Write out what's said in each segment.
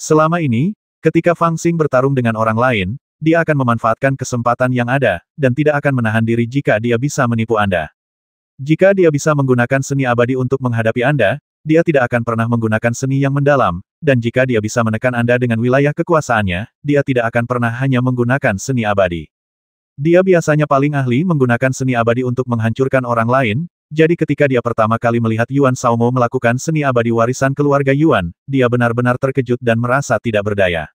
Selama ini, ketika Fang Xing bertarung dengan orang lain, dia akan memanfaatkan kesempatan yang ada, dan tidak akan menahan diri jika dia bisa menipu Anda. Jika dia bisa menggunakan seni abadi untuk menghadapi Anda, dia tidak akan pernah menggunakan seni yang mendalam, dan jika dia bisa menekan Anda dengan wilayah kekuasaannya, dia tidak akan pernah hanya menggunakan seni abadi. Dia biasanya paling ahli menggunakan seni abadi untuk menghancurkan orang lain, jadi ketika dia pertama kali melihat Yuan Shaomo melakukan seni abadi warisan keluarga Yuan, dia benar-benar terkejut dan merasa tidak berdaya.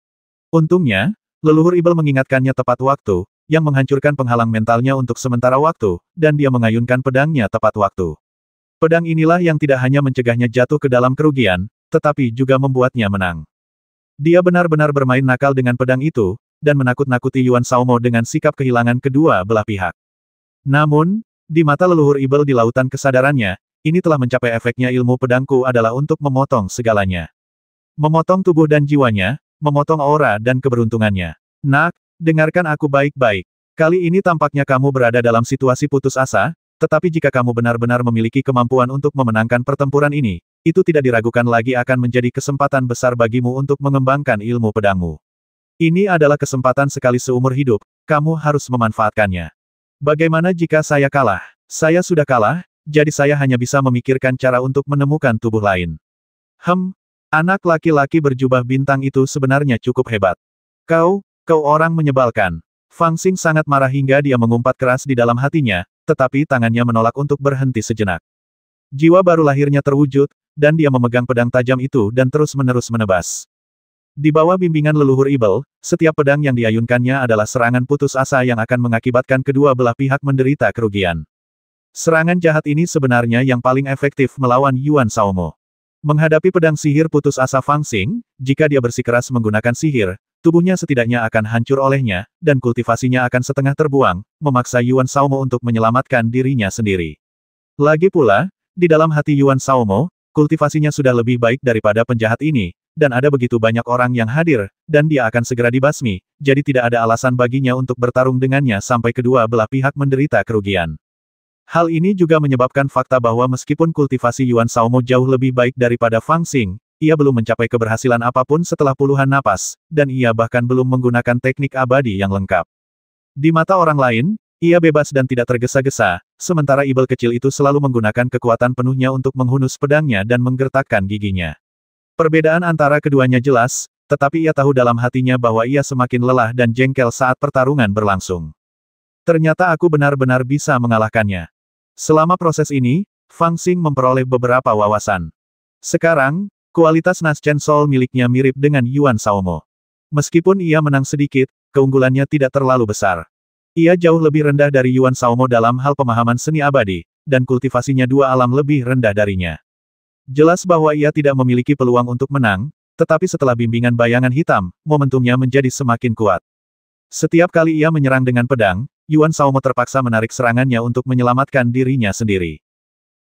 Untungnya, leluhur Ibel mengingatkannya tepat waktu, yang menghancurkan penghalang mentalnya untuk sementara waktu, dan dia mengayunkan pedangnya tepat waktu. Pedang inilah yang tidak hanya mencegahnya jatuh ke dalam kerugian, tetapi juga membuatnya menang. Dia benar-benar bermain nakal dengan pedang itu, dan menakut-nakuti Yuan Shaomo dengan sikap kehilangan kedua belah pihak. Namun, di mata leluhur Ibel di lautan kesadarannya, ini telah mencapai efeknya ilmu pedangku adalah untuk memotong segalanya. Memotong tubuh dan jiwanya, memotong aura dan keberuntungannya. Nak, dengarkan aku baik-baik. Kali ini tampaknya kamu berada dalam situasi putus asa, tetapi jika kamu benar-benar memiliki kemampuan untuk memenangkan pertempuran ini, itu tidak diragukan lagi akan menjadi kesempatan besar bagimu untuk mengembangkan ilmu pedangmu. Ini adalah kesempatan sekali seumur hidup, kamu harus memanfaatkannya. Bagaimana jika saya kalah? Saya sudah kalah, jadi saya hanya bisa memikirkan cara untuk menemukan tubuh lain. Anak laki-laki berjubah bintang itu sebenarnya cukup hebat. Kau orang menyebalkan. Fang Xing sangat marah hingga dia mengumpat keras di dalam hatinya, tetapi tangannya menolak untuk berhenti sejenak. Jiwa baru lahirnya terwujud, dan dia memegang pedang tajam itu dan terus-menerus menebas. Di bawah bimbingan leluhur Ibel, setiap pedang yang diayunkannya adalah serangan putus asa yang akan mengakibatkan kedua belah pihak menderita kerugian. Serangan jahat ini sebenarnya yang paling efektif melawan Yuan Shaomo. Menghadapi pedang sihir putus asa Fang Xing, jika dia bersikeras menggunakan sihir, tubuhnya setidaknya akan hancur olehnya, dan kultivasinya akan setengah terbuang, memaksa Yuan Shaomo untuk menyelamatkan dirinya sendiri. Lagi pula, di dalam hati Yuan Shaomo, kultivasinya sudah lebih baik daripada penjahat ini, dan ada begitu banyak orang yang hadir, dan dia akan segera dibasmi, jadi tidak ada alasan baginya untuk bertarung dengannya sampai kedua belah pihak menderita kerugian. Hal ini juga menyebabkan fakta bahwa meskipun kultivasi Yuan Shaomo jauh lebih baik daripada Fang Xing, ia belum mencapai keberhasilan apapun setelah puluhan napas, dan ia bahkan belum menggunakan teknik abadi yang lengkap. Di mata orang lain, ia bebas dan tidak tergesa-gesa, sementara Ibel kecil itu selalu menggunakan kekuatan penuhnya untuk menghunus pedangnya dan menggertakkan giginya. Perbedaan antara keduanya jelas, tetapi ia tahu dalam hatinya bahwa ia semakin lelah dan jengkel saat pertarungan berlangsung. Ternyata aku benar-benar bisa mengalahkannya. Selama proses ini, Fang Xing memperoleh beberapa wawasan. Sekarang, kualitas Naschen Soul miliknya mirip dengan Yuan Shaomo. Meskipun ia menang sedikit, keunggulannya tidak terlalu besar. Ia jauh lebih rendah dari Yuan Shaomo dalam hal pemahaman seni abadi, dan kultivasinya dua alam lebih rendah darinya. Jelas bahwa ia tidak memiliki peluang untuk menang, tetapi setelah bimbingan bayangan hitam, momentumnya menjadi semakin kuat. Setiap kali ia menyerang dengan pedang, Yuan Shaomo terpaksa menarik serangannya untuk menyelamatkan dirinya sendiri.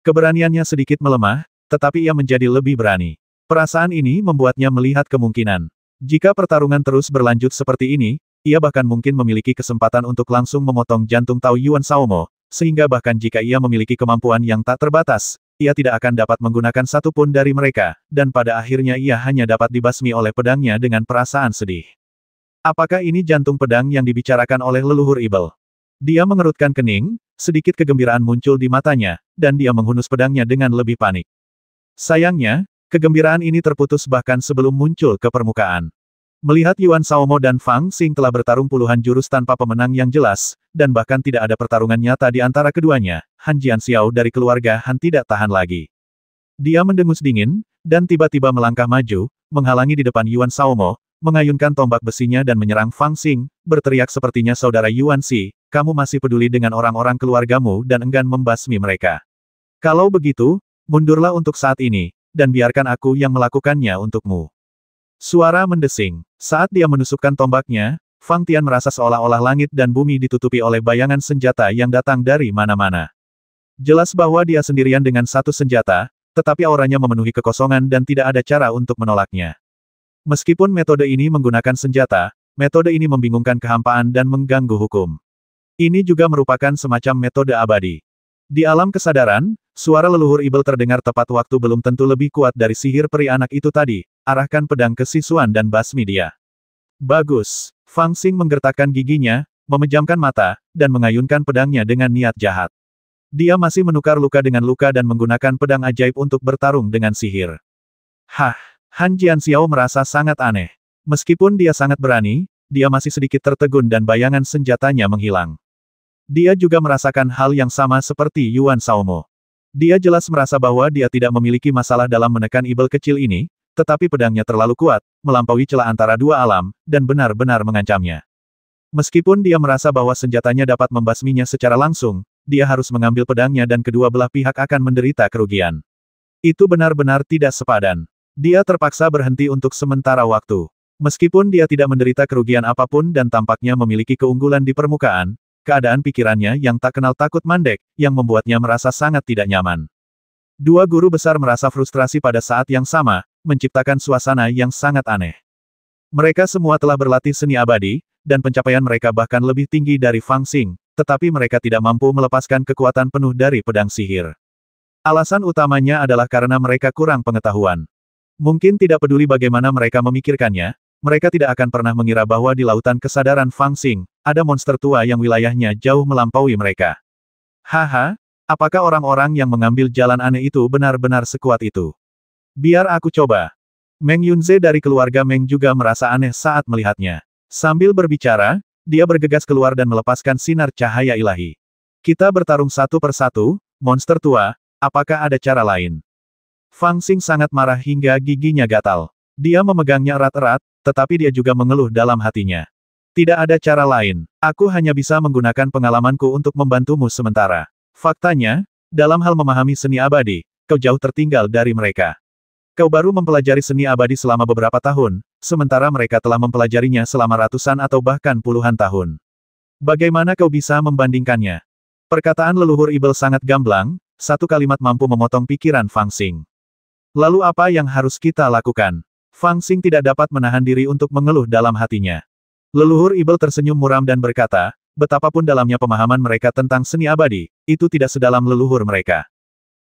Keberaniannya sedikit melemah, tetapi ia menjadi lebih berani. Perasaan ini membuatnya melihat kemungkinan. Jika pertarungan terus berlanjut seperti ini, ia bahkan mungkin memiliki kesempatan untuk langsung memotong jantung Tao Yuan Shaomo, sehingga bahkan jika ia memiliki kemampuan yang tak terbatas, ia tidak akan dapat menggunakan satu pun dari mereka, dan pada akhirnya ia hanya dapat dibasmi oleh pedangnya dengan perasaan sedih. Apakah ini jantung pedang yang dibicarakan oleh leluhur Ibel? Dia mengerutkan kening, sedikit kegembiraan muncul di matanya, dan dia menghunus pedangnya dengan lebih panik. Sayangnya, kegembiraan ini terputus bahkan sebelum muncul ke permukaan. Melihat Yuan Shaomo dan Fang Xing telah bertarung puluhan jurus tanpa pemenang yang jelas, dan bahkan tidak ada pertarungan nyata di antara keduanya, Han Jianxiao dari keluarga Han tidak tahan lagi. Dia mendengus dingin, dan tiba-tiba melangkah maju, menghalangi di depan Yuan Shaomo, mengayunkan tombak besinya dan menyerang Fang Xing, berteriak sepertinya saudara Yuan Xi, kamu masih peduli dengan orang-orang keluargamu dan enggan membasmi mereka. Kalau begitu, mundurlah untuk saat ini, dan biarkan aku yang melakukannya untukmu. Suara mendesing. Saat dia menusukkan tombaknya, Fang Tian merasa seolah-olah langit dan bumi ditutupi oleh bayangan senjata yang datang dari mana-mana. Jelas bahwa dia sendirian dengan satu senjata, tetapi auranya memenuhi kekosongan dan tidak ada cara untuk menolaknya. Meskipun metode ini menggunakan senjata, metode ini membingungkan kehampaan dan mengganggu hukum. Ini juga merupakan semacam metode abadi. Di alam kesadaran, suara leluhur Ibel terdengar tepat waktu belum tentu lebih kuat dari sihir peri anak itu tadi, arahkan pedang ke Sisuan dan basmi dia. Bagus. Fang Xing menggertakkan giginya, memejamkan mata, dan mengayunkan pedangnya dengan niat jahat. Dia masih menukar luka dengan luka dan menggunakan pedang ajaib untuk bertarung dengan sihir. Hah, Han Jianxiao merasa sangat aneh. Meskipun dia sangat berani, dia masih sedikit tertegun dan bayangan senjatanya menghilang. Dia juga merasakan hal yang sama seperti Yuan Shaomo. Dia jelas merasa bahwa dia tidak memiliki masalah dalam menekan ibel kecil ini, tetapi pedangnya terlalu kuat, melampaui celah antara dua alam, dan benar-benar mengancamnya. Meskipun dia merasa bahwa senjatanya dapat membasminya secara langsung, dia harus mengambil pedangnya dan kedua belah pihak akan menderita kerugian. Itu benar-benar tidak sepadan. Dia terpaksa berhenti untuk sementara waktu. Meskipun dia tidak menderita kerugian apapun dan tampaknya memiliki keunggulan di permukaan, keadaan pikirannya yang tak kenal takut mandek, yang membuatnya merasa sangat tidak nyaman. Dua guru besar merasa frustrasi pada saat yang sama, menciptakan suasana yang sangat aneh. Mereka semua telah berlatih seni abadi, dan pencapaian mereka bahkan lebih tinggi dari Fang Xing, tetapi mereka tidak mampu melepaskan kekuatan penuh dari pedang sihir. Alasan utamanya adalah karena mereka kurang pengetahuan. Mungkin tidak peduli bagaimana mereka memikirkannya, mereka tidak akan pernah mengira bahwa di lautan kesadaran Fang Xing, ada monster tua yang wilayahnya jauh melampaui mereka. Haha, apakah orang-orang yang mengambil jalan aneh itu benar-benar sekuat itu? Biar aku coba. Meng Yunze dari keluarga Meng juga merasa aneh saat melihatnya. Sambil berbicara, dia bergegas keluar dan melepaskan sinar cahaya ilahi. Kita bertarung satu persatu, monster tua, apakah ada cara lain? Fang Xing sangat marah hingga giginya gatal. Dia memegangnya erat-erat, tetapi dia juga mengeluh dalam hatinya. Tidak ada cara lain. Aku hanya bisa menggunakan pengalamanku untuk membantumu sementara. Faktanya, dalam hal memahami seni abadi, kau jauh tertinggal dari mereka. Kau baru mempelajari seni abadi selama beberapa tahun, sementara mereka telah mempelajarinya selama ratusan atau bahkan puluhan tahun. Bagaimana kau bisa membandingkannya? Perkataan leluhur Ibel sangat gamblang, satu kalimat mampu memotong pikiran Fang Xing. Lalu apa yang harus kita lakukan? Fang Xing tidak dapat menahan diri untuk mengeluh dalam hatinya. Leluhur Ibel tersenyum muram dan berkata, betapapun dalamnya pemahaman mereka tentang seni abadi, itu tidak sedalam leluhur mereka.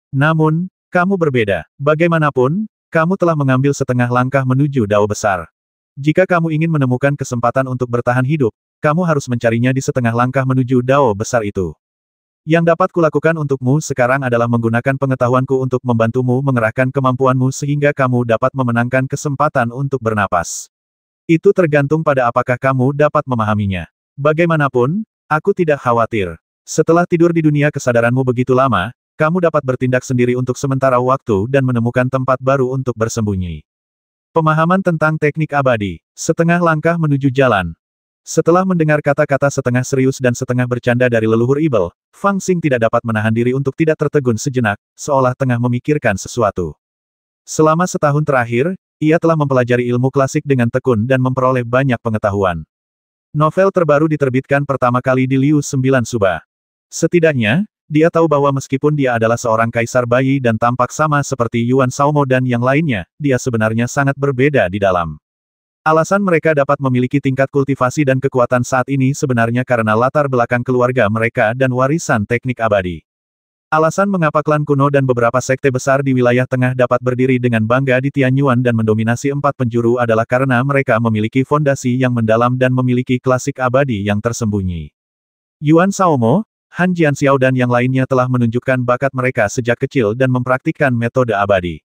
Namun, kamu berbeda. Bagaimanapun, kamu telah mengambil setengah langkah menuju dao besar. Jika kamu ingin menemukan kesempatan untuk bertahan hidup, kamu harus mencarinya di setengah langkah menuju dao besar itu. Yang dapat kulakukan untukmu sekarang adalah menggunakan pengetahuanku untuk membantumu mengerahkan kemampuanmu sehingga kamu dapat memenangkan kesempatan untuk bernapas. Itu tergantung pada apakah kamu dapat memahaminya. Bagaimanapun, aku tidak khawatir. Setelah tidur di dunia kesadaranmu begitu lama, kamu dapat bertindak sendiri untuk sementara waktu dan menemukan tempat baru untuk bersembunyi. Pemahaman tentang teknik abadi, setengah langkah menuju jalan. Setelah mendengar kata-kata setengah serius dan setengah bercanda dari leluhur Ibel, Fang Xing tidak dapat menahan diri untuk tidak tertegun sejenak, seolah tengah memikirkan sesuatu. Selama setahun terakhir, ia telah mempelajari ilmu klasik dengan tekun dan memperoleh banyak pengetahuan. Novel terbaru diterbitkan pertama kali di Liu 9 Suba. Setidaknya, dia tahu bahwa meskipun dia adalah seorang kaisar bayi dan tampak sama seperti Yuan Shaomo dan yang lainnya, dia sebenarnya sangat berbeda di dalam. Alasan mereka dapat memiliki tingkat kultivasi dan kekuatan saat ini sebenarnya karena latar belakang keluarga mereka dan warisan teknik abadi. Alasan mengapa klan kuno dan beberapa sekte besar di wilayah tengah dapat berdiri dengan bangga di Tianyuan dan mendominasi 4 penjuru adalah karena mereka memiliki fondasi yang mendalam dan memiliki klasik abadi yang tersembunyi. Yuan Shaomo, Han Jianxiao dan yang lainnya telah menunjukkan bakat mereka sejak kecil dan mempraktikkan metode abadi.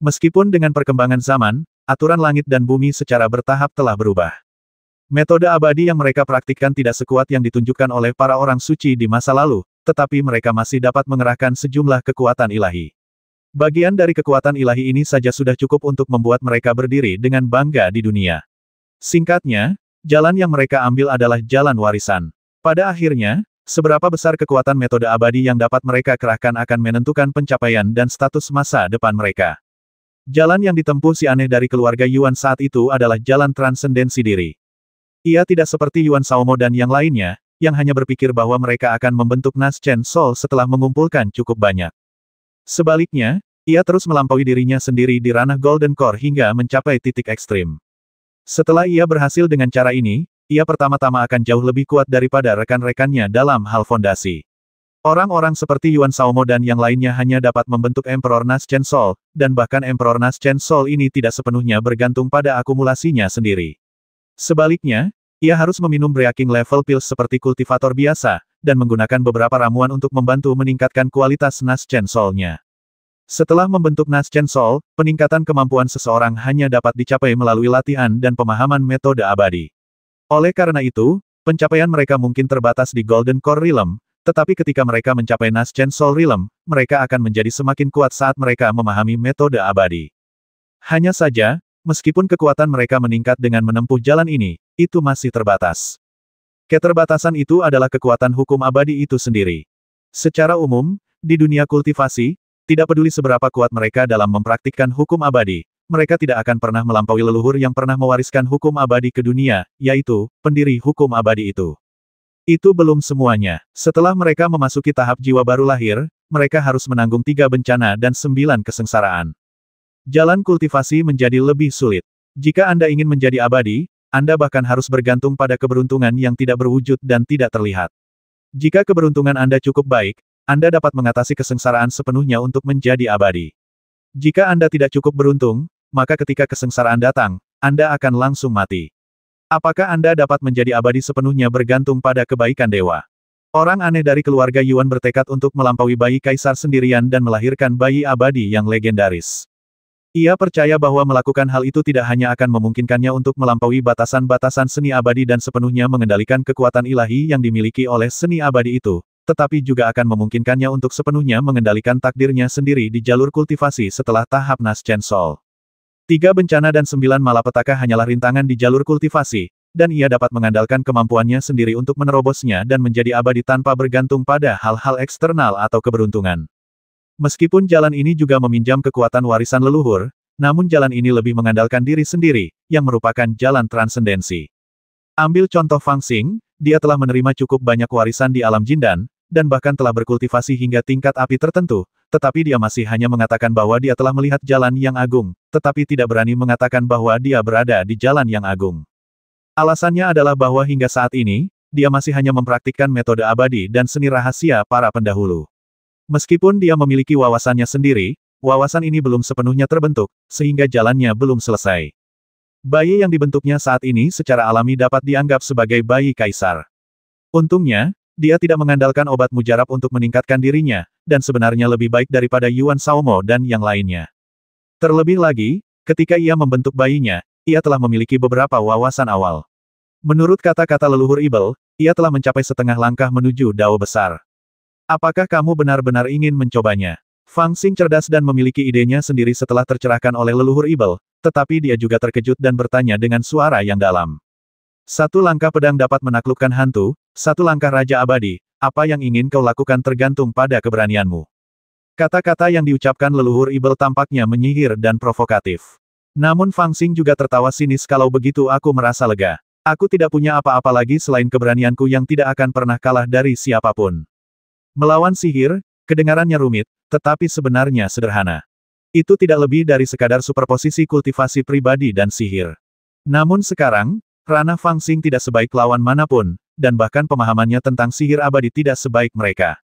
Meskipun dengan perkembangan zaman, aturan langit dan bumi secara bertahap telah berubah. Metode abadi yang mereka praktikkan tidak sekuat yang ditunjukkan oleh para orang suci di masa lalu, tetapi mereka masih dapat mengerahkan sejumlah kekuatan ilahi. Bagian dari kekuatan ilahi ini saja sudah cukup untuk membuat mereka berdiri dengan bangga di dunia. Singkatnya, jalan yang mereka ambil adalah jalan warisan. Pada akhirnya, seberapa besar kekuatan metode abadi yang dapat mereka kerahkan akan menentukan pencapaian dan status masa depan mereka. Jalan yang ditempuh si aneh dari keluarga Yuan saat itu adalah jalan transendensi diri. Ia tidak seperti Yuan Shaomo dan yang lainnya, yang hanya berpikir bahwa mereka akan membentuk Naschen Soul setelah mengumpulkan cukup banyak. Sebaliknya, ia terus melampaui dirinya sendiri di ranah Golden Core hingga mencapai titik ekstrim. Setelah ia berhasil dengan cara ini, ia pertama-tama akan jauh lebih kuat daripada rekan-rekannya dalam hal fondasi. Orang-orang seperti Yuan Shaomo dan yang lainnya hanya dapat membentuk Emperor Naschen Soul, dan bahkan Emperor Naschen Soul ini tidak sepenuhnya bergantung pada akumulasinya sendiri. Sebaliknya, ia harus meminum breaking level pills seperti kultivator biasa, dan menggunakan beberapa ramuan untuk membantu meningkatkan kualitas Naschen Soul-nya. Setelah membentuk Naschen Soul, peningkatan kemampuan seseorang hanya dapat dicapai melalui latihan dan pemahaman metode abadi. Oleh karena itu, pencapaian mereka mungkin terbatas di Golden Core Realm, tetapi ketika mereka mencapai Naschen Soul Realm, mereka akan menjadi semakin kuat saat mereka memahami metode abadi. Hanya saja, meskipun kekuatan mereka meningkat dengan menempuh jalan ini, itu masih terbatas. Keterbatasan itu adalah kekuatan hukum abadi itu sendiri. Secara umum, di dunia kultivasi, tidak peduli seberapa kuat mereka dalam mempraktikkan hukum abadi, mereka tidak akan pernah melampaui leluhur yang pernah mewariskan hukum abadi ke dunia, yaitu pendiri hukum abadi itu. Itu belum semuanya. Setelah mereka memasuki tahap jiwa baru lahir, mereka harus menanggung 3 bencana dan 9 kesengsaraan. Jalan kultivasi menjadi lebih sulit. Jika Anda ingin menjadi abadi, Anda bahkan harus bergantung pada keberuntungan yang tidak berwujud dan tidak terlihat. Jika keberuntungan Anda cukup baik, Anda dapat mengatasi kesengsaraan sepenuhnya untuk menjadi abadi. Jika Anda tidak cukup beruntung, maka ketika kesengsaraan datang, Anda akan langsung mati. Apakah Anda dapat menjadi abadi sepenuhnya bergantung pada kebaikan dewa? Orang aneh dari keluarga Yuan bertekad untuk melampaui bayi kaisar sendirian dan melahirkan bayi abadi yang legendaris. Ia percaya bahwa melakukan hal itu tidak hanya akan memungkinkannya untuk melampaui batasan-batasan seni abadi dan sepenuhnya mengendalikan kekuatan ilahi yang dimiliki oleh seni abadi itu, tetapi juga akan memungkinkannya untuk sepenuhnya mengendalikan takdirnya sendiri di jalur kultivasi setelah tahap Naschen Soul. 3 bencana dan 9 malapetaka hanyalah rintangan di jalur kultivasi, dan ia dapat mengandalkan kemampuannya sendiri untuk menerobosnya dan menjadi abadi tanpa bergantung pada hal-hal eksternal atau keberuntungan. Meskipun jalan ini juga meminjam kekuatan warisan leluhur, namun jalan ini lebih mengandalkan diri sendiri, yang merupakan jalan transendensi. Ambil contoh Fang Xing, dia telah menerima cukup banyak warisan di alam Jindan, dan bahkan telah berkultivasi hingga tingkat api tertentu, tetapi dia masih hanya mengatakan bahwa dia telah melihat jalan yang agung, tetapi tidak berani mengatakan bahwa dia berada di jalan yang agung. Alasannya adalah bahwa hingga saat ini, dia masih hanya mempraktikkan metode abadi dan seni rahasia para pendahulu. Meskipun dia memiliki wawasannya sendiri, wawasan ini belum sepenuhnya terbentuk, sehingga jalannya belum selesai. Bayi yang dibentuknya saat ini secara alami dapat dianggap sebagai bayi kaisar. Untungnya, dia tidak mengandalkan obat mujarab untuk meningkatkan dirinya, dan sebenarnya lebih baik daripada Yuan Shaomo dan yang lainnya. Terlebih lagi, ketika ia membentuk bayinya, ia telah memiliki beberapa wawasan awal. Menurut kata-kata leluhur Ibel, ia telah mencapai setengah langkah menuju Dao besar. Apakah kamu benar-benar ingin mencobanya? Fang Xing cerdas dan memiliki idenya sendiri setelah tercerahkan oleh leluhur Ibel, tetapi dia juga terkejut dan bertanya dengan suara yang dalam. 1 langkah pedang dapat menaklukkan hantu, 1 langkah raja abadi, apa yang ingin kau lakukan tergantung pada keberanianmu. Kata-kata yang diucapkan leluhur Ibel tampaknya menyihir dan provokatif. Namun Fang Xing juga tertawa sinis. Kalau begitu aku merasa lega. Aku tidak punya apa-apa lagi selain keberanianku yang tidak akan pernah kalah dari siapapun. Melawan sihir, kedengarannya rumit, tetapi sebenarnya sederhana. Itu tidak lebih dari sekadar superposisi kultivasi pribadi dan sihir. Namun sekarang, ranah Fang Xing tidak sebaik lawan manapun, dan bahkan pemahamannya tentang sihir abadi tidak sebaik mereka.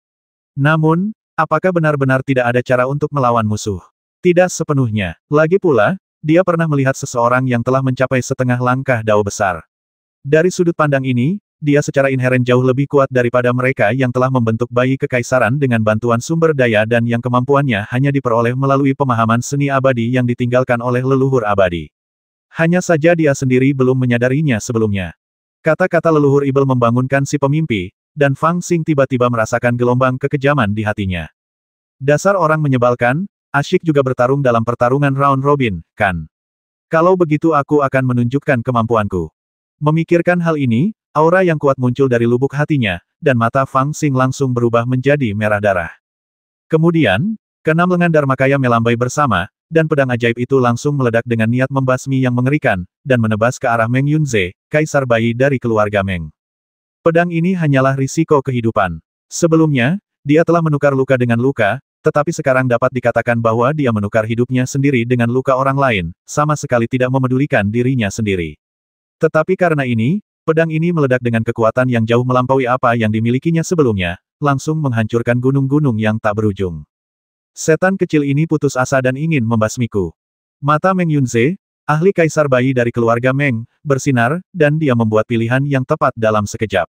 Namun, apakah benar-benar tidak ada cara untuk melawan musuh? Tidak sepenuhnya. Lagi pula, dia pernah melihat seseorang yang telah mencapai setengah langkah Dao besar. Dari sudut pandang ini, dia secara inheren jauh lebih kuat daripada mereka yang telah membentuk bayi kekaisaran dengan bantuan sumber daya dan yang kemampuannya hanya diperoleh melalui pemahaman seni abadi yang ditinggalkan oleh leluhur abadi. Hanya saja dia sendiri belum menyadarinya sebelumnya. Kata-kata leluhur Ibel membangunkan si pemimpi, dan Fang Xing tiba-tiba merasakan gelombang kekejaman di hatinya. Dasar orang menyebalkan, asyik juga bertarung dalam pertarungan round robin, kan? Kalau begitu aku akan menunjukkan kemampuanku. Memikirkan hal ini, aura yang kuat muncul dari lubuk hatinya, dan mata Fang Xing langsung berubah menjadi merah darah. Kemudian, keenam lengan Dharmakaya melambai bersama, dan pedang ajaib itu langsung meledak dengan niat membasmi yang mengerikan, dan menebas ke arah Meng Yunze, kaisar bayi dari keluarga Meng. Pedang ini hanyalah risiko kehidupan. Sebelumnya, dia telah menukar luka dengan luka, tetapi sekarang dapat dikatakan bahwa dia menukar hidupnya sendiri dengan luka orang lain, sama sekali tidak memedulikan dirinya sendiri. Tetapi karena ini, pedang ini meledak dengan kekuatan yang jauh melampaui apa yang dimilikinya sebelumnya, langsung menghancurkan gunung-gunung yang tak berujung. Setan kecil ini putus asa dan ingin membasmiku. Mata Meng Yunze, ahli kaisar bayi dari keluarga Meng, bersinar, dan dia membuat pilihan yang tepat dalam sekejap.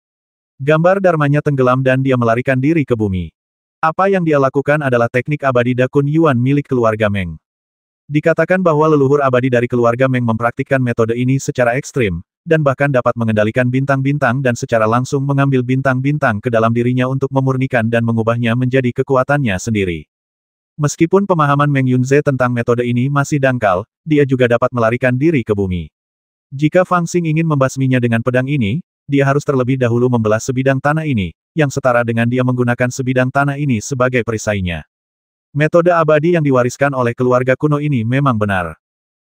Gambar dharmanya tenggelam dan dia melarikan diri ke bumi. Apa yang dia lakukan adalah teknik abadi Dakun Yuan milik keluarga Meng. Dikatakan bahwa leluhur abadi dari keluarga Meng mempraktikkan metode ini secara ekstrim, dan bahkan dapat mengendalikan bintang-bintang dan secara langsung mengambil bintang-bintang ke dalam dirinya untuk memurnikan dan mengubahnya menjadi kekuatannya sendiri. Meskipun pemahaman Meng Yunze tentang metode ini masih dangkal, dia juga dapat melarikan diri ke bumi. Jika Fang Xing ingin membasminya dengan pedang ini, dia harus terlebih dahulu membelah sebidang tanah ini, yang setara dengan dia menggunakan sebidang tanah ini sebagai perisainya. Metode abadi yang diwariskan oleh keluarga kuno ini memang benar.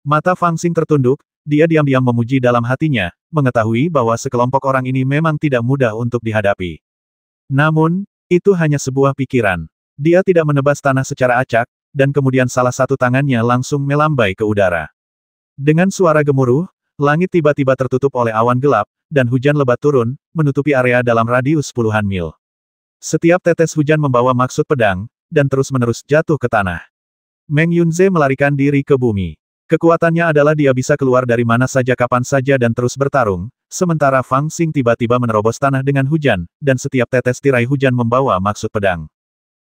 Mata Fang Xing tertunduk, dia diam-diam memuji dalam hatinya, mengetahui bahwa sekelompok orang ini memang tidak mudah untuk dihadapi. Namun, itu hanya sebuah pikiran. Dia tidak menebas tanah secara acak, dan kemudian salah satu tangannya langsung melambai ke udara. Dengan suara gemuruh, langit tiba-tiba tertutup oleh awan gelap, dan hujan lebat turun, menutupi area dalam radius puluhan mil. Setiap tetes hujan membawa maksud pedang, dan terus-menerus jatuh ke tanah. Meng Yunze melarikan diri ke bumi. Kekuatannya adalah dia bisa keluar dari mana saja kapan saja dan terus bertarung, sementara Fang Xing tiba-tiba menerobos tanah dengan hujan, dan setiap tetes tirai hujan membawa maksud pedang.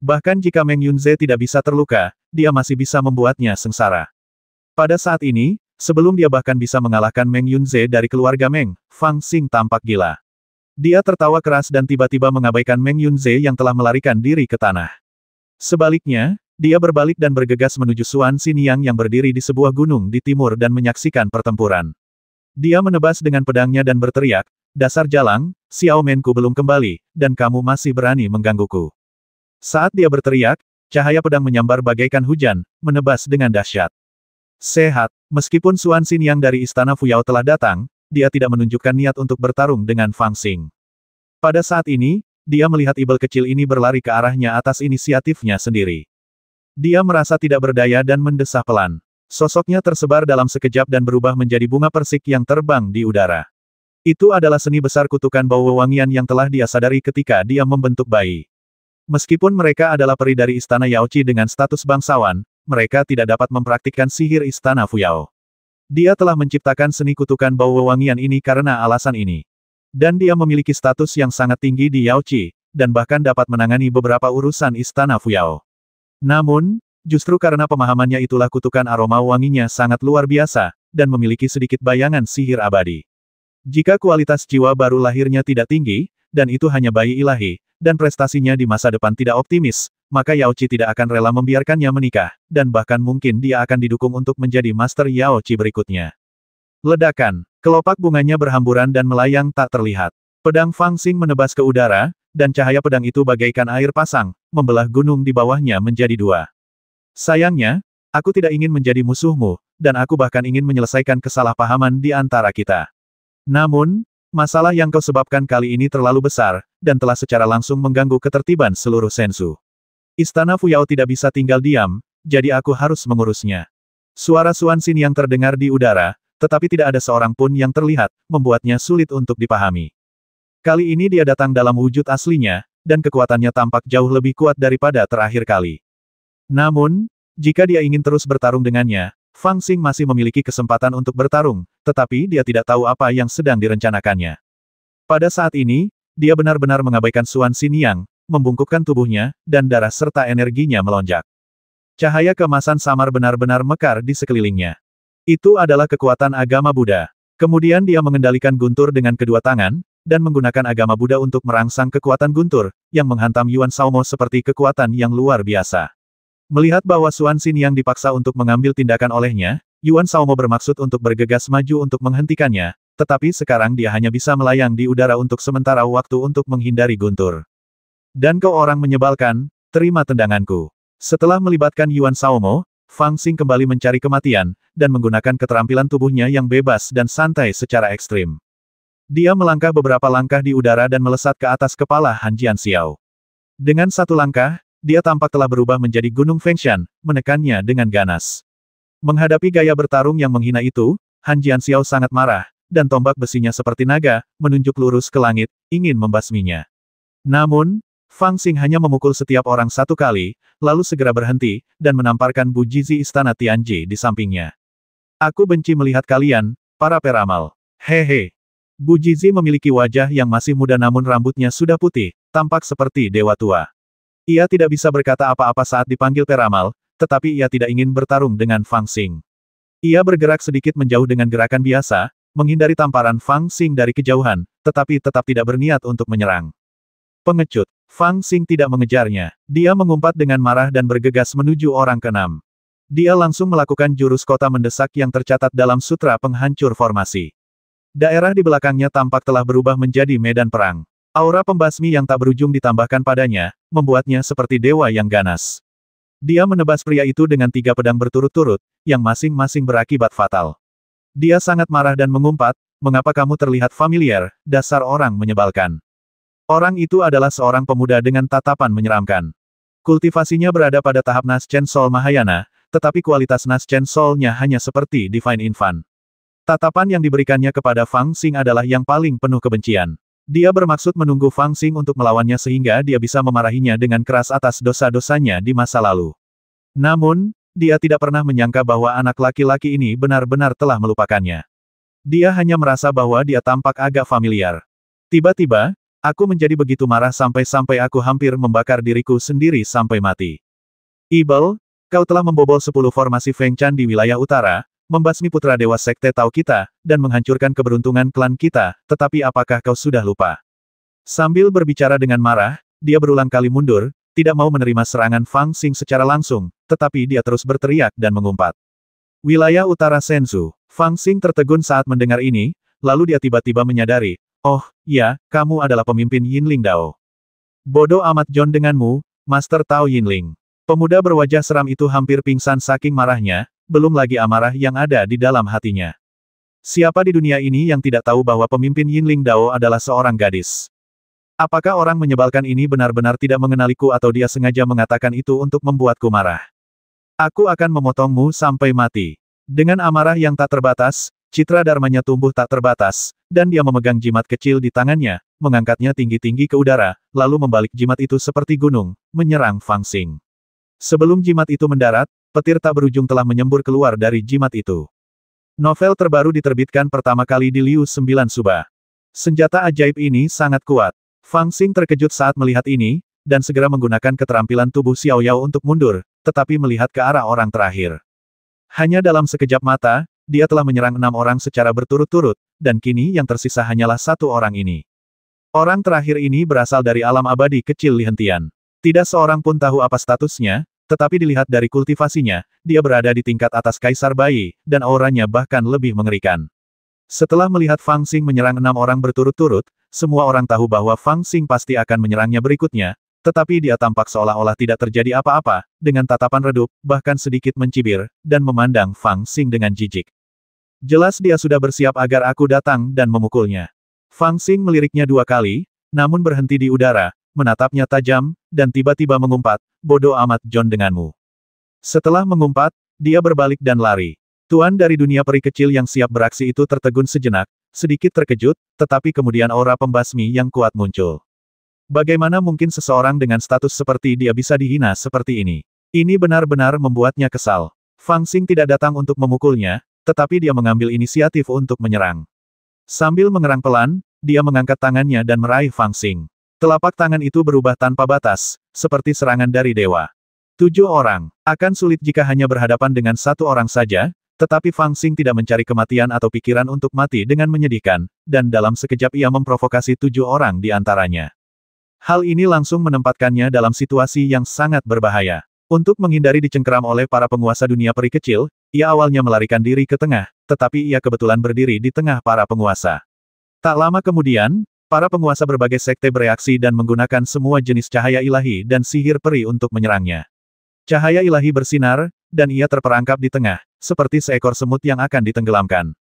Bahkan jika Meng Yunze tidak bisa terluka, dia masih bisa membuatnya sengsara. Pada saat ini, sebelum dia bahkan bisa mengalahkan Meng Yunze dari keluarga Meng, Fang Xing tampak gila. Dia tertawa keras dan tiba-tiba mengabaikan Meng Yunze yang telah melarikan diri ke tanah. Sebaliknya, dia berbalik dan bergegas menuju Xuan Xiniang yang berdiri di sebuah gunung di timur dan menyaksikan pertempuran. Dia menebas dengan pedangnya dan berteriak, "Dasar jalang, Xiao Menku belum kembali, dan kamu masih berani menggangguku." Saat dia berteriak, cahaya pedang menyambar bagaikan hujan, menebas dengan dahsyat. Sehat, meskipun Xuan Xiniang dari Istana Fuyao telah datang, dia tidak menunjukkan niat untuk bertarung dengan Fang Xing. Pada saat ini, dia melihat ibel kecil ini berlari ke arahnya atas inisiatifnya sendiri. Dia merasa tidak berdaya dan mendesah pelan. Sosoknya tersebar dalam sekejap dan berubah menjadi bunga persik yang terbang di udara. Itu adalah seni besar kutukan bau wewangian yang telah dia sadari ketika dia membentuk bayi. Meskipun mereka adalah peri dari Istana Yaoqi dengan status bangsawan, mereka tidak dapat mempraktikkan sihir Istana Fuyao. Dia telah menciptakan seni kutukan bau wewangian ini karena alasan ini. Dan dia memiliki status yang sangat tinggi di Yaoqi, dan bahkan dapat menangani beberapa urusan Istana Fuyao. Namun, justru karena pemahamannya itulah kutukan aroma wanginya sangat luar biasa, dan memiliki sedikit bayangan sihir abadi. Jika kualitas jiwa baru lahirnya tidak tinggi, dan itu hanya bayi ilahi, dan prestasinya di masa depan tidak optimis, maka Yaoqi tidak akan rela membiarkannya menikah, dan bahkan mungkin dia akan didukung untuk menjadi Master Yaoqi berikutnya. Ledakan, kelopak bunganya berhamburan dan melayang tak terlihat. Pedang Fang Xing menebas ke udara, dan cahaya pedang itu bagaikan air pasang, membelah gunung di bawahnya menjadi dua. Sayangnya, aku tidak ingin menjadi musuhmu, dan aku bahkan ingin menyelesaikan kesalahpahaman di antara kita. Namun, masalah yang kau sebabkan kali ini terlalu besar, dan telah secara langsung mengganggu ketertiban seluruh Sensu. Istana Fuyao tidak bisa tinggal diam, jadi aku harus mengurusnya. Suara Xuan Xin yang terdengar di udara, tetapi tidak ada seorang pun yang terlihat, membuatnya sulit untuk dipahami. Kali ini dia datang dalam wujud aslinya, dan kekuatannya tampak jauh lebih kuat daripada terakhir kali. Namun, jika dia ingin terus bertarung dengannya, Fang Xing masih memiliki kesempatan untuk bertarung, tetapi dia tidak tahu apa yang sedang direncanakannya. Pada saat ini, dia benar-benar mengabaikan Xuan Xiniang, membungkukkan tubuhnya, dan darah serta energinya melonjak. Cahaya keemasan samar benar-benar mekar di sekelilingnya. Itu adalah kekuatan agama Buddha. Kemudian dia mengendalikan guntur dengan kedua tangan, dan menggunakan agama Buddha untuk merangsang kekuatan guntur, yang menghantam Yuan Shaomo seperti kekuatan yang luar biasa. Melihat bahwa Xuan Xiniang dipaksa untuk mengambil tindakan olehnya, Yuan Shaomo bermaksud untuk bergegas maju untuk menghentikannya, tetapi sekarang dia hanya bisa melayang di udara untuk sementara waktu untuk menghindari guntur. Dan kau orang menyebalkan, terima tendanganku. Setelah melibatkan Yuan Shaomo, Fang Xing kembali mencari kematian, dan menggunakan keterampilan tubuhnya yang bebas dan santai secara ekstrim. Dia melangkah beberapa langkah di udara dan melesat ke atas kepala Han Jianxiao. Dengan satu langkah, dia tampak telah berubah menjadi Gunung Fengshan, menekannya dengan ganas. Menghadapi gaya bertarung yang menghina itu, Han Jianxiao sangat marah, dan tombak besinya seperti naga, menunjuk lurus ke langit, ingin membasminya. Namun, Fang Xing hanya memukul setiap orang satu kali, lalu segera berhenti, dan menamparkan Bu Jizi istana Tianji di sampingnya. Aku benci melihat kalian, para peramal. Hehe. Bu Jizi memiliki wajah yang masih muda namun rambutnya sudah putih, tampak seperti dewa tua. Ia tidak bisa berkata apa-apa saat dipanggil peramal, tetapi ia tidak ingin bertarung dengan Fang Xing. Ia bergerak sedikit menjauh dengan gerakan biasa, menghindari tamparan Fang Xing dari kejauhan, tetapi tetap tidak berniat untuk menyerang. Pengecut. Fang Xing tidak mengejarnya. Dia mengumpat dengan marah dan bergegas menuju orang keenam. Dia langsung melakukan jurus kota mendesak yang tercatat dalam sutra penghancur formasi. Daerah di belakangnya tampak telah berubah menjadi medan perang. Aura pembasmi yang tak berujung ditambahkan padanya, membuatnya seperti dewa yang ganas. Dia menebas pria itu dengan 3 pedang berturut-turut, yang masing-masing berakibat fatal. Dia sangat marah dan mengumpat, "Mengapa kamu terlihat familiar, dasar orang menyebalkan?" Orang itu adalah seorang pemuda dengan tatapan menyeramkan. Kultivasinya berada pada tahap Naschen Soul Mahayana, tetapi kualitas Naschen Soul-nya hanya seperti Divine Infant. Tatapan yang diberikannya kepada Fang Xing adalah yang paling penuh kebencian. Dia bermaksud menunggu Fang Xing untuk melawannya sehingga dia bisa memarahinya dengan keras atas dosa-dosanya di masa lalu. Namun, dia tidak pernah menyangka bahwa anak laki-laki ini benar-benar telah melupakannya. Dia hanya merasa bahwa dia tampak agak familiar. Tiba-tiba, aku menjadi begitu marah sampai-sampai aku hampir membakar diriku sendiri sampai mati. Ibel, kau telah membobol 10 formasi Feng Chan di wilayah utara, membasmi putra dewa sekte Tao kita, dan menghancurkan keberuntungan klan kita, tetapi apakah kau sudah lupa? Sambil berbicara dengan marah, dia berulang kali mundur, tidak mau menerima serangan Fang Xing secara langsung, tetapi dia terus berteriak dan mengumpat. Wilayah utara Shenzhou. Fang Xing tertegun saat mendengar ini, lalu dia tiba-tiba menyadari, "Oh, ya, kamu adalah pemimpin Yinling Dao. Bodoh amat John denganmu, Master Tao Yinling." Pemuda berwajah seram itu hampir pingsan saking marahnya, belum lagi amarah yang ada di dalam hatinya. Siapa di dunia ini yang tidak tahu bahwa pemimpin Yinling Dao adalah seorang gadis? Apakah orang menyebalkan ini benar-benar tidak mengenaliku atau dia sengaja mengatakan itu untuk membuatku marah? Aku akan memotongmu sampai mati. Dengan amarah yang tak terbatas, citra dharmanya tumbuh tak terbatas, dan dia memegang jimat kecil di tangannya, mengangkatnya tinggi-tinggi ke udara, lalu membalik jimat itu seperti gunung, menyerang Fang Xing. Sebelum jimat itu mendarat, petir tak berujung telah menyembur keluar dari jimat itu. Novel terbaru diterbitkan pertama kali di Liu 9 Suba. Senjata ajaib ini sangat kuat. Fang Xing terkejut saat melihat ini, dan segera menggunakan keterampilan tubuh Xiao Yao untuk mundur, tetapi melihat ke arah orang terakhir. Hanya dalam sekejap mata, dia telah menyerang 6 orang secara berturut-turut, dan kini yang tersisa hanyalah 1 orang ini. Orang terakhir ini berasal dari alam abadi kecil Lihentian. Tidak seorang pun tahu apa statusnya, tetapi dilihat dari kultivasinya, dia berada di tingkat atas Kaisar Bayi, dan auranya bahkan lebih mengerikan. Setelah melihat Fang Xing menyerang 6 orang berturut-turut, semua orang tahu bahwa Fang Xing pasti akan menyerangnya berikutnya, tetapi dia tampak seolah-olah tidak terjadi apa-apa, dengan tatapan redup, bahkan sedikit mencibir, dan memandang Fang Xing dengan jijik. Jelas dia sudah bersiap agar aku datang dan memukulnya. Fang Xing meliriknya 2 kali, namun berhenti di udara, menatapnya tajam, dan tiba-tiba mengumpat, "Bodoh amat John denganmu." Setelah mengumpat, dia berbalik dan lari. Tuan dari dunia peri kecil yang siap beraksi itu tertegun sejenak, sedikit terkejut, tetapi kemudian aura pembasmi yang kuat muncul. Bagaimana mungkin seseorang dengan status seperti dia bisa dihina seperti ini? Ini benar-benar membuatnya kesal. Fang Xing tidak datang untuk memukulnya, tetapi dia mengambil inisiatif untuk menyerang. Sambil mengerang pelan, dia mengangkat tangannya dan meraih Fang Xing. Telapak tangan itu berubah tanpa batas, seperti serangan dari dewa. 7 orang. Akan sulit jika hanya berhadapan dengan 1 orang saja, tetapi Fang Xing tidak mencari kematian atau pikiran untuk mati dengan menyedihkan, dan dalam sekejap ia memprovokasi 7 orang di antaranya. Hal ini langsung menempatkannya dalam situasi yang sangat berbahaya. Untuk menghindari dicengkeram oleh para penguasa dunia peri kecil, ia awalnya melarikan diri ke tengah, tetapi ia kebetulan berdiri di tengah para penguasa. Tak lama kemudian, para penguasa berbagai sekte bereaksi dan menggunakan semua jenis cahaya ilahi dan sihir peri untuk menyerangnya. Cahaya ilahi bersinar, dan ia terperangkap di tengah, seperti seekor semut yang akan ditenggelamkan.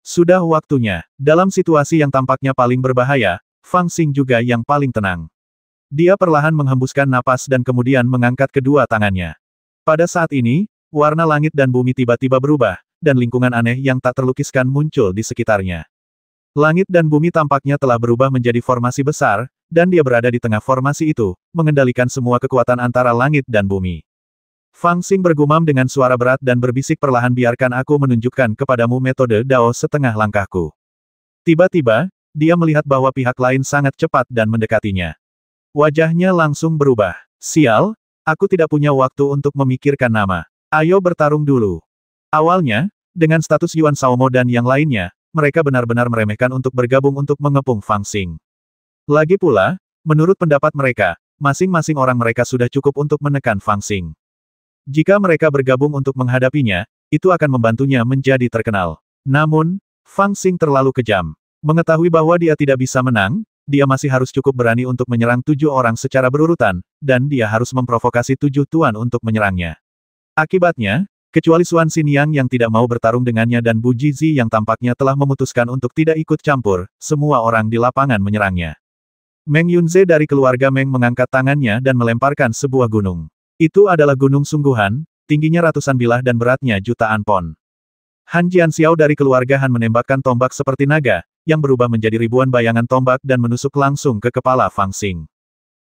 Sudah waktunya. Dalam situasi yang tampaknya paling berbahaya, Fang Xing juga yang paling tenang. Dia perlahan menghembuskan napas dan kemudian mengangkat kedua tangannya. Pada saat ini, warna langit dan bumi tiba-tiba berubah, dan lingkungan aneh yang tak terlukiskan muncul di sekitarnya. Langit dan bumi tampaknya telah berubah menjadi formasi besar, dan dia berada di tengah formasi itu, mengendalikan semua kekuatan antara langit dan bumi. Fang Xing bergumam dengan suara berat dan berbisik perlahan, biarkan aku menunjukkan kepadamu metode Dao setengah langkahku. Tiba-tiba, dia melihat bahwa pihak lain sangat cepat dan mendekatinya. Wajahnya langsung berubah. Sial, aku tidak punya waktu untuk memikirkan nama. Ayo bertarung dulu. Awalnya, dengan status Yuan Shaomo dan yang lainnya, mereka benar-benar meremehkan untuk bergabung untuk mengepung Fang Xing. Lagi pula, menurut pendapat mereka, masing-masing orang mereka sudah cukup untuk menekan Fang Xing. Jika mereka bergabung untuk menghadapinya, itu akan membantunya menjadi terkenal. Namun, Fang Xing terlalu kejam. Mengetahui bahwa dia tidak bisa menang, dia masih harus cukup berani untuk menyerang 7 orang secara berurutan, dan dia harus memprovokasi 7 tuan untuk menyerangnya. Akibatnya, kecuali Xuan Xinyan yang tidak mau bertarung dengannya dan Bu Jizi yang tampaknya telah memutuskan untuk tidak ikut campur, semua orang di lapangan menyerangnya. Meng Yunze dari keluarga Meng mengangkat tangannya dan melemparkan sebuah gunung. Itu adalah gunung sungguhan, tingginya ratusan bilah dan beratnya jutaan pon. Han Jianxiao dari keluarga Han menembakkan tombak seperti naga, yang berubah menjadi ribuan bayangan tombak dan menusuk langsung ke kepala Fang Xing.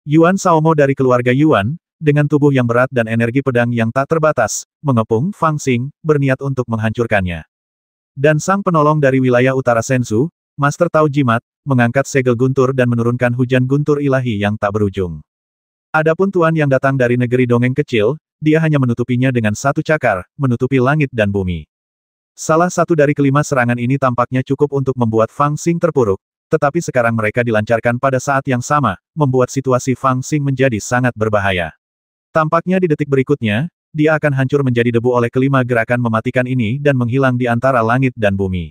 Yuan Shaomo dari keluarga Yuan, dengan tubuh yang berat dan energi pedang yang tak terbatas, mengepung Fang Xing, berniat untuk menghancurkannya. Dan sang penolong dari wilayah utara Sensu, Master Tao Jimat, mengangkat segel guntur dan menurunkan hujan guntur ilahi yang tak berujung. Adapun tuan yang datang dari negeri dongeng kecil, dia hanya menutupinya dengan satu cakar, menutupi langit dan bumi. Salah satu dari kelima serangan ini tampaknya cukup untuk membuat Fang Xing terpuruk, tetapi sekarang mereka dilancarkan pada saat yang sama, membuat situasi Fang Xing menjadi sangat berbahaya. Tampaknya di detik berikutnya, dia akan hancur menjadi debu oleh kelima gerakan mematikan ini dan menghilang di antara langit dan bumi.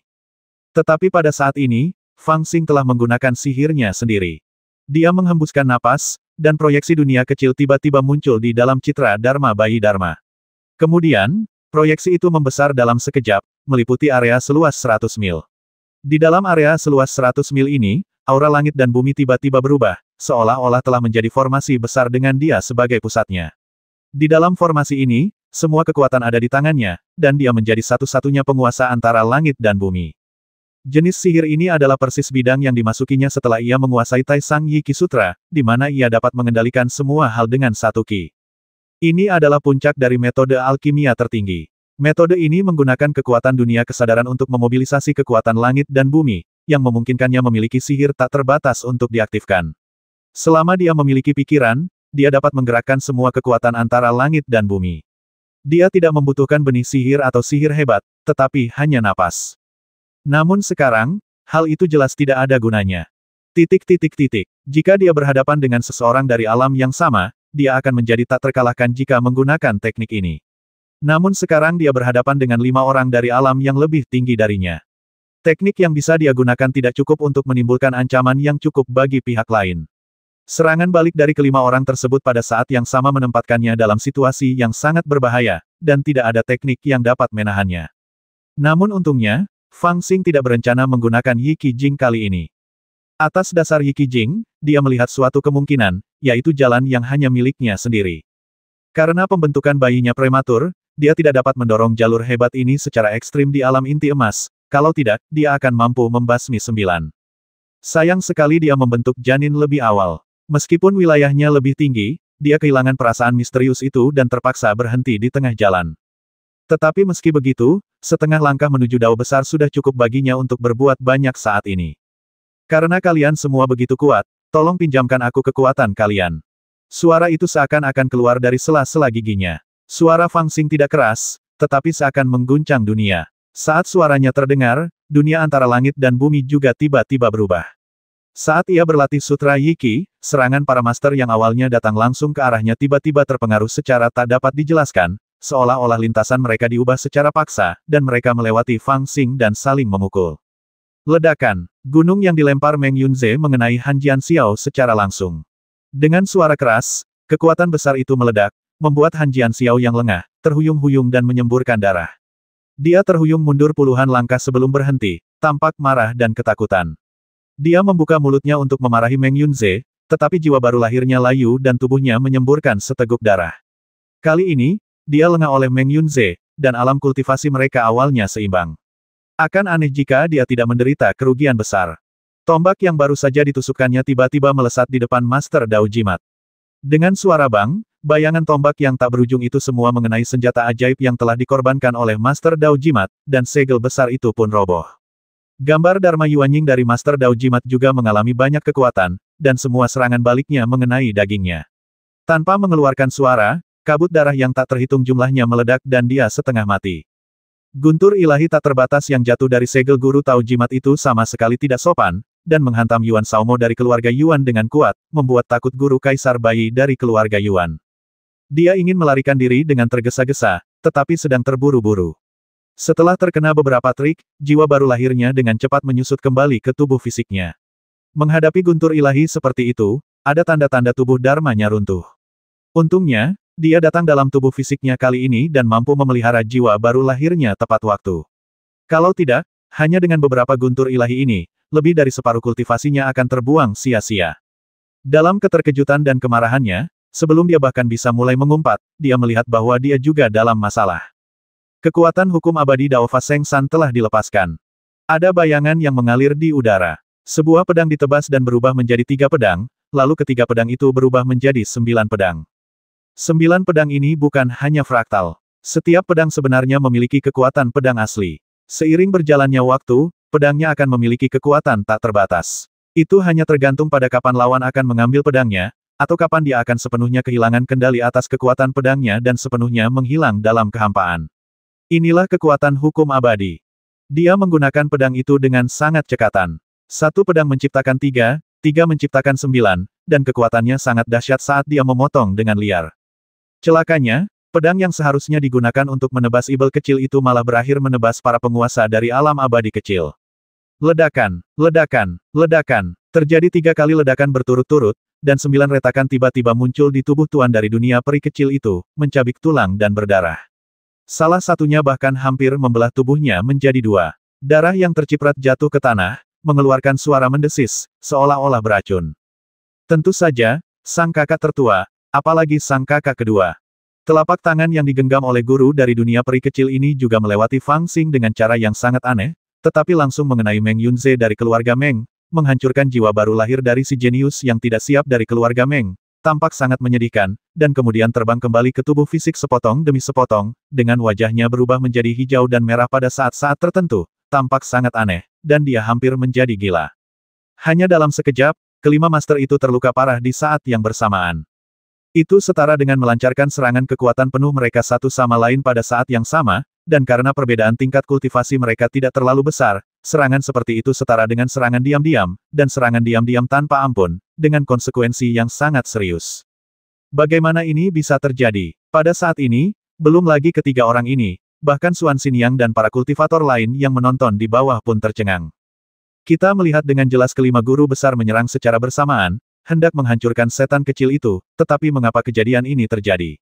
Tetapi pada saat ini, Fang Xing telah menggunakan sihirnya sendiri. Dia menghembuskan napas, dan proyeksi dunia kecil tiba-tiba muncul di dalam citra Dharma Bayi Dharma. Kemudian, proyeksi itu membesar dalam sekejap, meliputi area seluas 100 mil. Di dalam area seluas 100 mil ini, aura langit dan bumi tiba-tiba berubah, seolah-olah telah menjadi formasi besar dengan dia sebagai pusatnya. Di dalam formasi ini, semua kekuatan ada di tangannya, dan dia menjadi satu-satunya penguasa antara langit dan bumi. Jenis sihir ini adalah persis bidang yang dimasukinya setelah ia menguasai Taisang Yi Qi Sutra, di mana ia dapat mengendalikan semua hal dengan satu ki. Ini adalah puncak dari metode alkimia tertinggi. Metode ini menggunakan kekuatan dunia kesadaran untuk memobilisasi kekuatan langit dan bumi, yang memungkinkannya memiliki sihir tak terbatas untuk diaktifkan. Selama dia memiliki pikiran, dia dapat menggerakkan semua kekuatan antara langit dan bumi. Dia tidak membutuhkan benih sihir atau sihir hebat, tetapi hanya napas. Namun sekarang, hal itu jelas tidak ada gunanya. Jika dia berhadapan dengan seseorang dari alam yang sama, dia akan menjadi tak terkalahkan jika menggunakan teknik ini. Namun sekarang dia berhadapan dengan 5 orang dari alam yang lebih tinggi darinya. Teknik yang bisa dia gunakan tidak cukup untuk menimbulkan ancaman yang cukup bagi pihak lain. Serangan balik dari kelima orang tersebut pada saat yang sama menempatkannya dalam situasi yang sangat berbahaya, dan tidak ada teknik yang dapat menahannya. Namun untungnya, Fang Xing tidak berencana menggunakan Yi Qi Jing kali ini. Atas dasar Yi Qi Jing, dia melihat suatu kemungkinan, yaitu jalan yang hanya miliknya sendiri. Karena pembentukan bayinya prematur, dia tidak dapat mendorong jalur hebat ini secara ekstrim di alam inti emas, kalau tidak, dia akan mampu membasmi 9. Sayang sekali dia membentuk janin lebih awal. Meskipun wilayahnya lebih tinggi, dia kehilangan perasaan misterius itu dan terpaksa berhenti di tengah jalan. Tetapi meski begitu, setengah langkah menuju dao besar sudah cukup baginya untuk berbuat banyak saat ini. Karena kalian semua begitu kuat, tolong pinjamkan aku kekuatan kalian. Suara itu seakan-akan keluar dari sela-sela giginya. Suara Fang Xing tidak keras, tetapi seakan mengguncang dunia. Saat suaranya terdengar, dunia antara langit dan bumi juga tiba-tiba berubah. Saat ia berlatih Sutra Yi Qi, serangan para master yang awalnya datang langsung ke arahnya tiba-tiba terpengaruh secara tak dapat dijelaskan, seolah-olah lintasan mereka diubah secara paksa, dan mereka melewati Fang Xing dan saling memukul. Ledakan. Gunung yang dilempar Meng Yunze mengenai Han Jianxiao secara langsung. Dengan suara keras, kekuatan besar itu meledak, membuat Han Jianxiao yang lengah, terhuyung-huyung dan menyemburkan darah. Dia terhuyung mundur puluhan langkah sebelum berhenti, tampak marah dan ketakutan. Dia membuka mulutnya untuk memarahi Meng Yunze, tetapi jiwa baru lahirnya layu dan tubuhnya menyemburkan seteguk darah. Kali ini, dia lengah oleh Meng Yunze, dan alam kultivasi mereka awalnya seimbang. Akan aneh jika dia tidak menderita kerugian besar. Tombak yang baru saja ditusukkannya tiba-tiba melesat di depan Master Dao Jimat. Dengan suara bang, bayangan tombak yang tak berujung itu semua mengenai senjata ajaib yang telah dikorbankan oleh Master Dao Jimat, dan segel besar itu pun roboh. Gambar Dharma Yuanying dari Master Dao Jimat juga mengalami banyak kekuatan, dan semua serangan baliknya mengenai dagingnya. Tanpa mengeluarkan suara, kabut darah yang tak terhitung jumlahnya meledak dan dia setengah mati. Guntur ilahi tak terbatas yang jatuh dari segel guru Tao Jimat itu sama sekali tidak sopan, dan menghantam Yuan Shaomo dari keluarga Yuan dengan kuat, membuat takut guru kaisar bayi dari keluarga Yuan. Dia ingin melarikan diri dengan tergesa-gesa, tetapi sedang terburu-buru. Setelah terkena beberapa trik, jiwa baru lahirnya dengan cepat menyusut kembali ke tubuh fisiknya. Menghadapi guntur ilahi seperti itu, ada tanda-tanda tubuh dharmanya runtuh. Untungnya, dia datang dalam tubuh fisiknya kali ini dan mampu memelihara jiwa baru lahirnya tepat waktu. Kalau tidak, hanya dengan beberapa guntur ilahi ini, lebih dari separuh kultivasinya akan terbuang sia-sia. Dalam keterkejutan dan kemarahannya, sebelum dia bahkan bisa mulai mengumpat, dia melihat bahwa dia juga dalam masalah. Kekuatan hukum abadi Dao Fa Seng San telah dilepaskan. Ada bayangan yang mengalir di udara. Sebuah pedang ditebas dan berubah menjadi 3 pedang, lalu ketiga pedang itu berubah menjadi 9 pedang. 9 pedang ini bukan hanya fraktal. Setiap pedang sebenarnya memiliki kekuatan pedang asli. Seiring berjalannya waktu, pedangnya akan memiliki kekuatan tak terbatas. Itu hanya tergantung pada kapan lawan akan mengambil pedangnya, atau kapan dia akan sepenuhnya kehilangan kendali atas kekuatan pedangnya dan sepenuhnya menghilang dalam kehampaan. Inilah kekuatan hukum abadi. Dia menggunakan pedang itu dengan sangat cekatan. 1 pedang menciptakan 3, 3 menciptakan 9, dan kekuatannya sangat dahsyat saat dia memotong dengan liar. Celakanya, pedang yang seharusnya digunakan untuk menebas ibel kecil itu malah berakhir menebas para penguasa dari alam abadi kecil. Ledakan, ledakan, ledakan. Terjadi 3 kali ledakan berturut-turut, dan 9 retakan tiba-tiba muncul di tubuh tuan dari dunia peri kecil itu, mencabik tulang dan berdarah. Salah satunya bahkan hampir membelah tubuhnya menjadi 2. Darah yang terciprat jatuh ke tanah, mengeluarkan suara mendesis, seolah-olah beracun. Tentu saja, sang kakak tertua, apalagi sang kakak kedua. Telapak tangan yang digenggam oleh guru dari dunia peri kecil ini juga melewati Fang Xing dengan cara yang sangat aneh, tetapi langsung mengenai Meng Yunze dari keluarga Meng, menghancurkan jiwa baru lahir dari si jenius yang tidak siap dari keluarga Meng, tampak sangat menyedihkan, dan kemudian terbang kembali ke tubuh fisik sepotong demi sepotong, dengan wajahnya berubah menjadi hijau dan merah pada saat-saat tertentu, tampak sangat aneh, dan dia hampir menjadi gila. Hanya dalam sekejap, kelima master itu terluka parah di saat yang bersamaan. Itu setara dengan melancarkan serangan kekuatan penuh mereka satu sama lain pada saat yang sama, dan karena perbedaan tingkat kultivasi mereka tidak terlalu besar, serangan seperti itu setara dengan serangan diam-diam, dan serangan diam-diam tanpa ampun, dengan konsekuensi yang sangat serius. Bagaimana ini bisa terjadi? Pada saat ini, belum lagi ketiga orang ini, bahkan Xuan Xinyan dan para kultivator lain yang menonton di bawah pun tercengang. Kita melihat dengan jelas kelima guru besar menyerang secara bersamaan, hendak menghancurkan setan kecil itu, tetapi mengapa kejadian ini terjadi?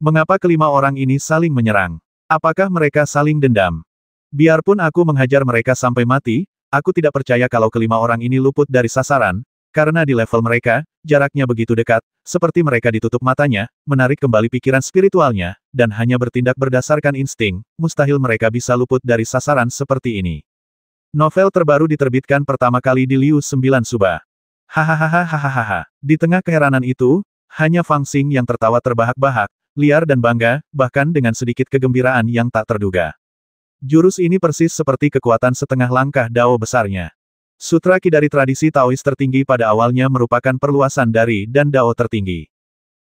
Mengapa kelima orang ini saling menyerang? Apakah mereka saling dendam? Biarpun aku menghajar mereka sampai mati, aku tidak percaya kalau kelima orang ini luput dari sasaran, karena di level mereka, jaraknya begitu dekat, seperti mereka ditutup matanya, menarik kembali pikiran spiritualnya, dan hanya bertindak berdasarkan insting, mustahil mereka bisa luput dari sasaran seperti ini. Novel terbaru diterbitkan pertama kali di Liu 9 Suba. Hahaha. Di tengah keheranan itu, hanya Fang Xing yang tertawa terbahak-bahak, liar dan bangga, bahkan dengan sedikit kegembiraan yang tak terduga. Jurus ini persis seperti kekuatan setengah langkah Dao besarnya. Sutra Ki dari tradisi Taois tertinggi pada awalnya merupakan perluasan dari dan Dao tertinggi.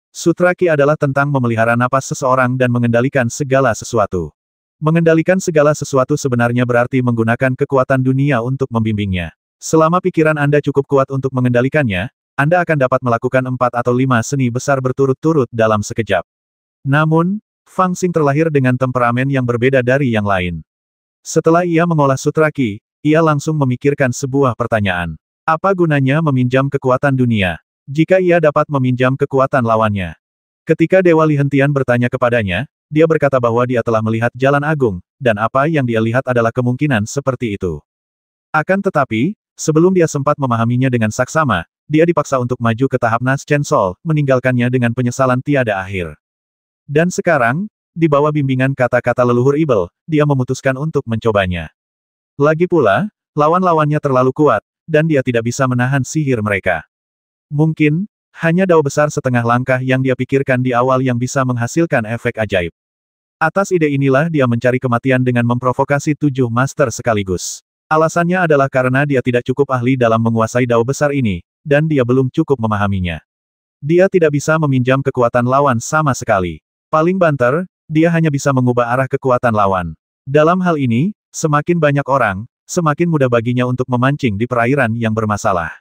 Sutra Ki adalah tentang memelihara napas seseorang dan mengendalikan segala sesuatu. Mengendalikan segala sesuatu sebenarnya berarti menggunakan kekuatan dunia untuk membimbingnya. Selama pikiran Anda cukup kuat untuk mengendalikannya, Anda akan dapat melakukan 4 atau 5 seni besar berturut-turut dalam sekejap. Namun, Fang Xing terlahir dengan temperamen yang berbeda dari yang lain. Setelah ia mengolah Sutra Ki, ia langsung memikirkan sebuah pertanyaan. Apa gunanya meminjam kekuatan dunia, jika ia dapat meminjam kekuatan lawannya? Ketika Dewa Lihentian bertanya kepadanya, dia berkata bahwa dia telah melihat Jalan Agung, dan apa yang dia lihat adalah kemungkinan seperti itu. Akan tetapi, sebelum dia sempat memahaminya dengan saksama, dia dipaksa untuk maju ke tahap Nas Chen Sol, meninggalkannya dengan penyesalan tiada akhir. Dan sekarang, di bawah bimbingan kata-kata leluhur Ibel, dia memutuskan untuk mencobanya. Lagi pula, lawan-lawannya terlalu kuat, dan dia tidak bisa menahan sihir mereka. Mungkin, hanya dao besar setengah langkah yang dia pikirkan di awal yang bisa menghasilkan efek ajaib. Atas ide inilah dia mencari kematian dengan memprovokasi 7 master sekaligus. Alasannya adalah karena dia tidak cukup ahli dalam menguasai dao besar ini, dan dia belum cukup memahaminya. Dia tidak bisa meminjam kekuatan lawan sama sekali. Paling banter, dia hanya bisa mengubah arah kekuatan lawan. Dalam hal ini, semakin banyak orang, semakin mudah baginya untuk memancing di perairan yang bermasalah.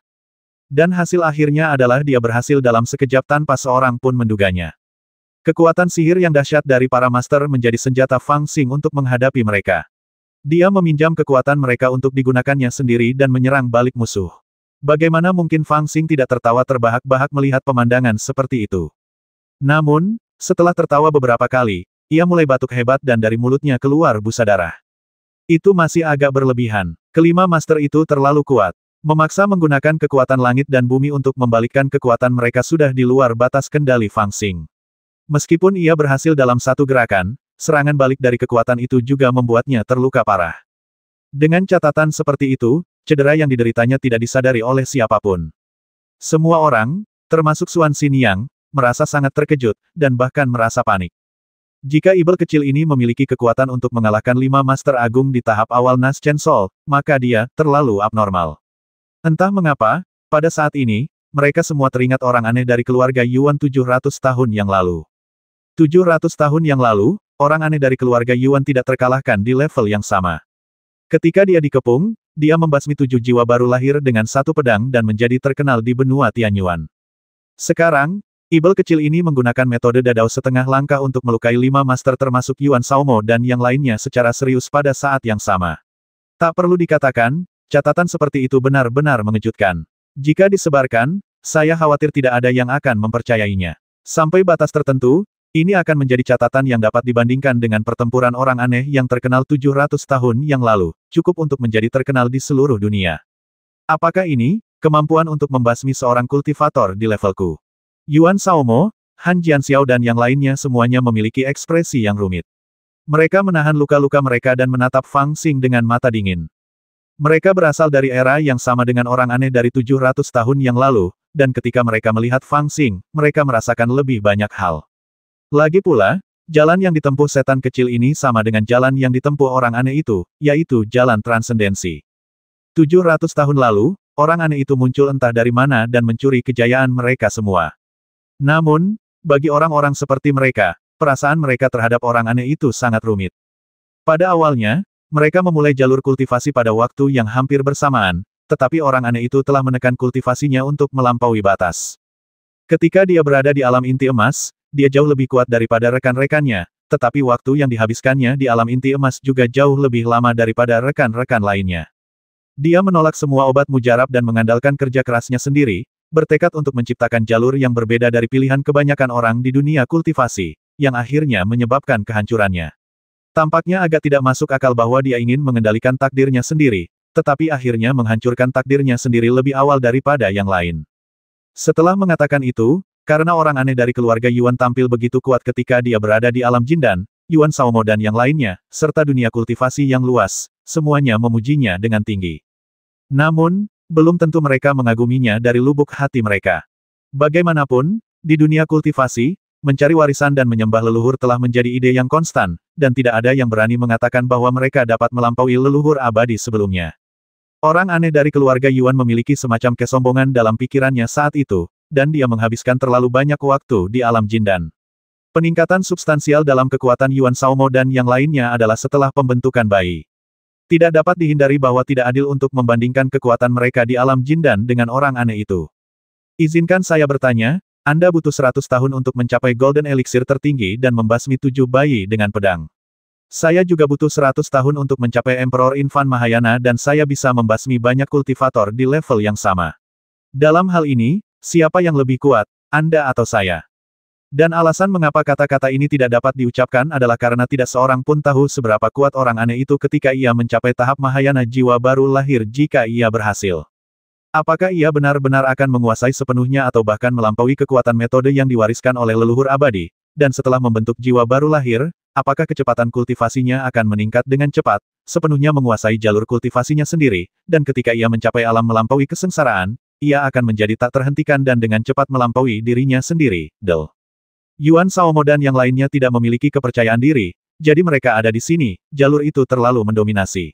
Dan hasil akhirnya adalah dia berhasil dalam sekejap tanpa seorang pun menduganya. Kekuatan sihir yang dahsyat dari para master menjadi senjata Fang Xing untuk menghadapi mereka. Dia meminjam kekuatan mereka untuk digunakannya sendiri dan menyerang balik musuh. Bagaimana mungkin Fang Xing tidak tertawa terbahak-bahak melihat pemandangan seperti itu? Namun, setelah tertawa beberapa kali, ia mulai batuk hebat dan dari mulutnya keluar busa darah. Itu masih agak berlebihan. Kelima master itu terlalu kuat. Memaksa menggunakan kekuatan langit dan bumi untuk membalikkan kekuatan mereka sudah di luar batas kendali Fang Xing. Meskipun ia berhasil dalam satu gerakan, serangan balik dari kekuatan itu juga membuatnya terluka parah. Dengan catatan seperti itu, cedera yang dideritanya tidak disadari oleh siapapun. Semua orang, termasuk Xuan Xiniang, merasa sangat terkejut, dan bahkan merasa panik. Jika ibel kecil ini memiliki kekuatan untuk mengalahkan 5 master agung di tahap awal Nas Chen Sol, maka dia terlalu abnormal. Entah mengapa, pada saat ini, mereka semua teringat orang aneh dari keluarga Yuan 700 tahun yang lalu. 700 tahun yang lalu, orang aneh dari keluarga Yuan tidak terkalahkan di level yang sama. Ketika dia dikepung, dia membasmi 7 jiwa baru lahir dengan 1 pedang dan menjadi terkenal di benua Tianyuan. Sekarang, ibel kecil ini menggunakan metode dadao setengah langkah untuk melukai 5 master termasuk Yuan Shaomo dan yang lainnya secara serius pada saat yang sama. Tak perlu dikatakan, catatan seperti itu benar-benar mengejutkan. Jika disebarkan, saya khawatir tidak ada yang akan mempercayainya. Sampai batas tertentu, ini akan menjadi catatan yang dapat dibandingkan dengan pertempuran orang aneh yang terkenal 700 tahun yang lalu, cukup untuk menjadi terkenal di seluruh dunia. Apakah ini, kemampuan untuk membasmi seorang kultivator di levelku? Yuan Shaomo, Han Jianxiao dan yang lainnya semuanya memiliki ekspresi yang rumit. Mereka menahan luka-luka mereka dan menatap Fang Xing dengan mata dingin. Mereka berasal dari era yang sama dengan orang aneh dari 700 tahun yang lalu, dan ketika mereka melihat Fang Xing, mereka merasakan lebih banyak hal. Lagi pula, jalan yang ditempuh setan kecil ini sama dengan jalan yang ditempuh orang aneh itu, yaitu jalan transendensi. 700 tahun lalu, orang aneh itu muncul entah dari mana dan mencuri kejayaan mereka semua. Namun, bagi orang-orang seperti mereka, perasaan mereka terhadap orang aneh itu sangat rumit. Pada awalnya, mereka memulai jalur kultivasi pada waktu yang hampir bersamaan, tetapi orang aneh itu telah menekan kultivasinya untuk melampaui batas. Ketika dia berada di alam inti emas, dia jauh lebih kuat daripada rekan-rekannya, tetapi waktu yang dihabiskannya di alam inti emas juga jauh lebih lama daripada rekan-rekan lainnya. Dia menolak semua obat mujarab dan mengandalkan kerja kerasnya sendiri, bertekad untuk menciptakan jalur yang berbeda dari pilihan kebanyakan orang di dunia kultivasi, yang akhirnya menyebabkan kehancurannya. Tampaknya agak tidak masuk akal bahwa dia ingin mengendalikan takdirnya sendiri, tetapi akhirnya menghancurkan takdirnya sendiri lebih awal daripada yang lain. Setelah mengatakan itu, karena orang aneh dari keluarga Yuan tampil begitu kuat ketika dia berada di alam Jindan, Yuan Shaomo dan yang lainnya, serta dunia kultivasi yang luas, semuanya memujinya dengan tinggi. Namun, belum tentu mereka mengaguminya dari lubuk hati mereka. Bagaimanapun, di dunia kultivasi, mencari warisan dan menyembah leluhur telah menjadi ide yang konstan, dan tidak ada yang berani mengatakan bahwa mereka dapat melampaui leluhur abadi sebelumnya. Orang aneh dari keluarga Yuan memiliki semacam kesombongan dalam pikirannya saat itu, dan dia menghabiskan terlalu banyak waktu di alam Jindan. Peningkatan substansial dalam kekuatan Yuan Shaomo dan yang lainnya adalah setelah pembentukan bayi. Tidak dapat dihindari bahwa tidak adil untuk membandingkan kekuatan mereka di alam Jindan dengan orang aneh itu. Izinkan saya bertanya, Anda butuh 100 tahun untuk mencapai Golden Elixir tertinggi dan membasmi 7 bayi dengan pedang. Saya juga butuh 100 tahun untuk mencapai Emperor Infan Mahayana dan saya bisa membasmi banyak kultivator di level yang sama. Dalam hal ini, siapa yang lebih kuat, Anda atau saya? Dan alasan mengapa kata-kata ini tidak dapat diucapkan adalah karena tidak seorang pun tahu seberapa kuat orang aneh itu ketika ia mencapai tahap Mahayana jiwa baru lahir jika ia berhasil. Apakah ia benar-benar akan menguasai sepenuhnya atau bahkan melampaui kekuatan metode yang diwariskan oleh leluhur abadi, dan setelah membentuk jiwa baru lahir, apakah kecepatan kultivasinya akan meningkat dengan cepat, sepenuhnya menguasai jalur kultivasinya sendiri, dan ketika ia mencapai alam melampaui kesengsaraan, ia akan menjadi tak terhentikan dan dengan cepat melampaui dirinya sendiri. Del. Yuan Shaomo dan yang lainnya tidak memiliki kepercayaan diri, jadi mereka ada di sini, jalur itu terlalu mendominasi.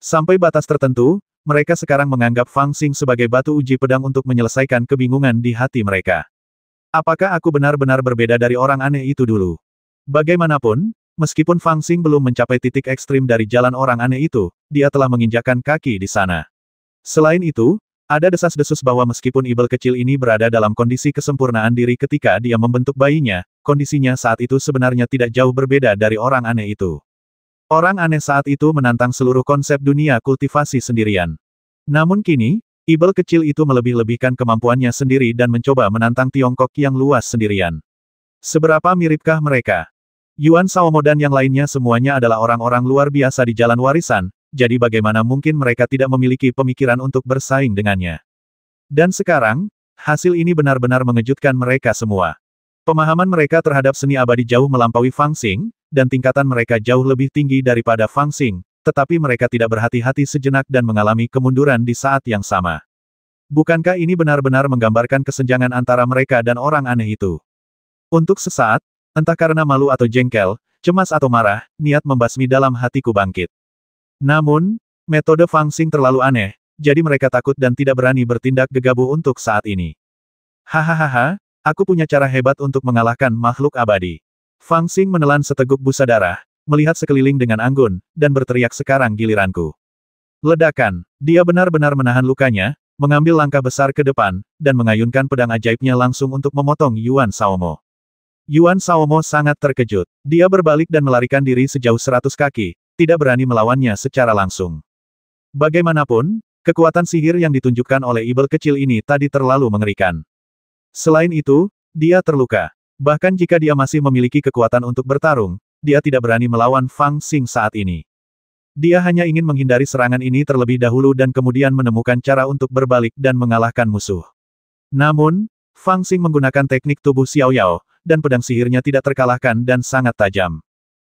Sampai batas tertentu, mereka sekarang menganggap Fang Xing sebagai batu uji pedang untuk menyelesaikan kebingungan di hati mereka. Apakah aku benar-benar berbeda dari orang aneh itu dulu? Bagaimanapun, meskipun Fang Xing belum mencapai titik ekstrim dari jalan orang aneh itu, dia telah menginjakkan kaki di sana. Selain itu, ada desas-desus bahwa meskipun Ibel kecil ini berada dalam kondisi kesempurnaan diri ketika dia membentuk bayinya, kondisinya saat itu sebenarnya tidak jauh berbeda dari orang aneh itu. Orang aneh saat itu menantang seluruh konsep dunia kultivasi sendirian. Namun kini, Ibel kecil itu melebih-lebihkan kemampuannya sendiri dan mencoba menantang Tiongkok yang luas sendirian. Seberapa miripkah mereka? Yuan Shaomo dan yang lainnya semuanya adalah orang-orang luar biasa di jalan warisan, jadi bagaimana mungkin mereka tidak memiliki pemikiran untuk bersaing dengannya. Dan sekarang, hasil ini benar-benar mengejutkan mereka semua. Pemahaman mereka terhadap seni abadi jauh melampaui Fang Xing, dan tingkatan mereka jauh lebih tinggi daripada Fang Xing, tetapi mereka tidak berhati-hati sejenak dan mengalami kemunduran di saat yang sama. Bukankah ini benar-benar menggambarkan kesenjangan antara mereka dan orang aneh itu? Untuk sesaat, entah karena malu atau jengkel, cemas atau marah, niat membasmi dalam hatiku bangkit. Namun, metode Fang Xing terlalu aneh, jadi mereka takut dan tidak berani bertindak gegabah untuk saat ini. Hahaha, aku punya cara hebat untuk mengalahkan makhluk abadi. Fang Xing menelan seteguk busa darah, melihat sekeliling dengan anggun, dan berteriak sekarang giliranku. Ledakan, dia benar-benar menahan lukanya, mengambil langkah besar ke depan, dan mengayunkan pedang ajaibnya langsung untuk memotong Yuan Shaomo. Yuan Shaomo sangat terkejut. Dia berbalik dan melarikan diri sejauh 100 kaki, tidak berani melawannya secara langsung. Bagaimanapun, kekuatan sihir yang ditunjukkan oleh Ibel kecil ini tadi terlalu mengerikan. Selain itu, dia terluka. Bahkan jika dia masih memiliki kekuatan untuk bertarung, dia tidak berani melawan Fang Xing saat ini. Dia hanya ingin menghindari serangan ini terlebih dahulu dan kemudian menemukan cara untuk berbalik dan mengalahkan musuh. Namun, Fang Xing menggunakan teknik tubuh Xiao Yao, dan pedang sihirnya tidak terkalahkan dan sangat tajam.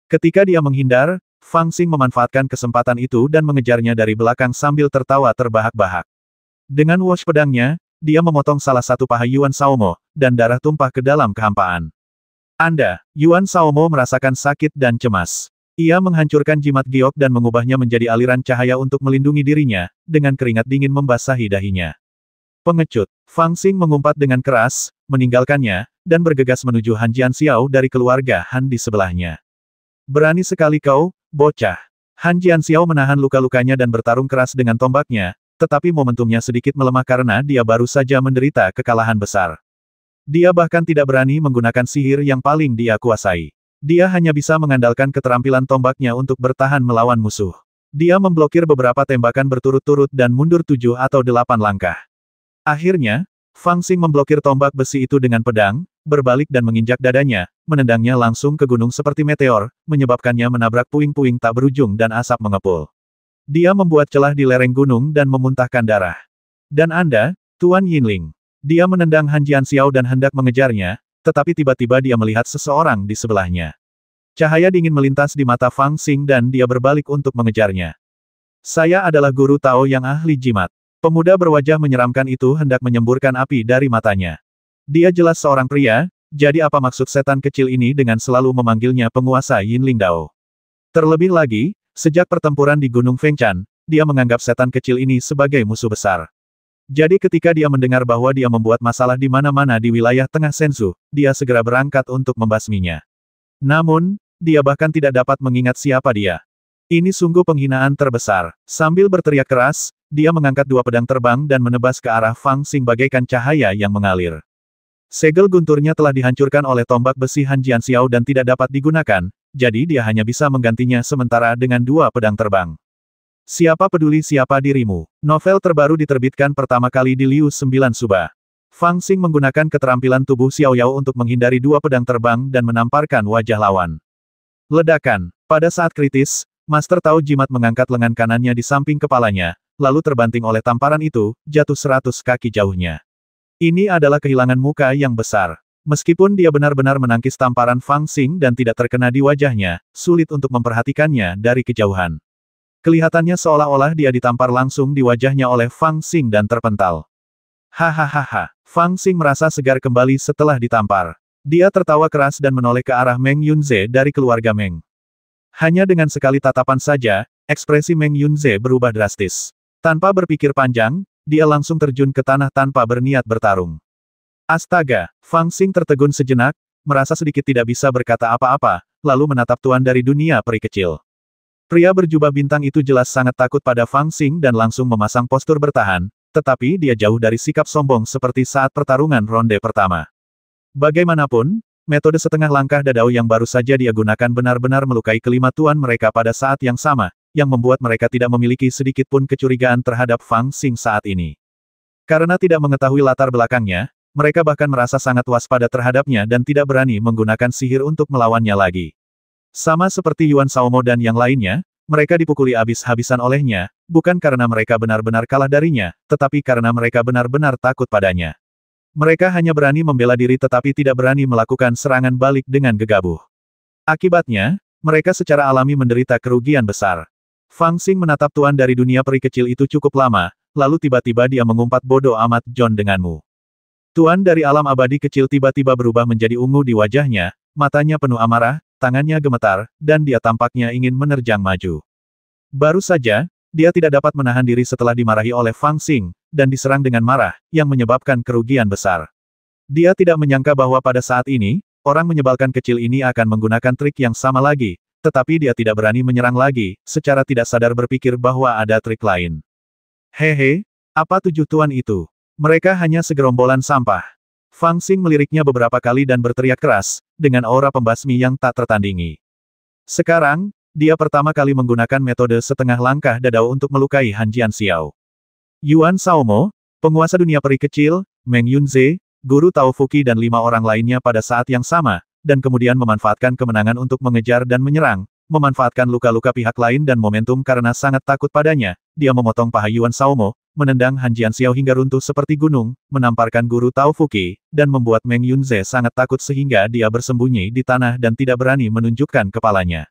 Ketika dia menghindar, Fang Xing memanfaatkan kesempatan itu dan mengejarnya dari belakang sambil tertawa terbahak-bahak. Dengan wash pedangnya, dia memotong salah satu paha Yuan Shaomo, dan darah tumpah ke dalam kehampaan. Yuan Shaomo merasakan sakit dan cemas. Ia menghancurkan jimat giok dan mengubahnya menjadi aliran cahaya untuk melindungi dirinya, dengan keringat dingin membasahi dahinya. Pengecut, Fang Xing mengumpat dengan keras, meninggalkannya, dan bergegas menuju Han Jianxiao dari keluarga Han di sebelahnya. Berani sekali kau, bocah. Han Jianxiao menahan luka-lukanya dan bertarung keras dengan tombaknya, tetapi momentumnya sedikit melemah karena dia baru saja menderita kekalahan besar. Dia bahkan tidak berani menggunakan sihir yang paling dia kuasai. Dia hanya bisa mengandalkan keterampilan tombaknya untuk bertahan melawan musuh. Dia memblokir beberapa tembakan berturut-turut dan mundur 7 atau 8 langkah. Akhirnya, Fang Xing memblokir tombak besi itu dengan pedang, berbalik dan menginjak dadanya, menendangnya langsung ke gunung seperti meteor, menyebabkannya menabrak puing-puing tak berujung dan asap mengepul. Dia membuat celah di lereng gunung dan memuntahkan darah. Dan Anda, Tuan Yinling. Dia menendang Han Jianxiao dan hendak mengejarnya, tetapi tiba-tiba dia melihat seseorang di sebelahnya. Cahaya dingin melintas di mata Fang Xing dan dia berbalik untuk mengejarnya. Saya adalah guru Tao yang ahli jimat. Pemuda berwajah menyeramkan itu hendak menyemburkan api dari matanya. Dia jelas seorang pria, jadi apa maksud setan kecil ini dengan selalu memanggilnya penguasa Yinling Dao? Terlebih lagi, sejak pertempuran di Gunung Fengchan, dia menganggap setan kecil ini sebagai musuh besar. Jadi ketika dia mendengar bahwa dia membuat masalah di mana-mana di wilayah tengah Senzu, dia segera berangkat untuk membasminya. Namun, dia bahkan tidak dapat mengingat siapa dia. Ini sungguh penghinaan terbesar. Sambil berteriak keras, dia mengangkat 2 pedang terbang dan menebas ke arah Fang Xing bagaikan cahaya yang mengalir. Segel gunturnya telah dihancurkan oleh tombak besi Han Jianxiao dan tidak dapat digunakan, jadi dia hanya bisa menggantinya sementara dengan 2 pedang terbang. Siapa peduli siapa dirimu? Novel terbaru diterbitkan pertama kali di Liu 9 Suba. Fang Xing menggunakan keterampilan tubuh Xiao Yao untuk menghindari 2 pedang terbang dan menamparkan wajah lawan. Ledakan. Pada saat kritis, Master Tao Jimat mengangkat lengan kanannya di samping kepalanya, lalu terbanting oleh tamparan itu, jatuh 100 kaki jauhnya. Ini adalah kehilangan muka yang besar. Meskipun dia benar-benar menangkis tamparan Fang Xing dan tidak terkena di wajahnya, sulit untuk memperhatikannya dari kejauhan. Kelihatannya seolah-olah dia ditampar langsung di wajahnya oleh Fang Xing dan terpental. Hahaha. Fang Xing merasa segar kembali setelah ditampar. Dia tertawa keras dan menoleh ke arah Meng Yunze dari keluarga Meng. Hanya dengan sekali tatapan saja, ekspresi Meng Yunze berubah drastis. Tanpa berpikir panjang, dia langsung terjun ke tanah tanpa berniat bertarung. Astaga, Fang Xing tertegun sejenak, merasa sedikit tidak bisa berkata apa-apa, lalu menatap tuan dari dunia peri kecil. Pria berjubah bintang itu jelas sangat takut pada Fang Xing dan langsung memasang postur bertahan, tetapi dia jauh dari sikap sombong seperti saat pertarungan ronde pertama. Bagaimanapun, metode setengah langkah dadao yang baru saja dia gunakan benar-benar melukai kelima tuan mereka pada saat yang sama, yang membuat mereka tidak memiliki sedikit pun kecurigaan terhadap Fang Xing saat ini. Karena tidak mengetahui latar belakangnya, mereka bahkan merasa sangat waspada terhadapnya dan tidak berani menggunakan sihir untuk melawannya lagi. Sama seperti Yuan Shaomo dan yang lainnya, mereka dipukuli habis-habisan olehnya, bukan karena mereka benar-benar kalah darinya, tetapi karena mereka benar-benar takut padanya. Mereka hanya berani membela diri tetapi tidak berani melakukan serangan balik dengan gegabah. Akibatnya, mereka secara alami menderita kerugian besar. Fang Xing menatap tuan dari dunia peri kecil itu cukup lama, lalu tiba-tiba dia mengumpat bodoh amat John denganmu. Tuan dari alam abadi kecil tiba-tiba berubah menjadi ungu di wajahnya, matanya penuh amarah, tangannya gemetar, dan dia tampaknya ingin menerjang maju. Baru saja, dia tidak dapat menahan diri setelah dimarahi oleh Fang Xing, dan diserang dengan marah, yang menyebabkan kerugian besar. Dia tidak menyangka bahwa pada saat ini, orang menyebalkan kecil ini akan menggunakan trik yang sama lagi, tetapi dia tidak berani menyerang lagi, secara tidak sadar berpikir bahwa ada trik lain. Hehe, apa tujuh tuan itu? Mereka hanya segerombolan sampah. Fang Xing meliriknya beberapa kali dan berteriak keras, dengan aura pembasmi yang tak tertandingi. Sekarang, dia pertama kali menggunakan metode setengah langkah dadao untuk melukai Han Jianxiao. Yuan Shaomo, penguasa dunia peri kecil, Meng Yunze, guru Tao Fuqi dan 5 orang lainnya pada saat yang sama, dan kemudian memanfaatkan kemenangan untuk mengejar dan menyerang, memanfaatkan luka-luka pihak lain dan momentum karena sangat takut padanya, dia memotong paha Yuan Shaomo, menendang Han Jianxiao hingga runtuh seperti gunung, menamparkan guru Tao Fuqi, dan membuat Meng Yunze sangat takut sehingga dia bersembunyi di tanah dan tidak berani menunjukkan kepalanya.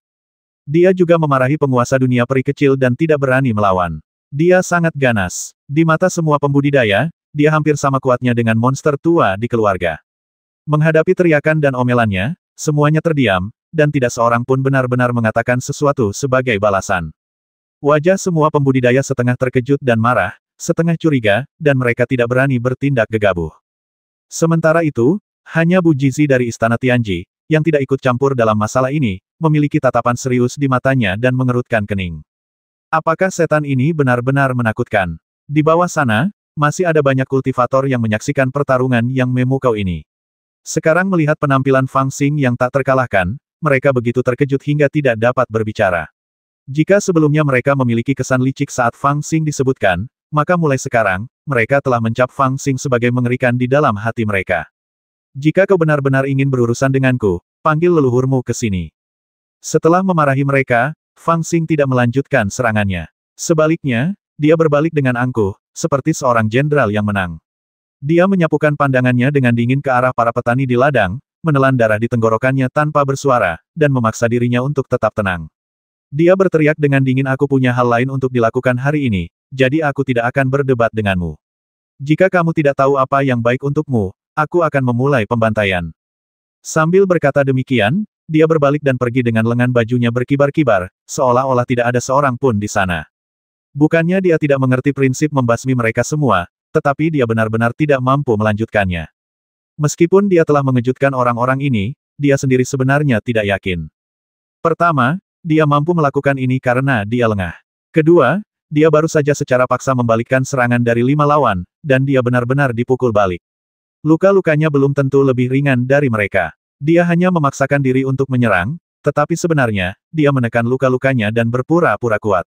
Dia juga memarahi penguasa dunia peri kecil dan tidak berani melawan. Dia sangat ganas. Di mata semua pembudidaya, dia hampir sama kuatnya dengan monster tua di keluarga. Menghadapi teriakan dan omelannya, semuanya terdiam, dan tidak seorang pun benar-benar mengatakan sesuatu sebagai balasan. Wajah semua pembudidaya setengah terkejut dan marah, setengah curiga, dan mereka tidak berani bertindak gegabah. Sementara itu, hanya Bu Jizi dari Istana Tianji, yang tidak ikut campur dalam masalah ini, memiliki tatapan serius di matanya dan mengerutkan kening. Apakah setan ini benar-benar menakutkan? Di bawah sana, masih ada banyak kultivator yang menyaksikan pertarungan yang memukau ini. Sekarang melihat penampilan Fang Xing yang tak terkalahkan, mereka begitu terkejut hingga tidak dapat berbicara. Jika sebelumnya mereka memiliki kesan licik saat Fang Xing disebutkan, maka mulai sekarang, mereka telah mencap Fang Xing sebagai mengerikan di dalam hati mereka. Jika kau benar-benar ingin berurusan denganku, panggil leluhurmu ke sini. Setelah memarahi mereka, Fang Xing tidak melanjutkan serangannya. Sebaliknya, dia berbalik dengan angkuh, seperti seorang jenderal yang menang. Dia menyapukan pandangannya dengan dingin ke arah para petani di ladang, menelan darah di tenggorokannya tanpa bersuara, dan memaksa dirinya untuk tetap tenang. Dia berteriak dengan dingin, aku punya hal lain untuk dilakukan hari ini, jadi aku tidak akan berdebat denganmu. Jika kamu tidak tahu apa yang baik untukmu, aku akan memulai pembantaian. Sambil berkata demikian, dia berbalik dan pergi dengan lengan bajunya berkibar-kibar, seolah-olah tidak ada seorang pun di sana. Bukannya dia tidak mengerti prinsip membasmi mereka semua, tetapi dia benar-benar tidak mampu melanjutkannya. Meskipun dia telah mengejutkan orang-orang ini, dia sendiri sebenarnya tidak yakin. Pertama, dia mampu melakukan ini karena dia lengah. Kedua, dia baru saja secara paksa membalikkan serangan dari 5 lawan, dan dia benar-benar dipukul balik. Luka-lukanya belum tentu lebih ringan dari mereka. Dia hanya memaksakan diri untuk menyerang, tetapi sebenarnya, dia menekan luka-lukanya dan berpura-pura kuat.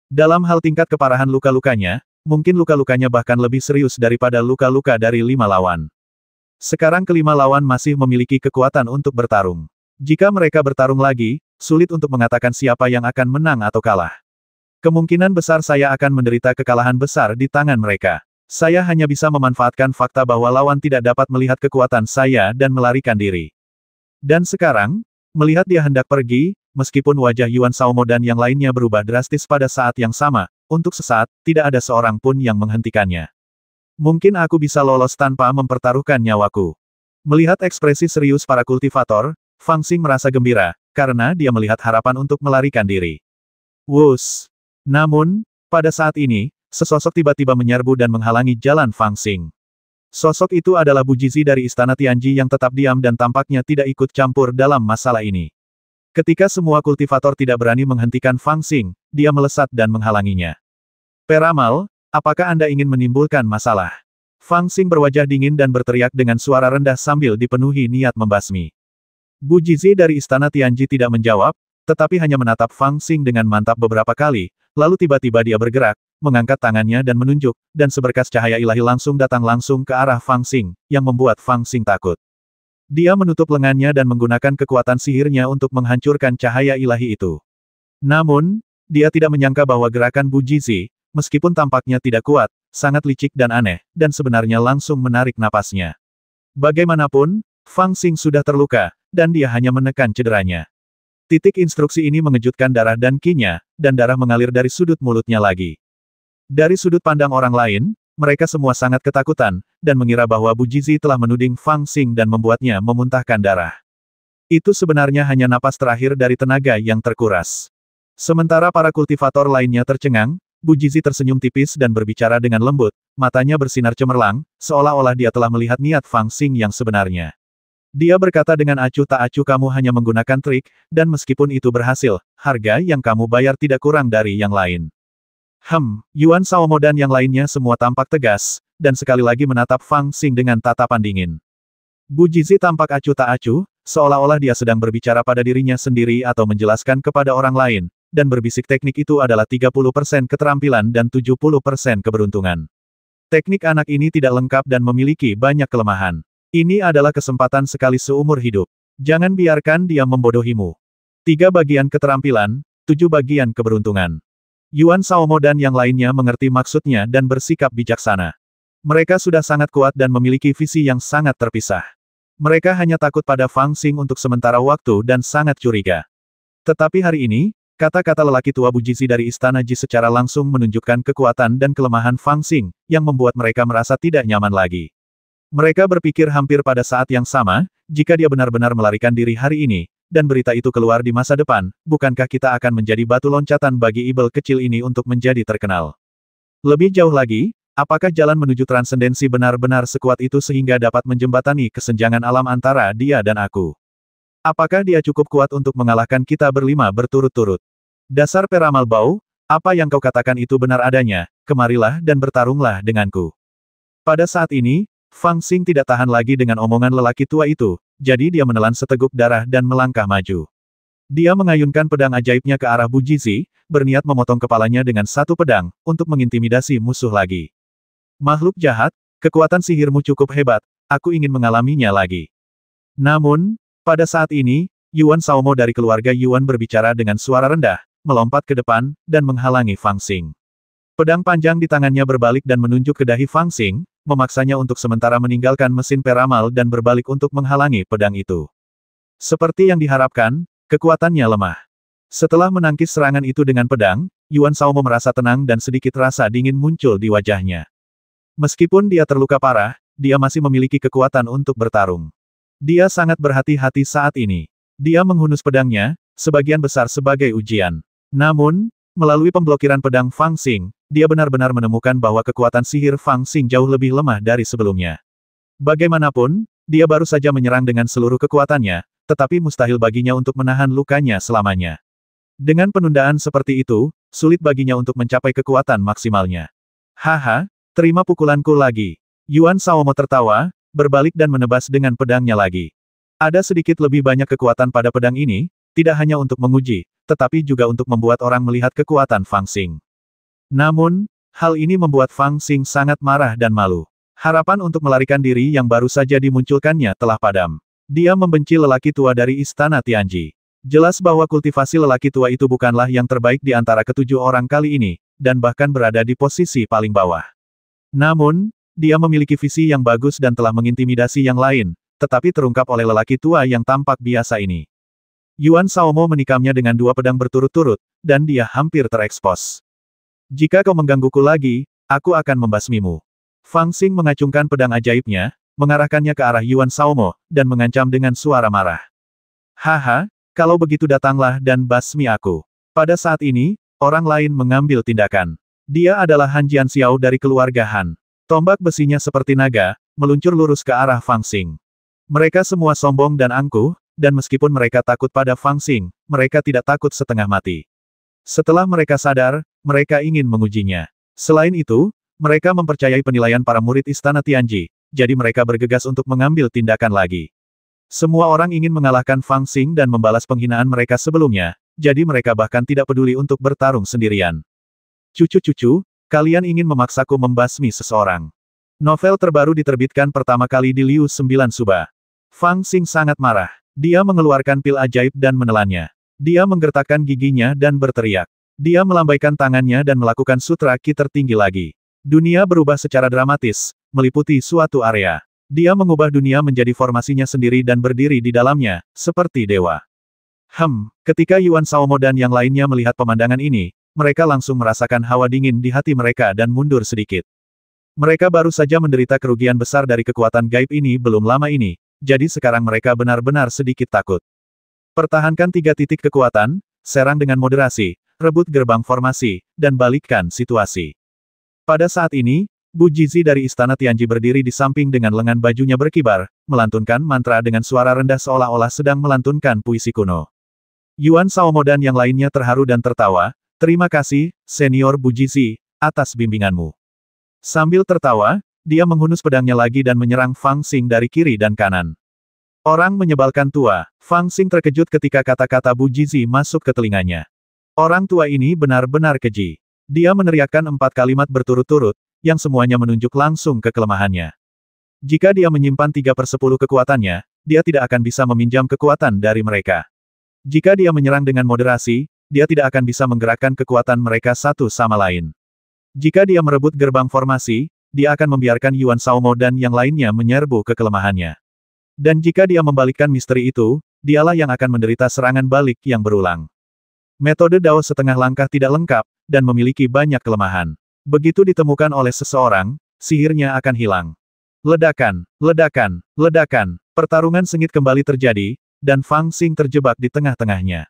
Dalam hal tingkat keparahan luka-lukanya, mungkin luka-lukanya bahkan lebih serius daripada luka-luka dari 5 lawan. Sekarang kelima lawan masih memiliki kekuatan untuk bertarung. Jika mereka bertarung lagi, sulit untuk mengatakan siapa yang akan menang atau kalah. Kemungkinan besar saya akan menderita kekalahan besar di tangan mereka. Saya hanya bisa memanfaatkan fakta bahwa lawan tidak dapat melihat kekuatan saya dan melarikan diri. Dan sekarang, melihat dia hendak pergi, meskipun wajah Yuan Xiaomo dan yang lainnya berubah drastis pada saat yang sama, untuk sesaat, tidak ada seorang pun yang menghentikannya. Mungkin aku bisa lolos tanpa mempertaruhkan nyawaku. Melihat ekspresi serius para kultivator, Fang Xing merasa gembira, karena dia melihat harapan untuk melarikan diri. Wus! Namun, pada saat ini, sesosok tiba-tiba menyerbu dan menghalangi jalan Fang Xing. Sosok itu adalah Bu Jizi dari Istana Tianji yang tetap diam dan tampaknya tidak ikut campur dalam masalah ini. Ketika semua kultivator tidak berani menghentikan Fang Xing, dia melesat dan menghalanginya. Peramal, apakah Anda ingin menimbulkan masalah? Fang Xing berwajah dingin dan berteriak dengan suara rendah sambil dipenuhi niat membasmi. Bu Jizi dari Istana Tianji tidak menjawab, tetapi hanya menatap Fang Xing dengan mantap beberapa kali, lalu tiba-tiba dia bergerak, mengangkat tangannya dan menunjuk, dan seberkas cahaya ilahi langsung datang langsung ke arah Fang Xing, yang membuat Fang Xing takut. Dia menutup lengannya dan menggunakan kekuatan sihirnya untuk menghancurkan cahaya ilahi itu. Namun, dia tidak menyangka bahwa gerakan Bu Jizi, meskipun tampaknya tidak kuat, sangat licik dan aneh, dan sebenarnya langsung menarik napasnya. Bagaimanapun, Fang Xing sudah terluka, dan dia hanya menekan cederanya. Titik instruksi ini mengejutkan darah dan Qi-nya, dan darah mengalir dari sudut mulutnya lagi. Dari sudut pandang orang lain, mereka semua sangat ketakutan, dan mengira bahwa Bu Jizi telah menuding Fang Xing dan membuatnya memuntahkan darah. Itu sebenarnya hanya napas terakhir dari tenaga yang terkuras. Sementara para kultivator lainnya tercengang, Bu Jizi tersenyum tipis dan berbicara dengan lembut, matanya bersinar cemerlang, seolah-olah dia telah melihat niat Fang Xing yang sebenarnya. Dia berkata dengan acuh tak acuh, kamu hanya menggunakan trik, dan meskipun itu berhasil, harga yang kamu bayar tidak kurang dari yang lain. Yuan Xiaomo dan yang lainnya semua tampak tegas, dan sekali lagi menatap Fang Xing dengan tatapan dingin. Bu Jizi tampak acuh tak acuh, seolah-olah dia sedang berbicara pada dirinya sendiri atau menjelaskan kepada orang lain, dan berbisik teknik itu adalah 30% keterampilan dan 70% keberuntungan. Teknik anak ini tidak lengkap dan memiliki banyak kelemahan. Ini adalah kesempatan sekali seumur hidup. Jangan biarkan dia membodohimu. 3 bagian keterampilan, 7 bagian keberuntungan. Yuan Xiaomo dan yang lainnya mengerti maksudnya dan bersikap bijaksana. Mereka sudah sangat kuat dan memiliki visi yang sangat terpisah. Mereka hanya takut pada Fang Xing untuk sementara waktu dan sangat curiga. Tetapi hari ini, kata-kata lelaki tua Bu Jizi dari Istana Ji secara langsung menunjukkan kekuatan dan kelemahan Fang Xing, yang membuat mereka merasa tidak nyaman lagi. Mereka berpikir hampir pada saat yang sama, jika dia benar-benar melarikan diri hari ini, dan berita itu keluar di masa depan, bukankah kita akan menjadi batu loncatan bagi ibel kecil ini untuk menjadi terkenal? Lebih jauh lagi, apakah jalan menuju transendensi benar-benar sekuat itu sehingga dapat menjembatani kesenjangan alam antara dia dan aku? Apakah dia cukup kuat untuk mengalahkan kita berlima berturut-turut? Dasar peramal bau, apa yang kau katakan itu benar adanya, kemarilah dan bertarunglah denganku. Pada saat ini, Fang Xing tidak tahan lagi dengan omongan lelaki tua itu, jadi dia menelan seteguk darah dan melangkah maju. Dia mengayunkan pedang ajaibnya ke arah Bu Jizi, berniat memotong kepalanya dengan satu pedang, untuk mengintimidasi musuh lagi. Makhluk jahat, kekuatan sihirmu cukup hebat, aku ingin mengalaminya lagi. Namun, pada saat ini, Yuan Xiaomo dari keluarga Yuan berbicara dengan suara rendah, melompat ke depan, dan menghalangi Fang Xing. Pedang panjang di tangannya berbalik dan menunjuk ke dahi Fang Xing, memaksanya untuk sementara meninggalkan mesin peramal dan berbalik untuk menghalangi pedang itu. Seperti yang diharapkan, kekuatannya lemah. Setelah menangkis serangan itu dengan pedang, Yuan Xiaomo merasa tenang dan sedikit rasa dingin muncul di wajahnya. Meskipun dia terluka parah, dia masih memiliki kekuatan untuk bertarung. Dia sangat berhati-hati saat ini. Dia menghunus pedangnya, sebagian besar sebagai ujian. Namun, melalui pemblokiran pedang Fang Xing, dia benar-benar menemukan bahwa kekuatan sihir Fang Xing jauh lebih lemah dari sebelumnya. Bagaimanapun, dia baru saja menyerang dengan seluruh kekuatannya, tetapi mustahil baginya untuk menahan lukanya selamanya. Dengan penundaan seperti itu, sulit baginya untuk mencapai kekuatan maksimalnya. Haha, terima pukulanku lagi. Yuan Xiaomo tertawa, berbalik dan menebas dengan pedangnya lagi. Ada sedikit lebih banyak kekuatan pada pedang ini, tidak hanya untuk menguji, tetapi juga untuk membuat orang melihat kekuatan Fang Xing. Namun, hal ini membuat Fang Xing sangat marah dan malu. Harapan untuk melarikan diri yang baru saja dimunculkannya telah padam. Dia membenci lelaki tua dari Istana Tianji. Jelas bahwa kultivasi lelaki tua itu bukanlah yang terbaik di antara ketujuh orang kali ini, dan bahkan berada di posisi paling bawah. Namun, dia memiliki visi yang bagus dan telah mengintimidasi yang lain, tetapi terungkap oleh lelaki tua yang tampak biasa ini. Yuan Shaomo menikamnya dengan dua pedang berturut-turut, dan dia hampir terekspos. Jika kau menggangguku lagi, aku akan membasmimu. Fang Xing mengacungkan pedang ajaibnya, mengarahkannya ke arah Yuan Shaomo, dan mengancam dengan suara marah. Haha, kalau begitu datanglah dan basmi aku. Pada saat ini, orang lain mengambil tindakan. Dia adalah Han Jianxiao dari keluarga Han. Tombak besinya seperti naga, meluncur lurus ke arah Fang Xing. Mereka semua sombong dan angkuh, dan meskipun mereka takut pada Fang Xing, mereka tidak takut setengah mati. Setelah mereka sadar, mereka ingin mengujinya. Selain itu, mereka mempercayai penilaian para murid Istana Tianji, jadi mereka bergegas untuk mengambil tindakan lagi. Semua orang ingin mengalahkan Fang Xing dan membalas penghinaan mereka sebelumnya, jadi mereka bahkan tidak peduli untuk bertarung sendirian. Cucu-cucu, kalian ingin memaksaku membasmi seseorang. Novel terbaru diterbitkan pertama kali di Liu 9 Suba. Fang Xing sangat marah. Dia mengeluarkan pil ajaib dan menelannya. Dia menggertakkan giginya dan berteriak. Dia melambaikan tangannya dan melakukan sutra ki tertinggi lagi. Dunia berubah secara dramatis, meliputi suatu area. Dia mengubah dunia menjadi formasinya sendiri dan berdiri di dalamnya, seperti dewa. Ketika Yuan Shaomo dan yang lainnya melihat pemandangan ini, mereka langsung merasakan hawa dingin di hati mereka dan mundur sedikit. Mereka baru saja menderita kerugian besar dari kekuatan gaib ini belum lama ini, jadi sekarang mereka benar-benar sedikit takut. Pertahankan 3 titik kekuatan, serang dengan moderasi, rebut gerbang formasi, dan balikkan situasi. Pada saat ini, Bu Jizi dari Istana Tianji berdiri di samping dengan lengan bajunya berkibar, melantunkan mantra dengan suara rendah seolah-olah sedang melantunkan puisi kuno. Yuan Shaomo dan yang lainnya terharu dan tertawa, terima kasih, Senior Bu Jizi, atas bimbinganmu. Sambil tertawa, dia menghunus pedangnya lagi dan menyerang Fang Xing dari kiri dan kanan. Orang menyebalkan tua, Fang Xing terkejut ketika kata-kata Bu Jizi masuk ke telinganya. Orang tua ini benar-benar keji. Dia meneriakkan 4 kalimat berturut-turut, yang semuanya menunjuk langsung ke kelemahannya. Jika dia menyimpan 3/10 kekuatannya, dia tidak akan bisa meminjam kekuatan dari mereka. Jika dia menyerang dengan moderasi, dia tidak akan bisa menggerakkan kekuatan mereka satu sama lain. Jika dia merebut gerbang formasi, dia akan membiarkan Yuan Shaomo dan yang lainnya menyerbu ke kelemahannya. Dan jika dia membalikkan misteri itu, dialah yang akan menderita serangan balik yang berulang. Metode Dao setengah langkah tidak lengkap, dan memiliki banyak kelemahan. Begitu ditemukan oleh seseorang, sihirnya akan hilang. Ledakan, ledakan, ledakan, pertarungan sengit kembali terjadi, dan Fang Xing terjebak di tengah-tengahnya.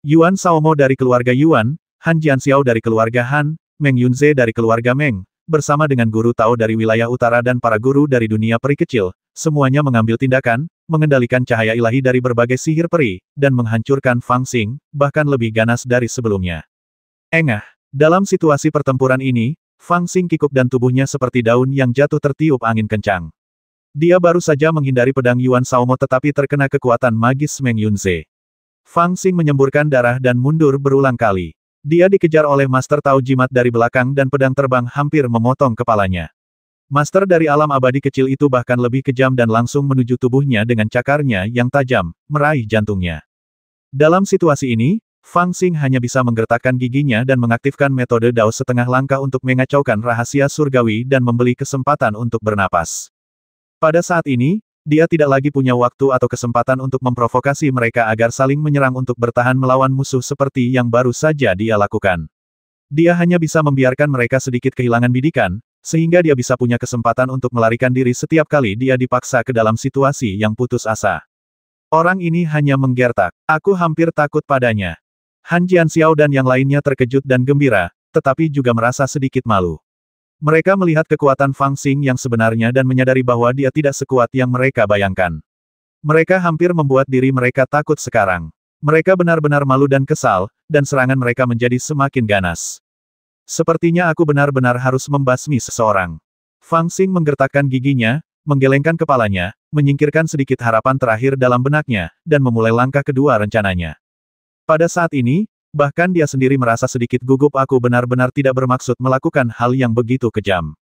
Yuan Shaomo dari keluarga Yuan, Han Jianxiao dari keluarga Han, Meng Yunze dari keluarga Meng, bersama dengan guru Tao dari wilayah utara dan para guru dari dunia peri kecil, semuanya mengambil tindakan, mengendalikan cahaya ilahi dari berbagai sihir peri, dan menghancurkan Fang Xing, bahkan lebih ganas dari sebelumnya. Engah, dalam situasi pertempuran ini, Fang Xing kikuk dan tubuhnya seperti daun yang jatuh tertiup angin kencang. Dia baru saja menghindari pedang Yuan Shaomo tetapi terkena kekuatan magis Meng Yunze. Fang Xing menyemburkan darah dan mundur berulang kali. Dia dikejar oleh Master Tao Jimat dari belakang dan pedang terbang hampir memotong kepalanya. Master dari alam abadi kecil itu bahkan lebih kejam dan langsung menuju tubuhnya dengan cakarnya yang tajam, meraih jantungnya. Dalam situasi ini, Fang Xing hanya bisa menggertakkan giginya dan mengaktifkan metode Dao setengah langkah untuk mengacaukan rahasia surgawi dan membeli kesempatan untuk bernapas. Pada saat ini, dia tidak lagi punya waktu atau kesempatan untuk memprovokasi mereka agar saling menyerang untuk bertahan melawan musuh seperti yang baru saja dia lakukan. Dia hanya bisa membiarkan mereka sedikit kehilangan bidikan, sehingga dia bisa punya kesempatan untuk melarikan diri setiap kali dia dipaksa ke dalam situasi yang putus asa. Orang ini hanya menggertak. Aku hampir takut padanya. Han Jianxiao dan yang lainnya terkejut dan gembira, tetapi juga merasa sedikit malu. Mereka melihat kekuatan Fang Xing yang sebenarnya dan menyadari bahwa dia tidak sekuat yang mereka bayangkan. Mereka hampir membuat diri mereka takut sekarang. Mereka benar-benar malu dan kesal, dan serangan mereka menjadi semakin ganas. Sepertinya aku benar-benar harus membasmi seseorang. Fang Xing menggertakkan giginya, menggelengkan kepalanya, menyingkirkan sedikit harapan terakhir dalam benaknya, dan memulai langkah kedua rencananya. Pada saat ini, bahkan dia sendiri merasa sedikit gugup. Aku benar-benar tidak bermaksud melakukan hal yang begitu kejam.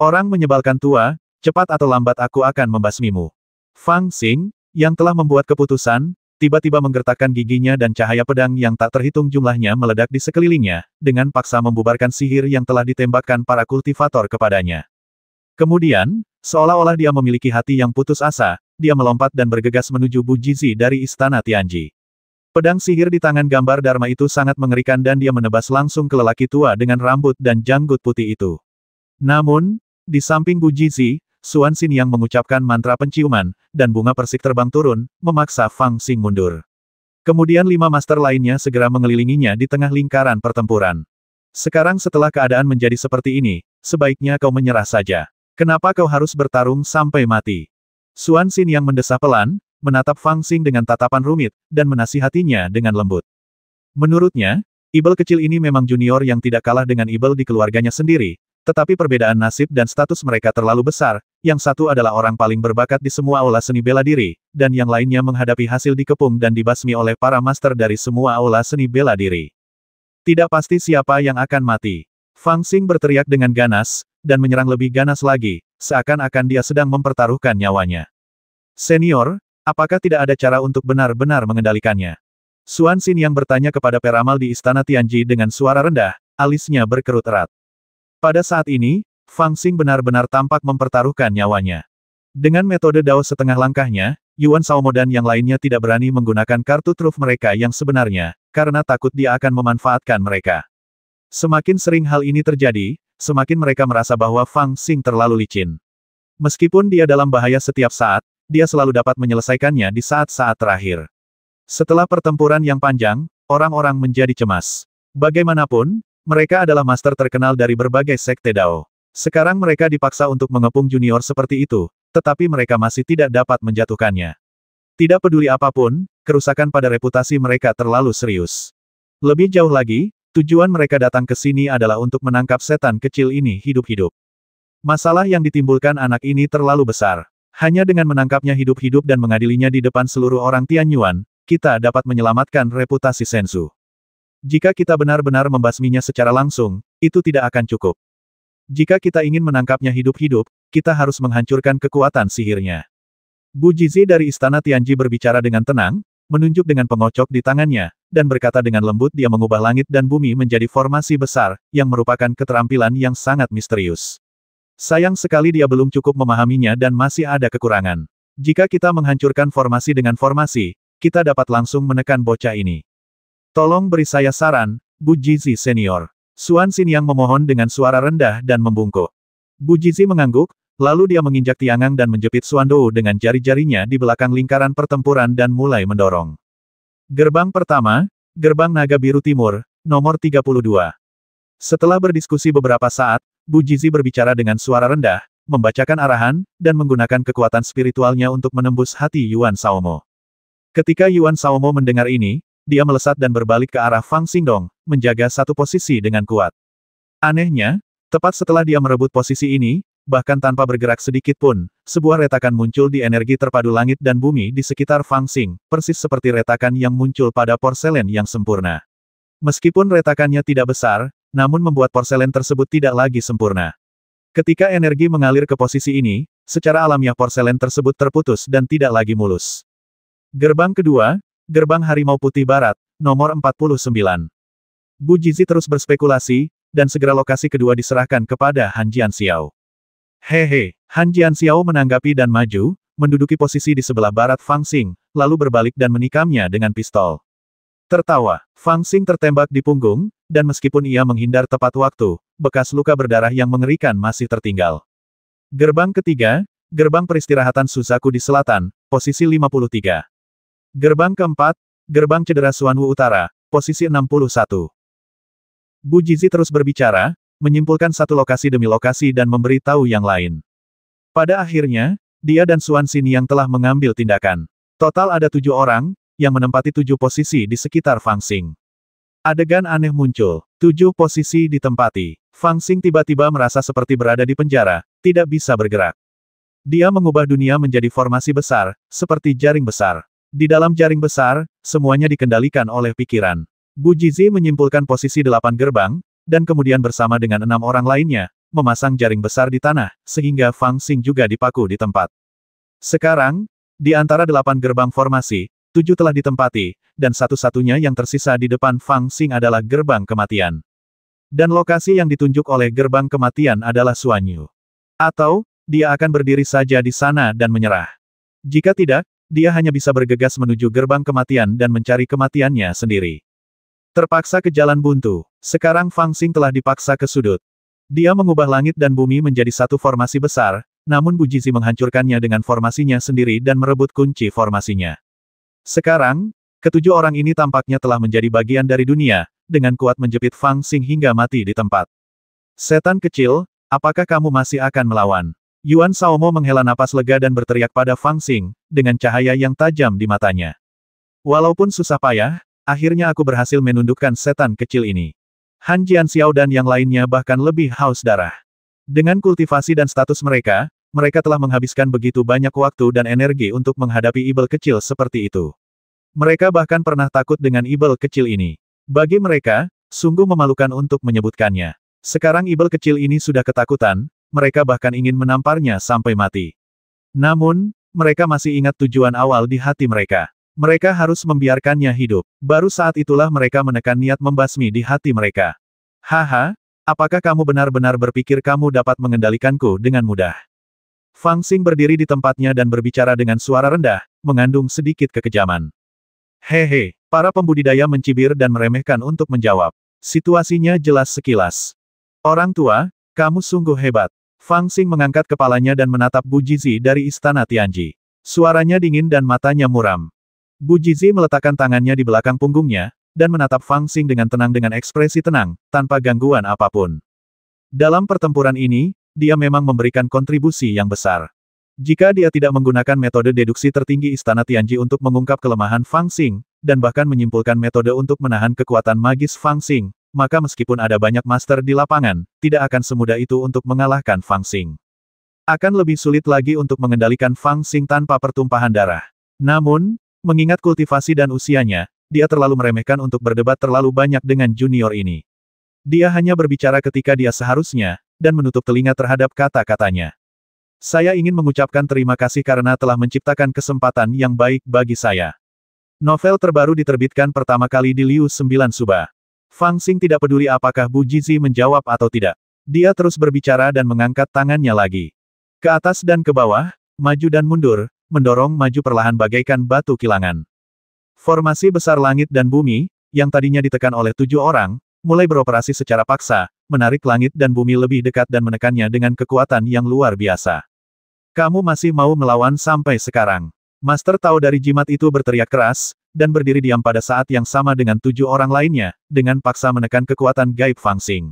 Orang menyebalkan tua, cepat atau lambat aku akan membasmimu. Fang Xing, yang telah membuat keputusan, tiba-tiba menggertakkan giginya dan cahaya pedang yang tak terhitung jumlahnya meledak di sekelilingnya, dengan paksa membubarkan sihir yang telah ditembakkan para kultivator kepadanya. Kemudian, seolah-olah dia memiliki hati yang putus asa, dia melompat dan bergegas menuju Bu Jizi dari Istana Tianji. Pedang sihir di tangan gambar Dharma itu sangat mengerikan dan dia menebas langsung ke lelaki tua dengan rambut dan janggut putih itu. Namun, di samping Bu Jizi, Xuan Xin yang mengucapkan mantra penciuman, dan bunga persik terbang turun, memaksa Fang Xing mundur. Kemudian 5 master lainnya segera mengelilinginya di tengah lingkaran pertempuran. Sekarang setelah keadaan menjadi seperti ini, sebaiknya kau menyerah saja. Kenapa kau harus bertarung sampai mati? Xuan Xin yang mendesah pelan, menatap Fang Xing dengan tatapan rumit, dan menasihatinya dengan lembut. Menurutnya, Ibel kecil ini memang junior yang tidak kalah dengan Ibel di keluarganya sendiri, tetapi perbedaan nasib dan status mereka terlalu besar, yang satu adalah orang paling berbakat di semua aula seni bela diri, dan yang lainnya menghadapi hasil dikepung dan dibasmi oleh para master dari semua aula seni bela diri. Tidak pasti siapa yang akan mati. Fang Xing berteriak dengan ganas, dan menyerang lebih ganas lagi, seakan-akan dia sedang mempertaruhkan nyawanya. Senior, apakah tidak ada cara untuk benar-benar mengendalikannya? Xuan Xin yang bertanya kepada peramal di Istana Tianji dengan suara rendah, alisnya berkerut erat. Pada saat ini, Fang Xing benar-benar tampak mempertaruhkan nyawanya. Dengan metode Dao setengah langkahnya, Yuan Shaomo dan yang lainnya tidak berani menggunakan kartu truf mereka yang sebenarnya, karena takut dia akan memanfaatkan mereka. Semakin sering hal ini terjadi, semakin mereka merasa bahwa Fang Xing terlalu licin. Meskipun dia dalam bahaya setiap saat, dia selalu dapat menyelesaikannya di saat-saat terakhir. Setelah pertempuran yang panjang, orang-orang menjadi cemas. Bagaimanapun, mereka adalah master terkenal dari berbagai sekte Dao. Sekarang mereka dipaksa untuk mengepung junior seperti itu, tetapi mereka masih tidak dapat menjatuhkannya. Tidak peduli apapun, kerusakan pada reputasi mereka terlalu serius. Lebih jauh lagi, tujuan mereka datang ke sini adalah untuk menangkap setan kecil ini hidup-hidup. Masalah yang ditimbulkan anak ini terlalu besar. Hanya dengan menangkapnya hidup-hidup dan mengadilinya di depan seluruh orang Tianyuan, kita dapat menyelamatkan reputasi Senzu. Jika kita benar-benar membasminya secara langsung, itu tidak akan cukup. Jika kita ingin menangkapnya hidup-hidup, kita harus menghancurkan kekuatan sihirnya. Bu Jizi dari Istana Tianji berbicara dengan tenang, menunjuk dengan pengocok di tangannya, dan berkata dengan lembut dia mengubah langit dan bumi menjadi formasi besar, yang merupakan keterampilan yang sangat misterius. Sayang sekali dia belum cukup memahaminya dan masih ada kekurangan. Jika kita menghancurkan formasi dengan formasi, kita dapat langsung menekan bocah ini. Tolong beri saya saran, Bu Jizi senior. Xuan Xin yang memohon dengan suara rendah dan membungkuk. Bu Jizi mengangguk, lalu dia menginjak tiangang dan menjepit Xuan Dou dengan jari-jarinya di belakang lingkaran pertempuran dan mulai mendorong. Gerbang pertama, Gerbang Naga Biru Timur, nomor 32. Setelah berdiskusi beberapa saat, Bu Jizi berbicara dengan suara rendah, membacakan arahan, dan menggunakan kekuatan spiritualnya untuk menembus hati Yuan Shaomo. Ketika Yuan Shaomo mendengar ini, dia melesat dan berbalik ke arah Fang Xingdong, menjaga satu posisi dengan kuat. Anehnya, tepat setelah dia merebut posisi ini, bahkan tanpa bergerak sedikit pun, sebuah retakan muncul di energi terpadu langit dan bumi di sekitar Fang Xing, persis seperti retakan yang muncul pada porselen yang sempurna. Meskipun retakannya tidak besar, namun membuat porselen tersebut tidak lagi sempurna. Ketika energi mengalir ke posisi ini, secara alamiah porselen tersebut terputus dan tidak lagi mulus. Gerbang kedua, Gerbang Harimau Putih Barat, nomor 49. Bu Jizi terus berspekulasi, dan segera lokasi kedua diserahkan kepada Han Jianxiao. Hehe, Han Jianxiao menanggapi dan maju, menduduki posisi di sebelah barat Fang Xing, lalu berbalik dan menikamnya dengan pistol. Tertawa, Fang Xing tertembak di punggung, dan meskipun ia menghindar tepat waktu, bekas luka berdarah yang mengerikan masih tertinggal. Gerbang ketiga, Gerbang Peristirahatan Suzaku di selatan, posisi 53. Gerbang keempat, Gerbang Cedera Xuanwu Utara, posisi 61. Bu Jizi terus berbicara, menyimpulkan satu lokasi demi lokasi dan memberi tahu yang lain. Pada akhirnya, dia dan Xuan Xin yang telah mengambil tindakan. Total ada 7 orang, yang menempati 7 posisi di sekitar Fang Xing. Adegan aneh muncul. 7 posisi ditempati. Fang Xing tiba-tiba merasa seperti berada di penjara, tidak bisa bergerak. Dia mengubah dunia menjadi formasi besar, seperti jaring besar. Di dalam jaring besar, semuanya dikendalikan oleh pikiran. Bu Jizi menyimpulkan posisi 8 gerbang, dan kemudian bersama dengan 6 orang lainnya, memasang jaring besar di tanah, sehingga Fang Xing juga dipaku di tempat. Sekarang, di antara 8 gerbang formasi, 7 telah ditempati, dan satu-satunya yang tersisa di depan Fang Xing adalah gerbang kematian. Dan lokasi yang ditunjuk oleh gerbang kematian adalah Xuanyu. Atau, dia akan berdiri saja di sana dan menyerah. Jika tidak, dia hanya bisa bergegas menuju gerbang kematian dan mencari kematiannya sendiri. Terpaksa ke jalan buntu. Sekarang Fang Xing telah dipaksa ke sudut. Dia mengubah langit dan bumi menjadi satu formasi besar, namun Bu Jizi menghancurkannya dengan formasinya sendiri dan merebut kunci formasinya. Sekarang, ketujuh orang ini tampaknya telah menjadi bagian dari dunia, dengan kuat menjepit Fang Xing hingga mati di tempat. Setan kecil, apakah kamu masih akan melawan? Yuan Shaomo menghela napas lega dan berteriak pada Fang Xing, dengan cahaya yang tajam di matanya. Walaupun susah payah, akhirnya aku berhasil menundukkan setan kecil ini. Han Jianxiao dan yang lainnya bahkan lebih haus darah. Dengan kultivasi dan status mereka, mereka telah menghabiskan begitu banyak waktu dan energi untuk menghadapi ibel kecil seperti itu. Mereka bahkan pernah takut dengan ibel kecil ini. Bagi mereka, sungguh memalukan untuk menyebutkannya. Sekarang ibel kecil ini sudah ketakutan, mereka bahkan ingin menamparnya sampai mati. Namun, mereka masih ingat tujuan awal di hati mereka. Mereka harus membiarkannya hidup. Baru saat itulah mereka menekan niat membasmi di hati mereka. Haha, apakah kamu benar-benar berpikir kamu dapat mengendalikanku dengan mudah? Fang Xing berdiri di tempatnya dan berbicara dengan suara rendah, mengandung sedikit kekejaman. Hehe, para pembudidaya mencibir dan meremehkan untuk menjawab. Situasinya jelas sekilas. Orang tua, kamu sungguh hebat. Fang Xing mengangkat kepalanya dan menatap Bu Jizi dari istana Tianji. Suaranya dingin dan matanya muram. Bu Jizi meletakkan tangannya di belakang punggungnya, dan menatap Fang Xing dengan tenang dengan ekspresi tenang, tanpa gangguan apapun. Dalam pertempuran ini, dia memang memberikan kontribusi yang besar. Jika dia tidak menggunakan metode deduksi tertinggi Istana Tianji untuk mengungkap kelemahan Fang Xing, dan bahkan menyimpulkan metode untuk menahan kekuatan magis Fang Xing, maka meskipun ada banyak master di lapangan, tidak akan semudah itu untuk mengalahkan Fang Xing. Akan lebih sulit lagi untuk mengendalikan Fang Xing tanpa pertumpahan darah. Namun, mengingat kultivasi dan usianya, dia terlalu meremehkan untuk berdebat terlalu banyak dengan junior ini. Dia hanya berbicara ketika dia seharusnya, dan menutup telinga terhadap kata-katanya. Saya ingin mengucapkan terima kasih karena telah menciptakan kesempatan yang baik bagi saya. Novel terbaru diterbitkan pertama kali di Liu 9 Suba. Fang Xing tidak peduli apakah Bu Jizi menjawab atau tidak. Dia terus berbicara dan mengangkat tangannya lagi. Ke atas dan ke bawah, maju dan mundur, mendorong maju perlahan bagaikan batu kilangan. Formasi besar langit dan bumi, yang tadinya ditekan oleh 7 orang, mulai beroperasi secara paksa, menarik langit dan bumi lebih dekat dan menekannya dengan kekuatan yang luar biasa. Kamu masih mau melawan sampai sekarang? Master Tao dari jimat itu berteriak keras, dan berdiri diam pada saat yang sama dengan 7 orang lainnya, dengan paksa menekan kekuatan gaib Fang Xing.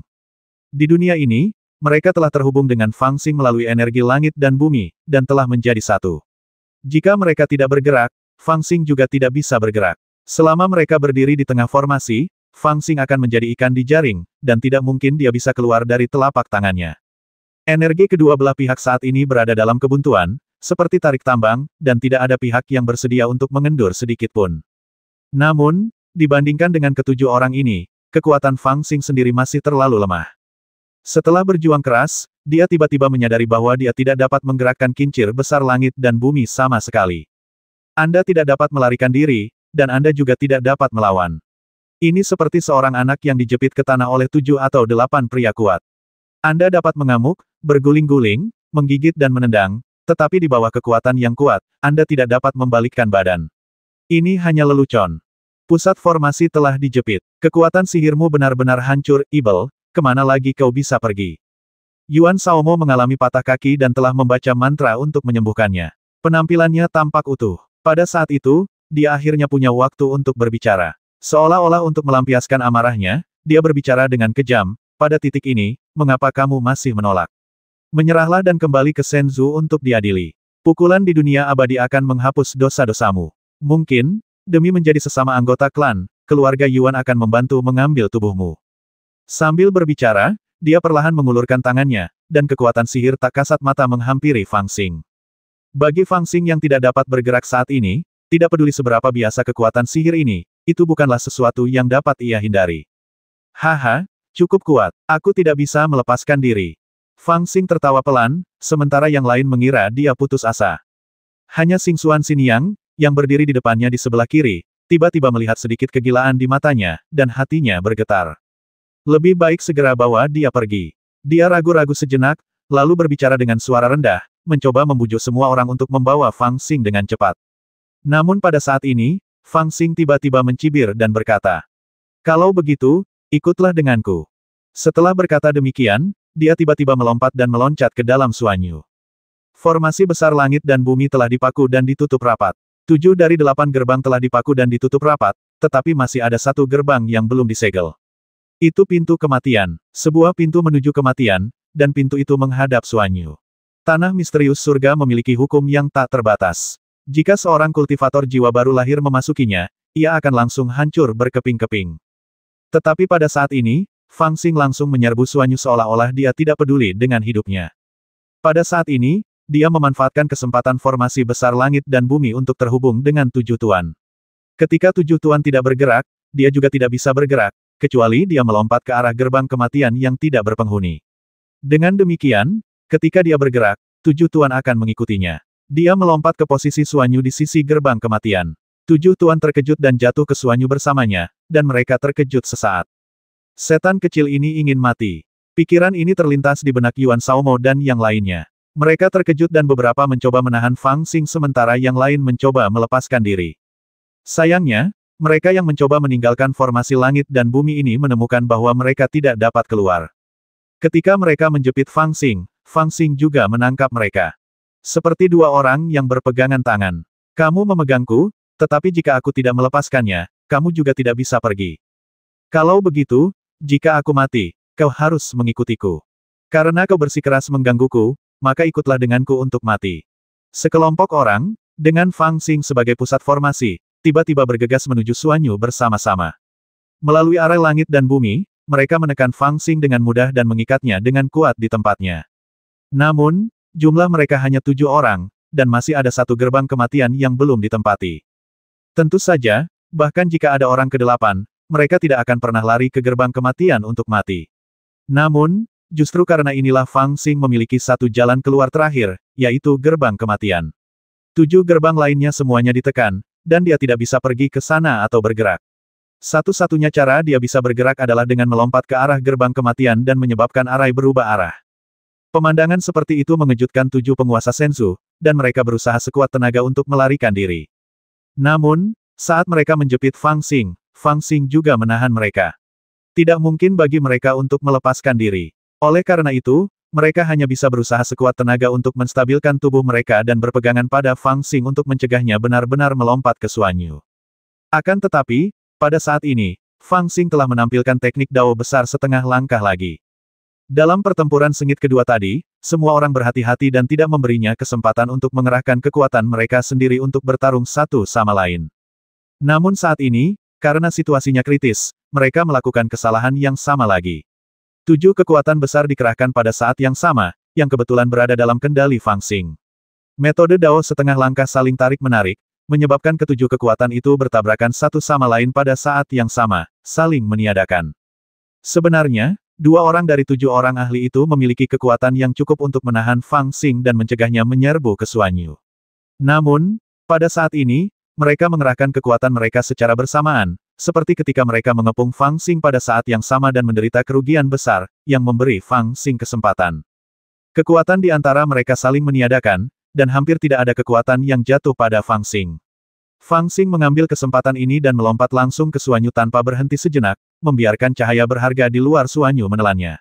Di dunia ini, mereka telah terhubung dengan Fang Xing melalui energi langit dan bumi, dan telah menjadi satu. Jika mereka tidak bergerak, Fang Xing juga tidak bisa bergerak. Selama mereka berdiri di tengah formasi, Fang Xing akan menjadi ikan di jaring, dan tidak mungkin dia bisa keluar dari telapak tangannya. Energi kedua belah pihak saat ini berada dalam kebuntuan, seperti tarik tambang, dan tidak ada pihak yang bersedia untuk mengendur sedikit pun. Namun, dibandingkan dengan ketujuh orang ini, kekuatan Fang Xing sendiri masih terlalu lemah. Setelah berjuang keras, dia tiba-tiba menyadari bahwa dia tidak dapat menggerakkan kincir besar langit dan bumi sama sekali. Anda tidak dapat melarikan diri, dan Anda juga tidak dapat melawan. Ini seperti seorang anak yang dijepit ke tanah oleh 7 atau 8 pria kuat. Anda dapat mengamuk, berguling-guling, menggigit dan menendang, tetapi di bawah kekuatan yang kuat, Anda tidak dapat membalikkan badan. Ini hanya lelucon. Pusat formasi telah dijepit. Kekuatan sihirmu benar-benar hancur, Ibel, kemana lagi kau bisa pergi? Yuan Shaomo mengalami patah kaki dan telah membaca mantra untuk menyembuhkannya. Penampilannya tampak utuh. Pada saat itu, dia akhirnya punya waktu untuk berbicara. Seolah-olah untuk melampiaskan amarahnya, dia berbicara dengan kejam, pada titik ini, mengapa kamu masih menolak? Menyerahlah dan kembali ke Shenzhou untuk diadili. Pukulan di dunia abadi akan menghapus dosa-dosamu. Mungkin, demi menjadi sesama anggota klan, keluarga Yuan akan membantu mengambil tubuhmu. Sambil berbicara, dia perlahan mengulurkan tangannya, dan kekuatan sihir tak kasat mata menghampiri Fang Xing. Bagi Fang Xing yang tidak dapat bergerak saat ini, tidak peduli seberapa biasa kekuatan sihir ini, itu bukanlah sesuatu yang dapat ia hindari. Haha, cukup kuat, aku tidak bisa melepaskan diri. Fang Xing tertawa pelan, sementara yang lain mengira dia putus asa. Hanya Xingxuan Xinyang, yang berdiri di depannya di sebelah kiri, tiba-tiba melihat sedikit kegilaan di matanya, dan hatinya bergetar. Lebih baik segera bawa dia pergi. Dia ragu-ragu sejenak, lalu berbicara dengan suara rendah, mencoba membujuk semua orang untuk membawa Fang Xing dengan cepat. Namun pada saat ini, Fang Xing tiba-tiba mencibir dan berkata, "Kalau begitu, ikutlah denganku." Setelah berkata demikian, dia tiba-tiba melompat dan meloncat ke dalam Suanyu. Formasi besar langit dan bumi telah dipaku dan ditutup rapat. 7 dari 8 gerbang telah dipaku dan ditutup rapat, tetapi masih ada satu gerbang yang belum disegel. Itu pintu kematian, sebuah pintu menuju kematian, dan pintu itu menghadap Suanyu. Tanah misterius surga memiliki hukum yang tak terbatas. Jika seorang kultivator jiwa baru lahir memasukinya, ia akan langsung hancur berkeping-keping. Tetapi pada saat ini, Fang Xing langsung menyerbu Suanyu seolah-olah dia tidak peduli dengan hidupnya. Pada saat ini, dia memanfaatkan kesempatan formasi besar langit dan bumi untuk terhubung dengan 7 tuan. Ketika 7 tuan tidak bergerak, dia juga tidak bisa bergerak, kecuali dia melompat ke arah gerbang kematian yang tidak berpenghuni. Dengan demikian, ketika dia bergerak, 7 tuan akan mengikutinya. Dia melompat ke posisi Suanyu di sisi gerbang kematian. 7 tuan terkejut dan jatuh ke Suanyu bersamanya, dan mereka terkejut sesaat. Setan kecil ini ingin mati. Pikiran ini terlintas di benak Yuan Shaomo dan yang lainnya. Mereka terkejut dan beberapa mencoba menahan Fang Xing sementara yang lain mencoba melepaskan diri. Sayangnya, mereka yang mencoba meninggalkan formasi langit dan bumi ini menemukan bahwa mereka tidak dapat keluar. Ketika mereka menjepit Fang Xing juga menangkap mereka. Seperti dua orang yang berpegangan tangan. Kamu memegangku, tetapi jika aku tidak melepaskannya, kamu juga tidak bisa pergi. Kalau begitu, jika aku mati, kau harus mengikutiku. Karena kau bersikeras menggangguku, maka ikutlah denganku untuk mati. Sekelompok orang, dengan Fang Xing sebagai pusat formasi, tiba-tiba bergegas menuju Suanyu bersama-sama. Melalui area langit dan bumi, mereka menekan Fang Xing dengan mudah dan mengikatnya dengan kuat di tempatnya. Namun, jumlah mereka hanya 7 orang, dan masih ada satu gerbang kematian yang belum ditempati. Tentu saja, bahkan jika ada orang ke-8, mereka tidak akan pernah lari ke gerbang kematian untuk mati. Namun, justru karena inilah Fang Xing memiliki satu jalan keluar terakhir, yaitu gerbang kematian. 7 gerbang lainnya semuanya ditekan, dan dia tidak bisa pergi ke sana atau bergerak. Satu-satunya cara dia bisa bergerak adalah dengan melompat ke arah gerbang kematian dan menyebabkan arai berubah arah. Pemandangan seperti itu mengejutkan 7 penguasa Senzu, dan mereka berusaha sekuat tenaga untuk melarikan diri. Namun, saat mereka menjepit Fang Xing juga menahan mereka. Tidak mungkin bagi mereka untuk melepaskan diri. Oleh karena itu, mereka hanya bisa berusaha sekuat tenaga untuk menstabilkan tubuh mereka dan berpegangan pada Fang Xing untuk mencegahnya benar-benar melompat ke Suanyu. Akan tetapi, pada saat ini, Fang Xing telah menampilkan teknik dao besar setengah langkah lagi. Dalam pertempuran sengit kedua tadi, semua orang berhati-hati dan tidak memberinya kesempatan untuk mengerahkan kekuatan mereka sendiri untuk bertarung satu sama lain. Namun saat ini, karena situasinya kritis, mereka melakukan kesalahan yang sama lagi. 7 kekuatan besar dikerahkan pada saat yang sama, yang kebetulan berada dalam kendali Fang Xing. Metode dao setengah langkah saling tarik-menarik, menyebabkan ketujuh kekuatan itu bertabrakan satu sama lain pada saat yang sama, saling meniadakan. Sebenarnya, 2 orang dari 7 orang ahli itu memiliki kekuatan yang cukup untuk menahan Fang Xing dan mencegahnya menyerbu ke Suanyu. Namun, pada saat ini, mereka mengerahkan kekuatan mereka secara bersamaan, seperti ketika mereka mengepung Fang Xing pada saat yang sama dan menderita kerugian besar, yang memberi Fang Xing kesempatan. Kekuatan di antara mereka saling meniadakan, dan hampir tidak ada kekuatan yang jatuh pada Fang Xing. Fang Xing mengambil kesempatan ini dan melompat langsung ke Suanyu tanpa berhenti sejenak, membiarkan cahaya berharga di luar Suanyu menelannya.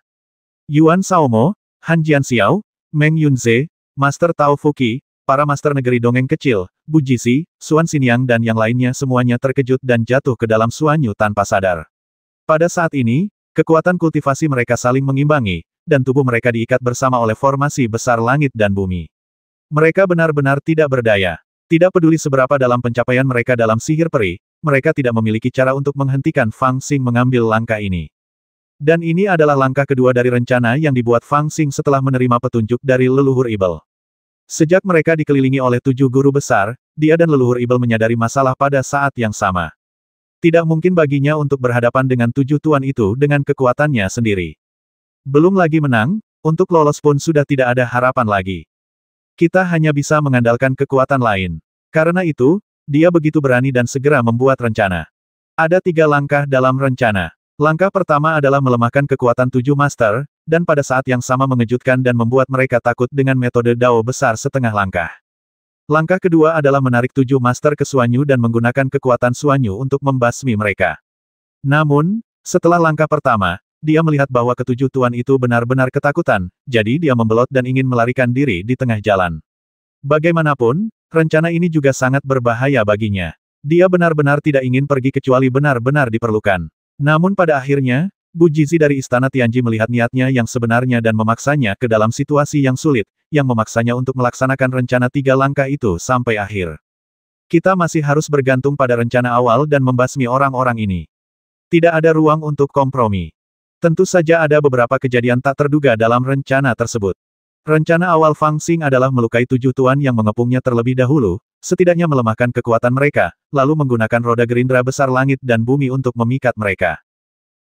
Yuan Shaomo, Han Jianxiao, Meng Yunze, Master Tao Fuqi, para master negeri dongeng kecil, Bu Jixi, Xuan Xiniang dan yang lainnya semuanya terkejut dan jatuh ke dalam Suanyu tanpa sadar. Pada saat ini, kekuatan kultivasi mereka saling mengimbangi, dan tubuh mereka diikat bersama oleh formasi besar langit dan bumi. Mereka benar-benar tidak berdaya. Tidak peduli seberapa dalam pencapaian mereka dalam sihir peri, mereka tidak memiliki cara untuk menghentikan Fang Xing mengambil langkah ini. Dan ini adalah langkah kedua dari rencana yang dibuat Fang Xing setelah menerima petunjuk dari leluhur Ibel. Sejak mereka dikelilingi oleh 7 guru besar, dia dan leluhur Ibel menyadari masalah pada saat yang sama. Tidak mungkin baginya untuk berhadapan dengan 7 tuan itu dengan kekuatannya sendiri. Belum lagi menang, untuk lolos pun sudah tidak ada harapan lagi. Kita hanya bisa mengandalkan kekuatan lain. Karena itu, dia begitu berani dan segera membuat rencana. Ada 3 langkah dalam rencana. Langkah pertama adalah melemahkan kekuatan 7 master, dan pada saat yang sama mengejutkan dan membuat mereka takut dengan metode dao besar setengah langkah. Langkah kedua adalah menarik 7 master ke Suanyu dan menggunakan kekuatan Suanyu untuk membasmi mereka. Namun, setelah langkah pertama, dia melihat bahwa ketujuh tuan itu benar-benar ketakutan, jadi dia membelot dan ingin melarikan diri di tengah jalan. Bagaimanapun, rencana ini juga sangat berbahaya baginya. Dia benar-benar tidak ingin pergi kecuali benar-benar diperlukan. Namun pada akhirnya, Bu Jizi dari Istana Tianji melihat niatnya yang sebenarnya dan memaksanya ke dalam situasi yang sulit, yang memaksanya untuk melaksanakan rencana 3 langkah itu sampai akhir. Kita masih harus bergantung pada rencana awal dan membasmi orang-orang ini. Tidak ada ruang untuk kompromi. Tentu saja ada beberapa kejadian tak terduga dalam rencana tersebut. Rencana awal Fang Xing adalah melukai 7 tuan yang mengepungnya terlebih dahulu, setidaknya melemahkan kekuatan mereka, lalu menggunakan roda gerindra besar langit dan bumi untuk memikat mereka.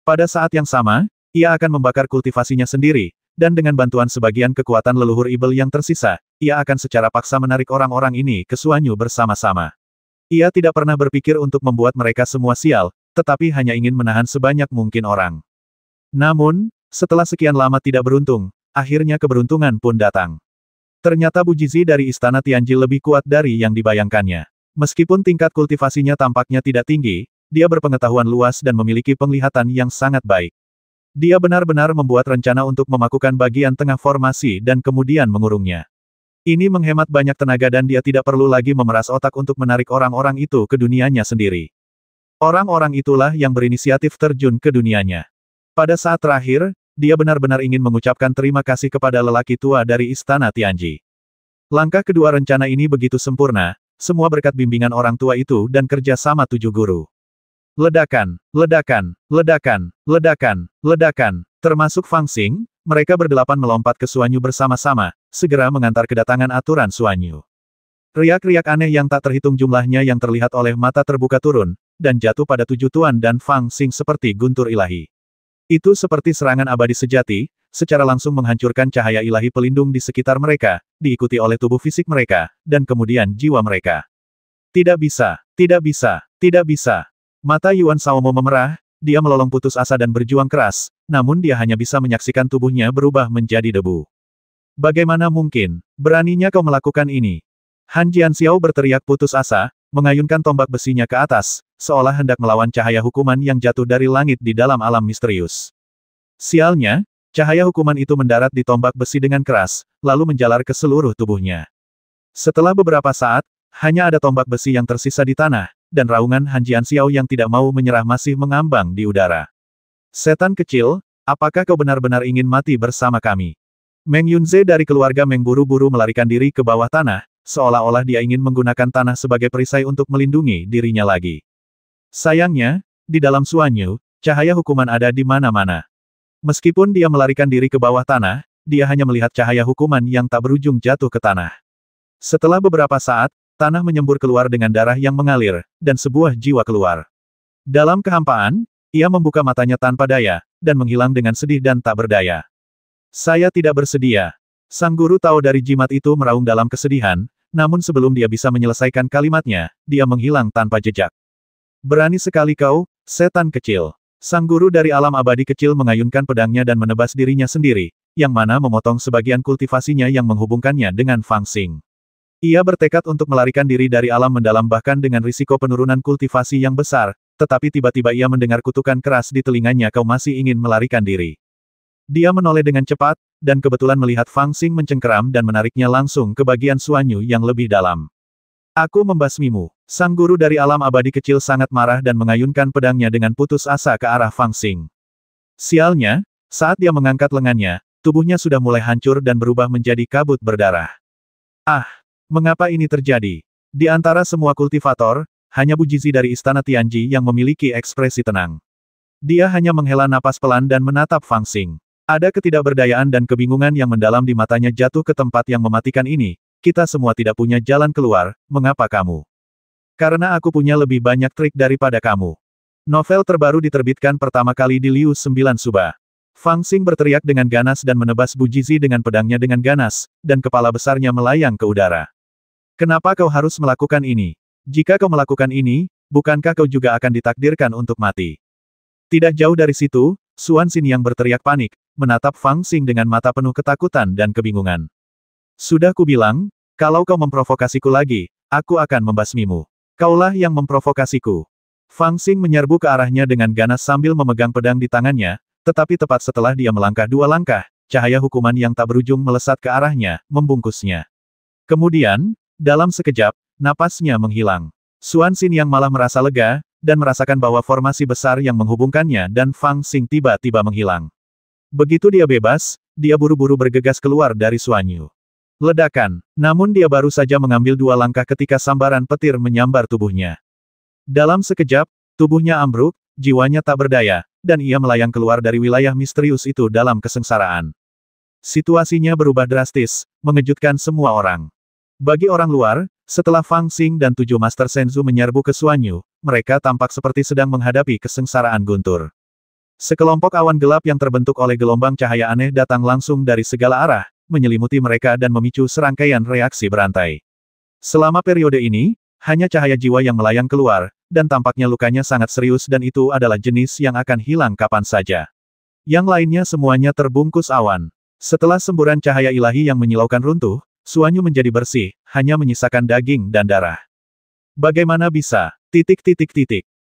Pada saat yang sama, ia akan membakar kultivasinya sendiri, dan dengan bantuan sebagian kekuatan leluhur Ibel yang tersisa, ia akan secara paksa menarik orang-orang ini ke Suanyu bersama-sama. Ia tidak pernah berpikir untuk membuat mereka semua sial, tetapi hanya ingin menahan sebanyak mungkin orang. Namun, setelah sekian lama tidak beruntung, akhirnya keberuntungan pun datang. Ternyata Bu Jizi dari Istana Tianji lebih kuat dari yang dibayangkannya. Meskipun tingkat kultivasinya tampaknya tidak tinggi, dia berpengetahuan luas dan memiliki penglihatan yang sangat baik. Dia benar-benar membuat rencana untuk memakukan bagian tengah formasi dan kemudian mengurungnya. Ini menghemat banyak tenaga dan dia tidak perlu lagi memeras otak untuk menarik orang-orang itu ke dunianya sendiri. Orang-orang itulah yang berinisiatif terjun ke dunianya. Pada saat terakhir, dia benar-benar ingin mengucapkan terima kasih kepada lelaki tua dari Istana Tianji. Langkah kedua rencana ini begitu sempurna, semua berkat bimbingan orang tua itu dan kerja sama 7 guru. Ledakan, ledakan, ledakan, ledakan, ledakan, termasuk Fang Xing, mereka berdelapan melompat ke Suanyu bersama-sama, segera mengantar kedatangan aturan Suanyu. Riak-riak aneh yang tak terhitung jumlahnya yang terlihat oleh mata terbuka turun, dan jatuh pada 7 tuan dan Fang Xing seperti guntur ilahi. Itu seperti serangan abadi sejati, secara langsung menghancurkan cahaya ilahi pelindung di sekitar mereka, diikuti oleh tubuh fisik mereka, dan kemudian jiwa mereka. Tidak bisa, tidak bisa, tidak bisa. Mata Yuan Shaomo memerah, dia melolong putus asa dan berjuang keras, namun dia hanya bisa menyaksikan tubuhnya berubah menjadi debu. Bagaimana mungkin? Beraninya kau melakukan ini? Han Jianxiao berteriak putus asa, mengayunkan tombak besinya ke atas, seolah hendak melawan cahaya hukuman yang jatuh dari langit di dalam alam misterius. Sialnya, cahaya hukuman itu mendarat di tombak besi dengan keras, lalu menjalar ke seluruh tubuhnya. Setelah beberapa saat, hanya ada tombak besi yang tersisa di tanah, dan raungan Han Jianxiao yang tidak mau menyerah masih mengambang di udara. Setan kecil, apakah kau benar-benar ingin mati bersama kami? Meng Yunze dari keluarga Meng buru-buru melarikan diri ke bawah tanah, seolah-olah dia ingin menggunakan tanah sebagai perisai untuk melindungi dirinya lagi. Sayangnya, di dalam Suanyu, cahaya hukuman ada di mana-mana. Meskipun dia melarikan diri ke bawah tanah, dia hanya melihat cahaya hukuman yang tak berujung jatuh ke tanah. Setelah beberapa saat, tanah menyembur keluar dengan darah yang mengalir, dan sebuah jiwa keluar. Dalam kehampaan, ia membuka matanya tanpa daya, dan menghilang dengan sedih dan tak berdaya. Saya tidak bersedia. Sang guru tahu dari jimat itu meraung dalam kesedihan, namun sebelum dia bisa menyelesaikan kalimatnya, dia menghilang tanpa jejak. Berani sekali kau, setan kecil. Sang guru dari alam abadi kecil mengayunkan pedangnya dan menebas dirinya sendiri, yang mana memotong sebagian kultivasinya yang menghubungkannya dengan Fang Xing. Ia bertekad untuk melarikan diri dari alam mendalam bahkan dengan risiko penurunan kultivasi yang besar, tetapi tiba-tiba ia mendengar kutukan keras di telinganya, kau masih ingin melarikan diri. Dia menoleh dengan cepat, dan kebetulan melihat Fang Xing mencengkeram dan menariknya langsung ke bagian Suanyu yang lebih dalam. Aku membasmimu. Sang guru dari alam abadi kecil sangat marah dan mengayunkan pedangnya dengan putus asa ke arah Fang Xing. Sialnya, saat dia mengangkat lengannya, tubuhnya sudah mulai hancur dan berubah menjadi kabut berdarah. Ah! Mengapa ini terjadi? Di antara semua kultivator, hanya Bu Jizi dari Istana Tianji yang memiliki ekspresi tenang. Dia hanya menghela napas pelan dan menatap Fang Xing. Ada ketidakberdayaan dan kebingungan yang mendalam di matanya jatuh ke tempat yang mematikan ini. Kita semua tidak punya jalan keluar, mengapa kamu? Karena aku punya lebih banyak trik daripada kamu. Novel terbaru diterbitkan pertama kali di Liu 9 Suba. Fang Xing berteriak dengan ganas dan menebas Bu Jizi dengan pedangnya dengan ganas, dan kepala besarnya melayang ke udara. Kenapa kau harus melakukan ini? Jika kau melakukan ini, bukankah kau juga akan ditakdirkan untuk mati? Tidak jauh dari situ, Xuan Xin yang berteriak panik, menatap Fang Xing dengan mata penuh ketakutan dan kebingungan. Sudah kubilang, Kalau kau memprovokasiku lagi, aku akan membasmimu. Kaulah yang memprovokasiku. Fang Xing menyerbu ke arahnya dengan ganas sambil memegang pedang di tangannya, tetapi tepat setelah dia melangkah 2 langkah, cahaya hukuman yang tak berujung melesat ke arahnya, membungkusnya. Kemudian, dalam sekejap, napasnya menghilang. Xuan Xin yang malah merasa lega, dan merasakan bahwa formasi besar yang menghubungkannya dan Fang Xing tiba-tiba menghilang. Begitu dia bebas, dia buru-buru bergegas keluar dari Xuan Yu. Ledakan, namun dia baru saja mengambil 2 langkah ketika sambaran petir menyambar tubuhnya. Dalam sekejap, tubuhnya ambruk, jiwanya tak berdaya, dan ia melayang keluar dari wilayah misterius itu dalam kesengsaraan. Situasinya berubah drastis, mengejutkan semua orang. Bagi orang luar, setelah Fang Xing dan 7 Master Senzu menyerbu ke Xuan Yu, mereka tampak seperti sedang menghadapi kesengsaraan guntur. Sekelompok awan gelap yang terbentuk oleh gelombang cahaya aneh datang langsung dari segala arah, menyelimuti mereka dan memicu serangkaian reaksi berantai. Selama periode ini, hanya cahaya jiwa yang melayang keluar, dan tampaknya lukanya sangat serius dan itu adalah jenis yang akan hilang kapan saja. Yang lainnya semuanya terbungkus awan. Setelah semburan cahaya ilahi yang menyilaukan runtuh, Xuan Yu menjadi bersih, hanya menyisakan daging dan darah. Bagaimana bisa?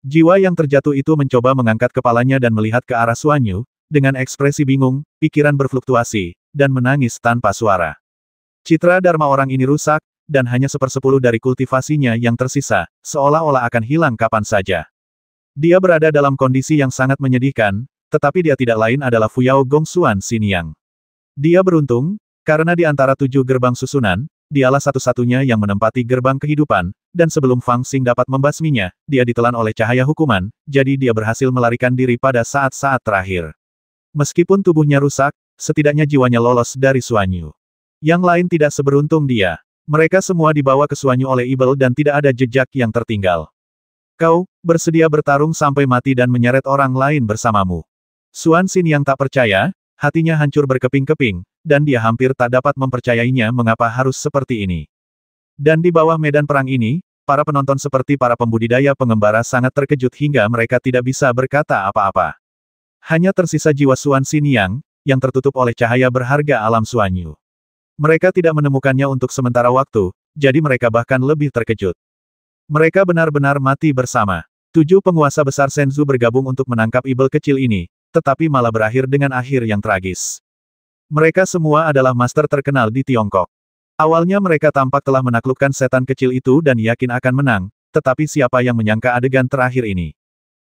Jiwa yang terjatuh itu mencoba mengangkat kepalanya dan melihat ke arah Xuan Yu, dengan ekspresi bingung, pikiran berfluktuasi, dan menangis tanpa suara. Citra dharma orang ini rusak, dan hanya 1/10 dari kultivasinya yang tersisa, seolah-olah akan hilang kapan saja. Dia berada dalam kondisi yang sangat menyedihkan, tetapi dia tidak lain adalah Fuyao Gongxuan Xiniang. Dia beruntung, karena di antara 7 gerbang susunan, dialah satu-satunya yang menempati gerbang kehidupan, dan sebelum Fang Xing dapat membasminya, dia ditelan oleh cahaya hukuman, jadi dia berhasil melarikan diri pada saat-saat terakhir. Meskipun tubuhnya rusak, setidaknya jiwanya lolos dari Xuan Yu. Yang lain tidak seberuntung dia. Mereka semua dibawa ke Xuan Yu oleh Ibel dan tidak ada jejak yang tertinggal. Kau, bersedia bertarung sampai mati dan menyeret orang lain bersamamu. Xuan Xin yang tak percaya, hatinya hancur berkeping-keping, dan dia hampir tak dapat mempercayainya mengapa harus seperti ini. Dan di bawah medan perang ini, para penonton seperti para pembudidaya pengembara sangat terkejut hingga mereka tidak bisa berkata apa-apa. Hanya tersisa jiwa Xuan Xin yang tertutup oleh cahaya berharga alam Xuan Yu. Mereka tidak menemukannya untuk sementara waktu, jadi mereka bahkan lebih terkejut. Mereka benar-benar mati bersama. 7 penguasa besar Senzu bergabung untuk menangkap Ibel kecil ini, tetapi malah berakhir dengan akhir yang tragis. Mereka semua adalah master terkenal di Tiongkok. Awalnya mereka tampak telah menaklukkan setan kecil itu dan yakin akan menang, tetapi siapa yang menyangka adegan terakhir ini?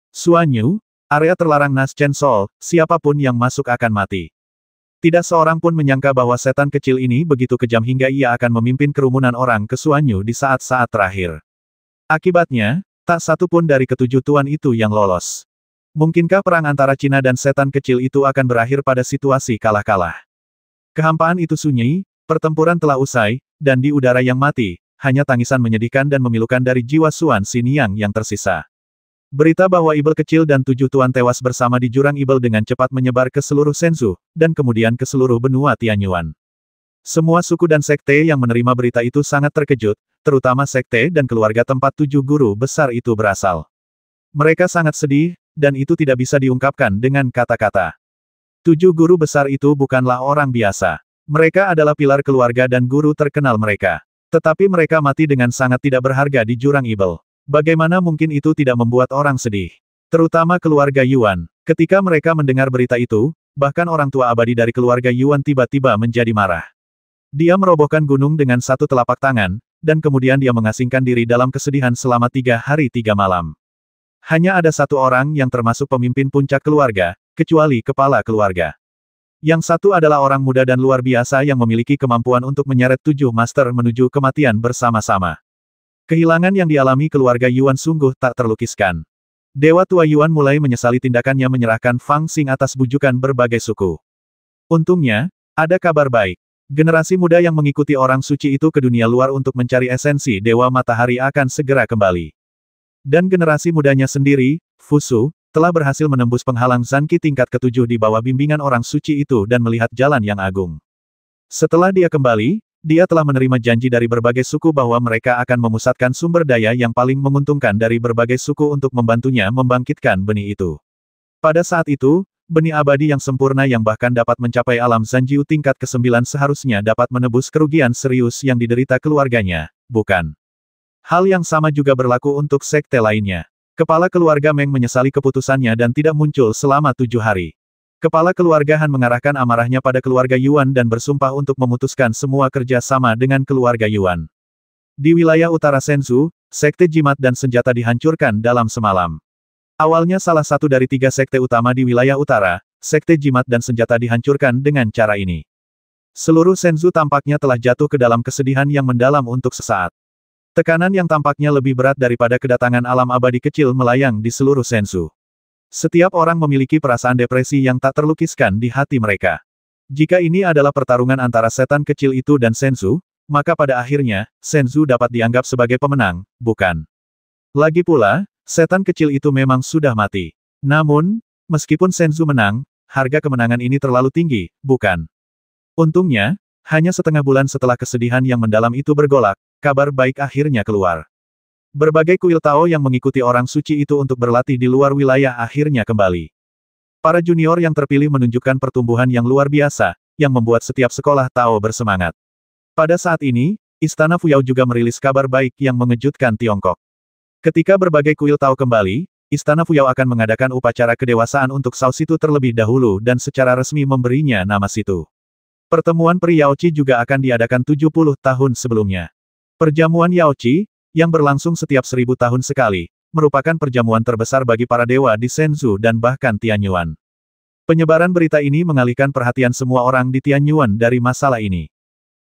Xuan Yu, area terlarang Nas Chen Sol, siapapun yang masuk akan mati. Tidak seorang pun menyangka bahwa setan kecil ini begitu kejam hingga ia akan memimpin kerumunan orang ke Xuan Yu di saat-saat terakhir. Akibatnya, tak satu pun dari ke-7 tuan itu yang lolos. Mungkinkah perang antara Cina dan setan kecil itu akan berakhir pada situasi kalah-kalah? Kehampaan itu sunyi, pertempuran telah usai, dan di udara yang mati, hanya tangisan menyedihkan dan memilukan dari jiwa Xuan Xiniang yang tersisa. Berita bahwa Ibel kecil dan 7 tuan tewas bersama di jurang Ibel dengan cepat menyebar ke seluruh Senzu, dan kemudian ke seluruh benua Tianyuan. Semua suku dan sekte yang menerima berita itu sangat terkejut, terutama sekte dan keluarga tempat 7 guru besar itu berasal. Mereka sangat sedih, dan itu tidak bisa diungkapkan dengan kata-kata. 7 guru besar itu bukanlah orang biasa. Mereka adalah pilar keluarga dan guru terkenal mereka. Tetapi mereka mati dengan sangat tidak berharga di jurang Ibel. Bagaimana mungkin itu tidak membuat orang sedih? Terutama keluarga Yuan. Ketika mereka mendengar berita itu, bahkan orang tua abadi dari keluarga Yuan tiba-tiba menjadi marah. Dia merobohkan gunung dengan satu telapak tangan, dan kemudian dia mengasingkan diri dalam kesedihan selama 3 hari 3 malam. Hanya ada satu orang yang termasuk pemimpin puncak keluarga, kecuali kepala keluarga. Yang satu adalah orang muda dan luar biasa yang memiliki kemampuan untuk menyeret 7 master menuju kematian bersama-sama. Kehilangan yang dialami keluarga Yuan sungguh tak terlukiskan. Dewa tua Yuan mulai menyesali tindakannya menyerahkan Fang Xing atas bujukan berbagai suku. Untungnya, ada kabar baik. Generasi muda yang mengikuti orang suci itu ke dunia luar untuk mencari esensi Dewa Matahari akan segera kembali. Dan generasi mudanya sendiri, Fusu, telah berhasil menembus penghalang Zanqi tingkat ke-7 di bawah bimbingan orang suci itu dan melihat jalan yang agung. Setelah dia kembali, dia telah menerima janji dari berbagai suku bahwa mereka akan memusatkan sumber daya yang paling menguntungkan dari berbagai suku untuk membantunya membangkitkan benih itu. Pada saat itu, benih abadi yang sempurna yang bahkan dapat mencapai alam Zanjiu tingkat ke-9 seharusnya dapat menebus kerugian serius yang diderita keluarganya, bukan? Hal yang sama juga berlaku untuk sekte lainnya. Kepala keluarga Meng menyesali keputusannya dan tidak muncul selama 7 hari. Kepala keluarga Han mengarahkan amarahnya pada keluarga Yuan dan bersumpah untuk memutuskan semua kerja sama dengan keluarga Yuan. Di wilayah utara Shenzhou, sekte jimat dan senjata dihancurkan dalam semalam. Awalnya salah satu dari 3 sekte utama di wilayah utara, sekte jimat dan senjata dihancurkan dengan cara ini. Seluruh Shenzhou tampaknya telah jatuh ke dalam kesedihan yang mendalam untuk sesaat. Tekanan yang tampaknya lebih berat daripada kedatangan alam abadi kecil melayang di seluruh Shenzhou. Setiap orang memiliki perasaan depresi yang tak terlukiskan di hati mereka. Jika ini adalah pertarungan antara setan kecil itu dan Shenzhou, maka pada akhirnya, Shenzhou dapat dianggap sebagai pemenang, bukan? Lagi pula, setan kecil itu memang sudah mati. Namun, meskipun Shenzhou menang, harga kemenangan ini terlalu tinggi, bukan? Untungnya, hanya setengah bulan setelah kesedihan yang mendalam itu bergolak, kabar baik akhirnya keluar. Berbagai kuil Tao yang mengikuti orang suci itu untuk berlatih di luar wilayah akhirnya kembali. Para junior yang terpilih menunjukkan pertumbuhan yang luar biasa, yang membuat setiap sekolah Tao bersemangat. Pada saat ini, Istana Fuyao juga merilis kabar baik yang mengejutkan Tiongkok. Ketika berbagai kuil Tao kembali, Istana Fuyao akan mengadakan upacara kedewasaan untuk Shao Situ terlebih dahulu dan secara resmi memberinya nama Situ. Pertemuan Pri Yaoqi juga akan diadakan 70 tahun sebelumnya. Perjamuan Yaoqi, yang berlangsung setiap 1000 tahun sekali, merupakan perjamuan terbesar bagi para dewa di Shenzhou dan bahkan Tianyuan. Penyebaran berita ini mengalihkan perhatian semua orang di Tianyuan dari masalah ini.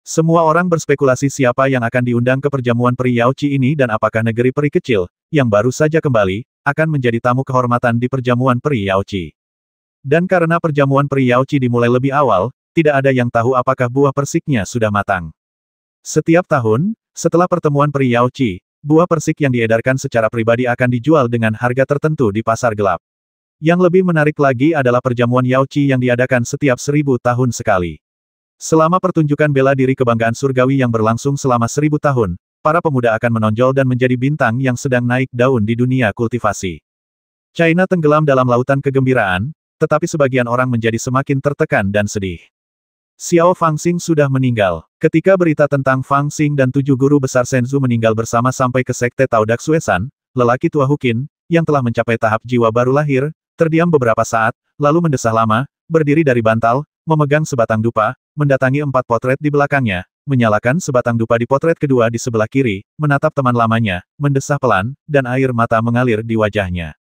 Semua orang berspekulasi siapa yang akan diundang ke perjamuan Pri Yaoqi ini dan apakah negeri peri kecil, yang baru saja kembali, akan menjadi tamu kehormatan di perjamuan Pri Yaoqi. Dan karena perjamuan Pri Yaoqi dimulai lebih awal, tidak ada yang tahu apakah buah persiknya sudah matang. Setiap tahun, setelah pertemuan Pri Yaoqi, buah persik yang diedarkan secara pribadi akan dijual dengan harga tertentu di pasar gelap. Yang lebih menarik lagi adalah perjamuan Yaoqi yang diadakan setiap 1000 tahun sekali. Selama pertunjukan bela diri kebanggaan surgawi yang berlangsung selama 1000 tahun, para pemuda akan menonjol dan menjadi bintang yang sedang naik daun di dunia kultivasi. China tenggelam dalam lautan kegembiraan, tetapi sebagian orang menjadi semakin tertekan dan sedih. Xiao Fangxing sudah meninggal. Ketika berita tentang Fangxing dan 7 guru besar Shenzhou meninggal bersama sampai ke sekte Tao Daxuesan, lelaki tua Huqin, yang telah mencapai tahap jiwa baru lahir, terdiam beberapa saat, lalu mendesah lama, berdiri dari bantal, memegang sebatang dupa, mendatangi 4 potret di belakangnya, menyalakan sebatang dupa di potret kedua di sebelah kiri, menatap teman lamanya, mendesah pelan, dan air mata mengalir di wajahnya.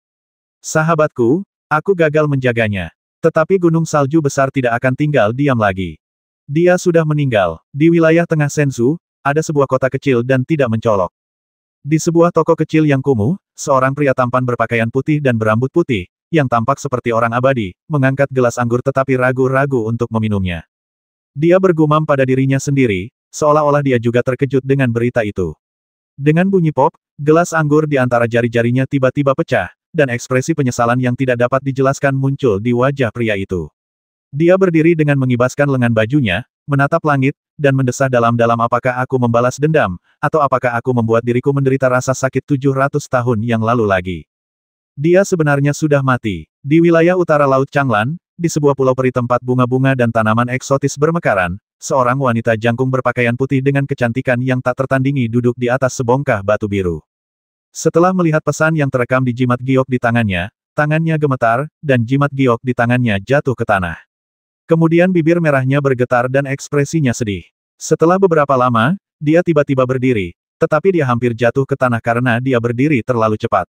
Sahabatku, aku gagal menjaganya. Tetapi gunung salju besar tidak akan tinggal diam lagi. Dia sudah meninggal. Di wilayah tengah Shenzhou, ada sebuah kota kecil dan tidak mencolok. Di sebuah toko kecil yang kumuh, seorang pria tampan berpakaian putih dan berambut putih, yang tampak seperti orang abadi, mengangkat gelas anggur tetapi ragu-ragu untuk meminumnya. Dia bergumam pada dirinya sendiri, seolah-olah dia juga terkejut dengan berita itu. Dengan bunyi pop, gelas anggur di antara jari-jarinya tiba-tiba pecah, dan ekspresi penyesalan yang tidak dapat dijelaskan muncul di wajah pria itu. Dia berdiri dengan mengibaskan lengan bajunya, menatap langit, dan mendesah dalam-dalam apakah aku membalas dendam, atau apakah aku membuat diriku menderita rasa sakit 700 tahun yang lalu lagi. Dia sebenarnya sudah mati. Di wilayah utara Laut Changlan, di sebuah pulau peri tempat bunga-bunga dan tanaman eksotis bermekaran, seorang wanita jangkung berpakaian putih dengan kecantikan yang tak tertandingi duduk di atas sebongkah batu biru. Setelah melihat pesan yang terekam di jimat giok di tangannya gemetar, dan jimat giok di tangannya jatuh ke tanah. Kemudian bibir merahnya bergetar dan ekspresinya sedih. Setelah beberapa lama, dia tiba-tiba berdiri, tetapi dia hampir jatuh ke tanah karena dia berdiri terlalu cepat.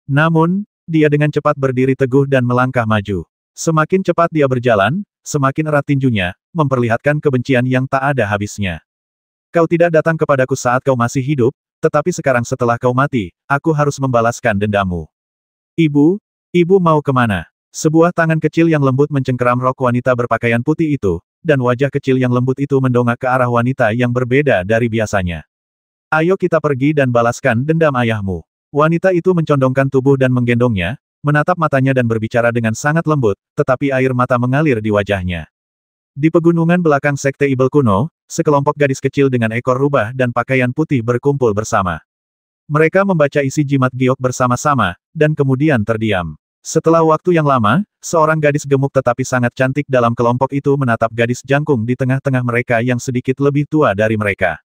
Namun, dia dengan cepat berdiri teguh dan melangkah maju. Semakin cepat dia berjalan, semakin erat tinjunya, memperlihatkan kebencian yang tak ada habisnya. Kau tidak datang kepadaku saat kau masih hidup, tetapi sekarang setelah kau mati, aku harus membalaskan dendammu. Ibu mau kemana? Sebuah tangan kecil yang lembut mencengkeram rok wanita berpakaian putih itu, dan wajah kecil yang lembut itu mendongak ke arah wanita yang berbeda dari biasanya. Ayo kita pergi dan balaskan dendam ayahmu. Wanita itu mencondongkan tubuh dan menggendongnya, menatap matanya dan berbicara dengan sangat lembut, tetapi air mata mengalir di wajahnya. Di pegunungan belakang sekte Ibel kuno, sekelompok gadis kecil dengan ekor rubah dan pakaian putih berkumpul bersama. Mereka membaca isi jimat giok bersama-sama, dan kemudian terdiam. Setelah waktu yang lama, seorang gadis gemuk tetapi sangat cantik dalam kelompok itu menatap gadis jangkung di tengah-tengah mereka yang sedikit lebih tua dari mereka.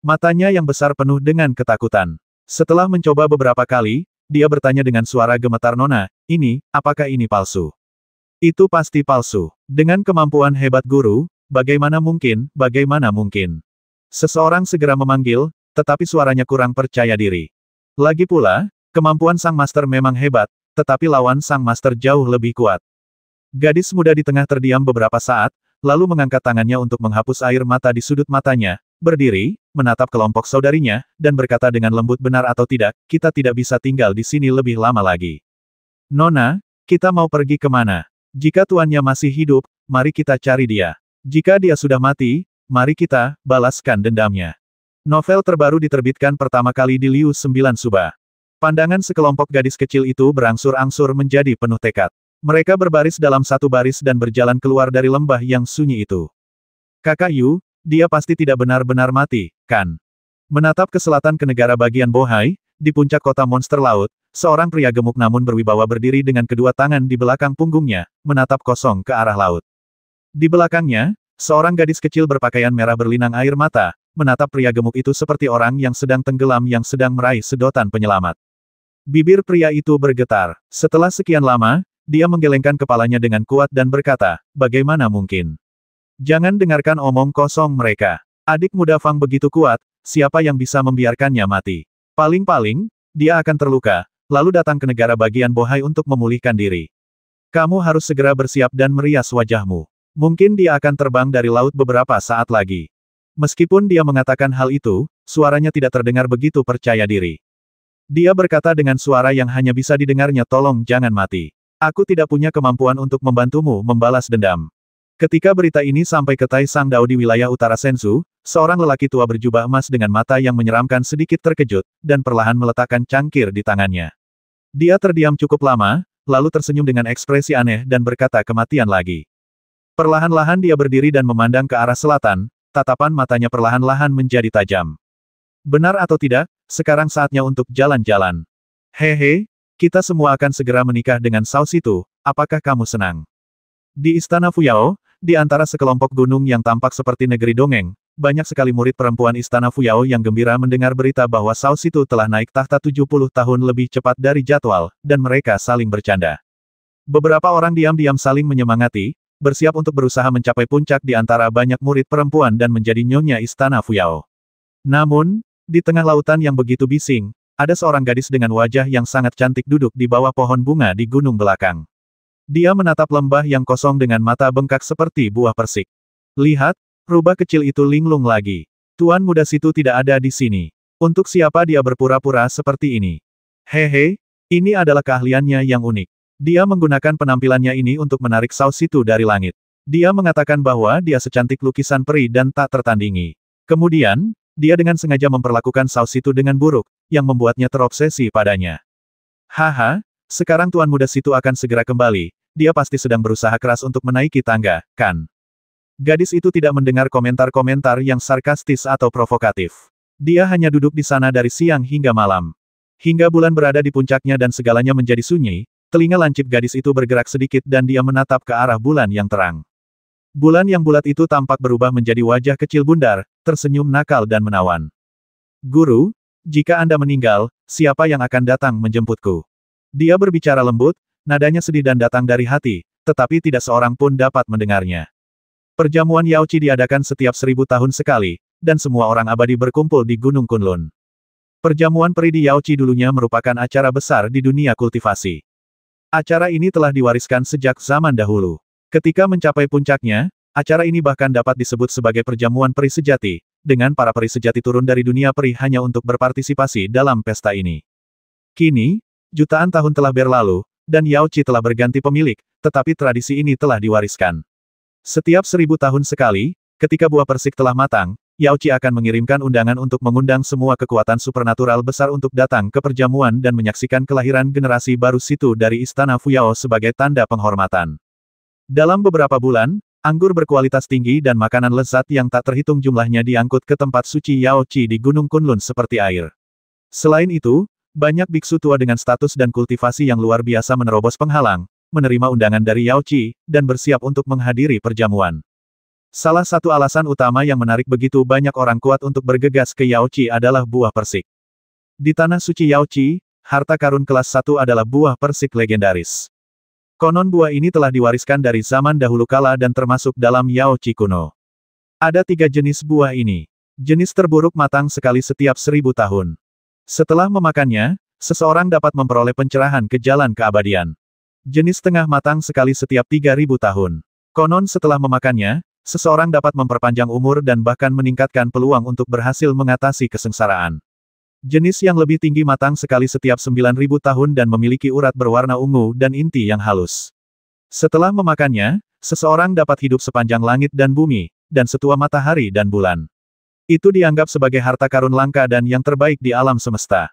Matanya yang besar penuh dengan ketakutan. Setelah mencoba beberapa kali, dia bertanya dengan suara gemetar, "Nona, apakah ini palsu?" "Itu pasti palsu. Dengan kemampuan hebat guru, bagaimana mungkin? Seseorang segera memanggil, tetapi suaranya kurang percaya diri. Lagi pula, kemampuan sang master memang hebat, tetapi lawan sang master jauh lebih kuat. Gadis muda di tengah terdiam beberapa saat, lalu mengangkat tangannya untuk menghapus air mata di sudut matanya, berdiri, menatap kelompok saudarinya, dan berkata dengan lembut, "Benar atau tidak, kita tidak bisa tinggal di sini lebih lama lagi. Nona, kita mau pergi kemana? Jika tuannya masih hidup, mari kita cari dia. Jika dia sudah mati, mari kita balaskan dendamnya." Novel terbaru diterbitkan pertama kali di Liu 9 Suba. Pandangan sekelompok gadis kecil itu berangsur-angsur menjadi penuh tekad. Mereka berbaris dalam satu baris dan berjalan keluar dari lembah yang sunyi itu. "Kakak Yu, dia pasti tidak benar-benar mati, kan?" Menatap ke selatan ke negara bagian Bohai, di puncak kota monster laut, seorang pria gemuk namun berwibawa berdiri dengan kedua tangan di belakang punggungnya, menatap kosong ke arah laut. Di belakangnya, seorang gadis kecil berpakaian merah berlinang air mata, menatap pria gemuk itu seperti orang yang sedang tenggelam yang sedang meraih sedotan penyelamat. Bibir pria itu bergetar. Setelah sekian lama, dia menggelengkan kepalanya dengan kuat dan berkata, "Bagaimana mungkin? Jangan dengarkan omong kosong mereka. Adik muda Fang begitu kuat, siapa yang bisa membiarkannya mati? Paling-paling, dia akan terluka, lalu datang ke negara bagian Bohai untuk memulihkan diri. Kamu harus segera bersiap dan merias wajahmu. Mungkin dia akan terbang dari laut beberapa saat lagi." Meskipun dia mengatakan hal itu, suaranya tidak terdengar begitu percaya diri. Dia berkata dengan suara yang hanya bisa didengarnya, "Tolong jangan mati. Aku tidak punya kemampuan untuk membantumu membalas dendam." Ketika berita ini sampai ke Tai Sang Dao di wilayah utara Sensu, seorang lelaki tua berjubah emas dengan mata yang menyeramkan sedikit terkejut, dan perlahan meletakkan cangkir di tangannya. Dia terdiam cukup lama, lalu tersenyum dengan ekspresi aneh dan berkata, "Kematian lagi." Perlahan-lahan dia berdiri dan memandang ke arah selatan, tatapan matanya perlahan-lahan menjadi tajam. "Benar atau tidak, sekarang saatnya untuk jalan-jalan. Hehe, kita semua akan segera menikah dengan Sao Situ, apakah kamu senang?" Di Istana Fuyao, di antara sekelompok gunung yang tampak seperti negeri dongeng, banyak sekali murid perempuan Istana Fuyao yang gembira mendengar berita bahwa Sao Situ telah naik tahta 70 tahun lebih cepat dari jadwal, dan mereka saling bercanda. Beberapa orang diam-diam saling menyemangati, bersiap untuk berusaha mencapai puncak di antara banyak murid perempuan dan menjadi nyonya Istana Fuyao. Namun, di tengah lautan yang begitu bising, ada seorang gadis dengan wajah yang sangat cantik duduk di bawah pohon bunga di gunung belakang. Dia menatap lembah yang kosong dengan mata bengkak seperti buah persik. "Lihat, rubah kecil itu linglung lagi. Tuan muda situ tidak ada di sini. Untuk siapa dia berpura-pura seperti ini? Hehe, ini adalah keahliannya yang unik. Dia menggunakan penampilannya ini untuk menarik Sao Situ dari langit. Dia mengatakan bahwa dia secantik lukisan peri dan tak tertandingi. Kemudian, dia dengan sengaja memperlakukan Sao Situ dengan buruk, yang membuatnya terobsesi padanya. Haha, sekarang Tuan Muda Situ akan segera kembali, dia pasti sedang berusaha keras untuk menaiki tangga, kan?" Gadis itu tidak mendengar komentar-komentar yang sarkastis atau provokatif. Dia hanya duduk di sana dari siang hingga malam. Hingga bulan berada di puncaknya dan segalanya menjadi sunyi, telinga lancip gadis itu bergerak sedikit dan dia menatap ke arah bulan yang terang. Bulan yang bulat itu tampak berubah menjadi wajah kecil bundar, tersenyum nakal dan menawan. "Guru, jika Anda meninggal, siapa yang akan datang menjemputku?" Dia berbicara lembut, nadanya sedih dan datang dari hati, tetapi tidak seorang pun dapat mendengarnya. Perjamuan Yaoqi diadakan setiap 1000 tahun sekali, dan semua orang abadi berkumpul di Gunung Kunlun. Perjamuan peri di Yaoqi dulunya merupakan acara besar di dunia kultivasi. Acara ini telah diwariskan sejak zaman dahulu. Ketika mencapai puncaknya, acara ini bahkan dapat disebut sebagai perjamuan peri sejati, dengan para peri sejati turun dari dunia peri hanya untuk berpartisipasi dalam pesta ini. Kini, jutaan tahun telah berlalu, dan Yaoqi telah berganti pemilik, tetapi tradisi ini telah diwariskan. Setiap 1000 tahun sekali, ketika buah persik telah matang, Yaoqi akan mengirimkan undangan untuk mengundang semua kekuatan supernatural besar untuk datang ke perjamuan dan menyaksikan kelahiran generasi baru Situ dari Istana Fuyao sebagai tanda penghormatan. Dalam beberapa bulan, anggur berkualitas tinggi dan makanan lezat yang tak terhitung jumlahnya diangkut ke tempat suci Yaoqi di Gunung Kunlun seperti air. Selain itu, Banyak biksu tua dengan status dan kultivasi yang luar biasa menerobos penghalang, menerima undangan dari Yao Qi, dan bersiap untuk menghadiri perjamuan. Salah satu alasan utama yang menarik begitu banyak orang kuat untuk bergegas ke Yao Qi adalah buah persik. Di tanah suci Yao Qi, harta karun kelas 1 adalah buah persik legendaris. Konon buah ini telah diwariskan dari zaman dahulu kala dan termasuk dalam Yao Qi kuno. Ada 3 jenis buah ini. Jenis terburuk matang sekali setiap 1000 tahun. Setelah memakannya, seseorang dapat memperoleh pencerahan ke jalan keabadian. Jenis tengah matang sekali setiap 3000 tahun. Konon setelah memakannya, seseorang dapat memperpanjang umur dan bahkan meningkatkan peluang untuk berhasil mengatasi kesengsaraan. Jenis yang lebih tinggi matang sekali setiap 9000 tahun dan memiliki urat berwarna ungu dan inti yang halus. Setelah memakannya, seseorang dapat hidup sepanjang langit dan bumi, dan setua matahari dan bulan. Itu dianggap sebagai harta karun langka dan yang terbaik di alam semesta.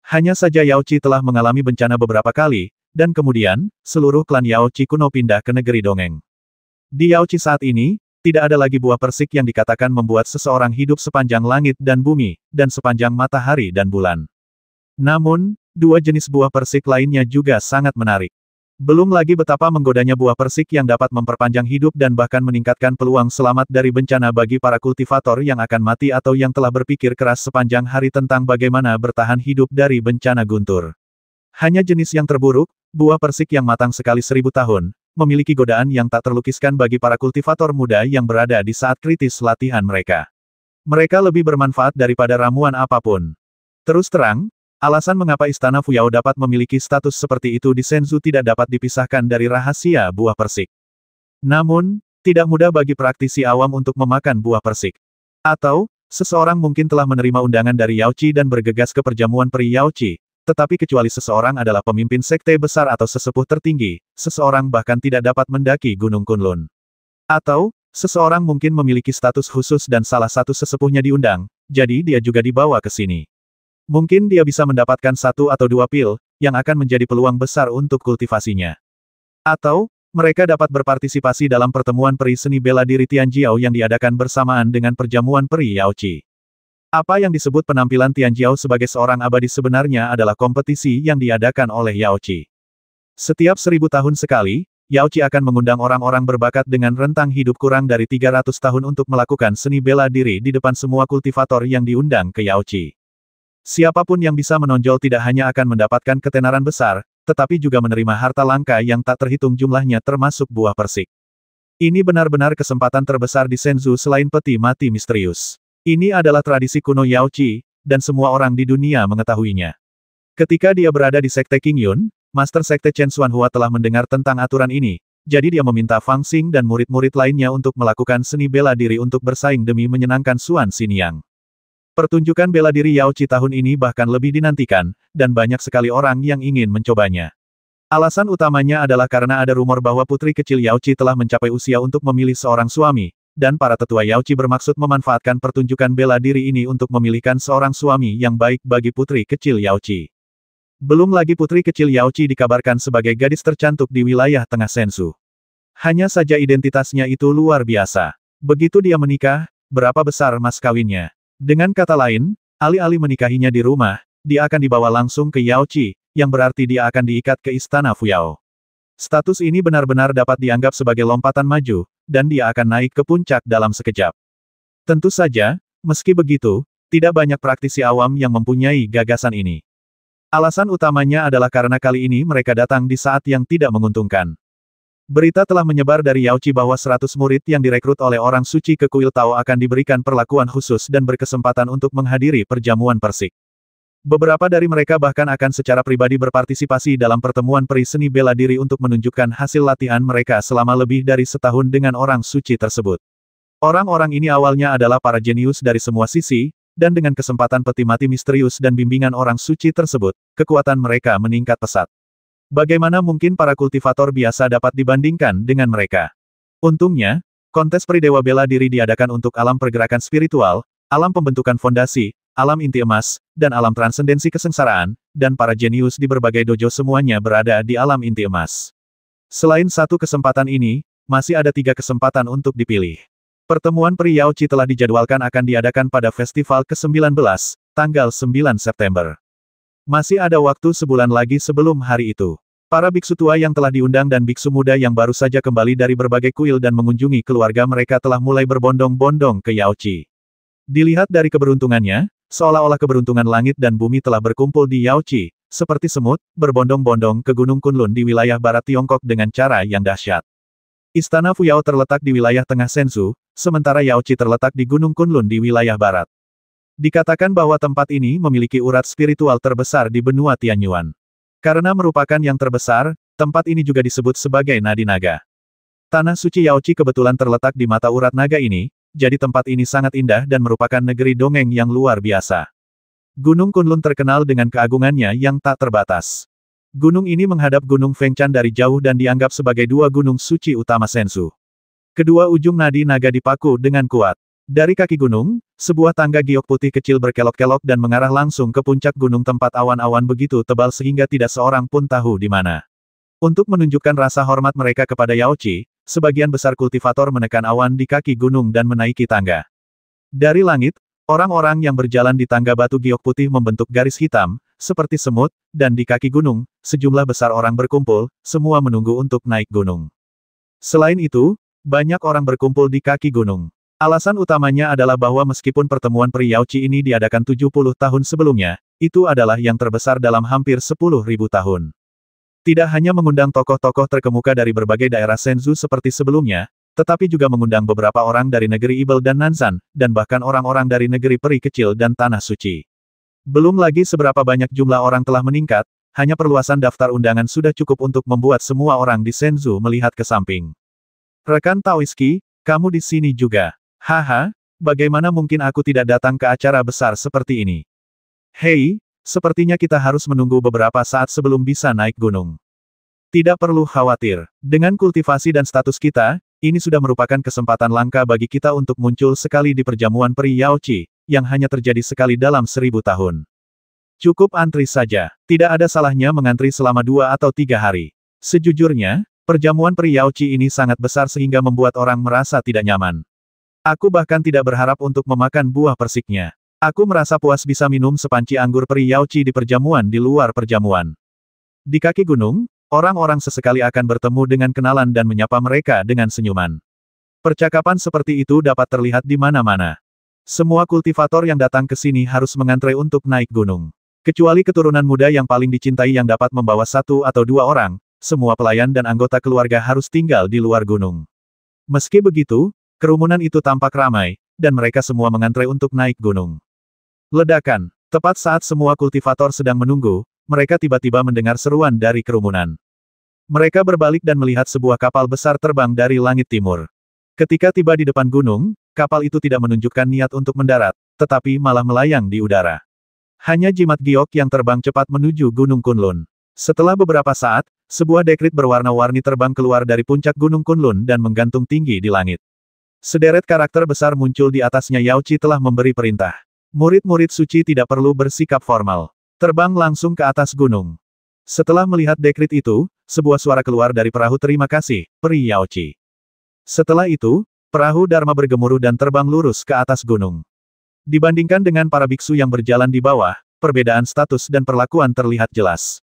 Hanya saja Yao Qi telah mengalami bencana beberapa kali, dan kemudian, seluruh klan Yao Qi kuno pindah ke negeri dongeng. Di Yao Qi saat ini, tidak ada lagi buah persik yang dikatakan membuat seseorang hidup sepanjang langit dan bumi, dan sepanjang matahari dan bulan. Namun, 2 jenis buah persik lainnya juga sangat menarik. Belum lagi betapa menggodanya buah persik yang dapat memperpanjang hidup dan bahkan meningkatkan peluang selamat dari bencana bagi para kultivator yang akan mati atau yang telah berpikir keras sepanjang hari tentang bagaimana bertahan hidup dari bencana guntur. Hanya jenis yang terburuk, buah persik yang matang sekali 1000 tahun, memiliki godaan yang tak terlukiskan bagi para kultivator muda yang berada di saat kritis latihan mereka. Mereka lebih bermanfaat daripada ramuan apapun. Terus terang, alasan mengapa Istana Fuyao dapat memiliki status seperti itu di Shenzhou tidak dapat dipisahkan dari rahasia buah persik. Namun, tidak mudah bagi praktisi awam untuk memakan buah persik. Atau, seseorang mungkin telah menerima undangan dari Yao Qi dan bergegas ke perjamuan peri Yao Qi. Tetapi kecuali seseorang adalah pemimpin sekte besar atau sesepuh tertinggi, seseorang bahkan tidak dapat mendaki Gunung Kunlun. Atau, seseorang mungkin memiliki status khusus dan salah satu sesepuhnya diundang, jadi dia juga dibawa ke sini. Mungkin dia bisa mendapatkan 1 atau 2 pil, yang akan menjadi peluang besar untuk kultivasinya. Atau, mereka dapat berpartisipasi dalam pertemuan peri seni bela diri Tianjiao yang diadakan bersamaan dengan perjamuan peri Yao Qi. Apa yang disebut penampilan Tianjiao sebagai seorang abadi sebenarnya adalah kompetisi yang diadakan oleh Yao Qi. Setiap 1000 tahun sekali, Yao Qi akan mengundang orang-orang berbakat dengan rentang hidup kurang dari 300 tahun untuk melakukan seni bela diri di depan semua kultivator yang diundang ke Yao Qi. Siapapun yang bisa menonjol tidak hanya akan mendapatkan ketenaran besar, tetapi juga menerima harta langka yang tak terhitung jumlahnya termasuk buah persik. Ini benar-benar kesempatan terbesar di Shenzhou selain peti mati misterius. Ini adalah tradisi kuno Yao Qi, dan semua orang di dunia mengetahuinya. Ketika dia berada di Sekte King Yun, Master Sekte Chen Xuanhua telah mendengar tentang aturan ini, jadi dia meminta Fang Xing dan murid-murid lainnya untuk melakukan seni bela diri untuk bersaing demi menyenangkan Xuan Xiniang. Pertunjukan bela diri Yao Qi tahun ini bahkan lebih dinantikan, dan banyak sekali orang yang ingin mencobanya. Alasan utamanya adalah karena ada rumor bahwa putri kecil Yao Qi telah mencapai usia untuk memilih seorang suami, dan para tetua Yao Qi bermaksud memanfaatkan pertunjukan bela diri ini untuk memilihkan seorang suami yang baik bagi putri kecil Yao Qi. Belum lagi putri kecil Yao Qi dikabarkan sebagai gadis tercantik di wilayah tengah Shenzhou. Hanya saja identitasnya itu luar biasa. Begitu dia menikah, berapa besar mas kawinnya? Dengan kata lain, alih-alih menikahinya di rumah, dia akan dibawa langsung ke Yao Qi, yang berarti dia akan diikat ke Istana Fuyao. Status ini benar-benar dapat dianggap sebagai lompatan maju, dan dia akan naik ke puncak dalam sekejap. Tentu saja, meski begitu, tidak banyak praktisi awam yang mempunyai gagasan ini. Alasan utamanya adalah karena kali ini mereka datang di saat yang tidak menguntungkan. Berita telah menyebar dari Yao Qi bahwa 100 murid yang direkrut oleh orang suci ke kuil Tao akan diberikan perlakuan khusus dan berkesempatan untuk menghadiri perjamuan persik. Beberapa dari mereka bahkan akan secara pribadi berpartisipasi dalam pertemuan peri seni bela diri untuk menunjukkan hasil latihan mereka selama lebih dari setahun dengan orang suci tersebut. Orang-orang ini awalnya adalah para jenius dari semua sisi, dan dengan kesempatan peti mati misterius dan bimbingan orang suci tersebut, kekuatan mereka meningkat pesat. Bagaimana mungkin para kultivator biasa dapat dibandingkan dengan mereka? Untungnya, kontes peri dewa bela diri diadakan untuk alam pergerakan spiritual, alam pembentukan fondasi, alam inti emas, dan alam transendensi kesengsaraan, dan para jenius di berbagai dojo semuanya berada di alam inti emas. Selain satu kesempatan ini, masih ada 3 kesempatan untuk dipilih. Pertemuan peri Yao Qi telah dijadwalkan akan diadakan pada festival ke-19, tanggal 9 September. Masih ada waktu sebulan lagi sebelum hari itu. Para biksu tua yang telah diundang dan biksu muda yang baru saja kembali dari berbagai kuil dan mengunjungi keluarga mereka telah mulai berbondong-bondong ke Yaochi. Dilihat dari keberuntungannya, seolah-olah keberuntungan langit dan bumi telah berkumpul di Yaochi, seperti semut, berbondong-bondong ke Gunung Kunlun di wilayah barat Tiongkok dengan cara yang dahsyat. Istana Fuyao terletak di wilayah tengah Senzu, sementara Yaochi terletak di Gunung Kunlun di wilayah barat. Dikatakan bahwa tempat ini memiliki urat spiritual terbesar di benua Tianyuan. Karena merupakan yang terbesar, tempat ini juga disebut sebagai Nadi Naga. Tanah suci Yaochi kebetulan terletak di mata urat naga ini, jadi tempat ini sangat indah dan merupakan negeri dongeng yang luar biasa. Gunung Kunlun terkenal dengan keagungannya yang tak terbatas. Gunung ini menghadap Gunung Fengchan dari jauh dan dianggap sebagai dua gunung suci utama Senzu. Kedua ujung nadi naga dipaku dengan kuat. Dari kaki gunung, sebuah tangga giok putih kecil berkelok-kelok dan mengarah langsung ke puncak gunung tempat awan-awan begitu tebal sehingga tidak seorang pun tahu di mana. Untuk menunjukkan rasa hormat mereka kepada Yaochi, sebagian besar kultivator menekan awan di kaki gunung dan menaiki tangga. Dari langit, orang-orang yang berjalan di tangga batu giok putih membentuk garis hitam, seperti semut, dan di kaki gunung, sejumlah besar orang berkumpul, semua menunggu untuk naik gunung. Selain itu, banyak orang berkumpul di kaki gunung. Alasan utamanya adalah bahwa meskipun pertemuan peri Yaochi ini diadakan 70 tahun sebelumnya, itu adalah yang terbesar dalam hampir 10.000 tahun. Tidak hanya mengundang tokoh-tokoh terkemuka dari berbagai daerah Senzu seperti sebelumnya, tetapi juga mengundang beberapa orang dari negeri Ibel dan Nanzan, dan bahkan orang-orang dari negeri peri kecil dan tanah suci. Belum lagi seberapa banyak jumlah orang telah meningkat, hanya perluasan daftar undangan sudah cukup untuk membuat semua orang di Senzu melihat ke samping. Rekan Taoiski, kamu di sini juga. Haha, bagaimana mungkin aku tidak datang ke acara besar seperti ini? Hei, sepertinya kita harus menunggu beberapa saat sebelum bisa naik gunung. Tidak perlu khawatir. Dengan kultivasi dan status kita, ini sudah merupakan kesempatan langka bagi kita untuk muncul sekali di perjamuan peri Yaochi, yang hanya terjadi sekali dalam 1000 tahun. Cukup antri saja. Tidak ada salahnya mengantri selama 2 atau 3 hari. Sejujurnya, perjamuan peri Yaochi ini sangat besar sehingga membuat orang merasa tidak nyaman. Aku bahkan tidak berharap untuk memakan buah persiknya. Aku merasa puas bisa minum sepanci anggur peri Yaochi di perjamuan di luar perjamuan. Di kaki gunung, orang-orang sesekali akan bertemu dengan kenalan dan menyapa mereka dengan senyuman. Percakapan seperti itu dapat terlihat di mana-mana. Semua kultivator yang datang ke sini harus mengantre untuk naik gunung. Kecuali keturunan muda yang paling dicintai yang dapat membawa 1 atau 2 orang, semua pelayan dan anggota keluarga harus tinggal di luar gunung. Meski begitu, kerumunan itu tampak ramai, dan mereka semua mengantre untuk naik gunung. Ledakan. Tepat saat semua kultivator sedang menunggu, mereka tiba-tiba mendengar seruan dari kerumunan. Mereka berbalik dan melihat sebuah kapal besar terbang dari langit timur. Ketika tiba di depan gunung, kapal itu tidak menunjukkan niat untuk mendarat, tetapi malah melayang di udara. Hanya jimat giok yang terbang cepat menuju Gunung Kunlun. Setelah beberapa saat, sebuah dekrit berwarna-warni terbang keluar dari puncak Gunung Kunlun dan menggantung tinggi di langit. Sederet karakter besar muncul di atasnya. Yaochi telah memberi perintah. Murid-murid suci tidak perlu bersikap formal. Terbang langsung ke atas gunung. Setelah melihat dekrit itu, sebuah suara keluar dari perahu. Terima kasih, peri Yaochi. Setelah itu, perahu Dharma bergemuruh dan terbang lurus ke atas gunung. Dibandingkan dengan para biksu yang berjalan di bawah, perbedaan status dan perlakuan terlihat jelas.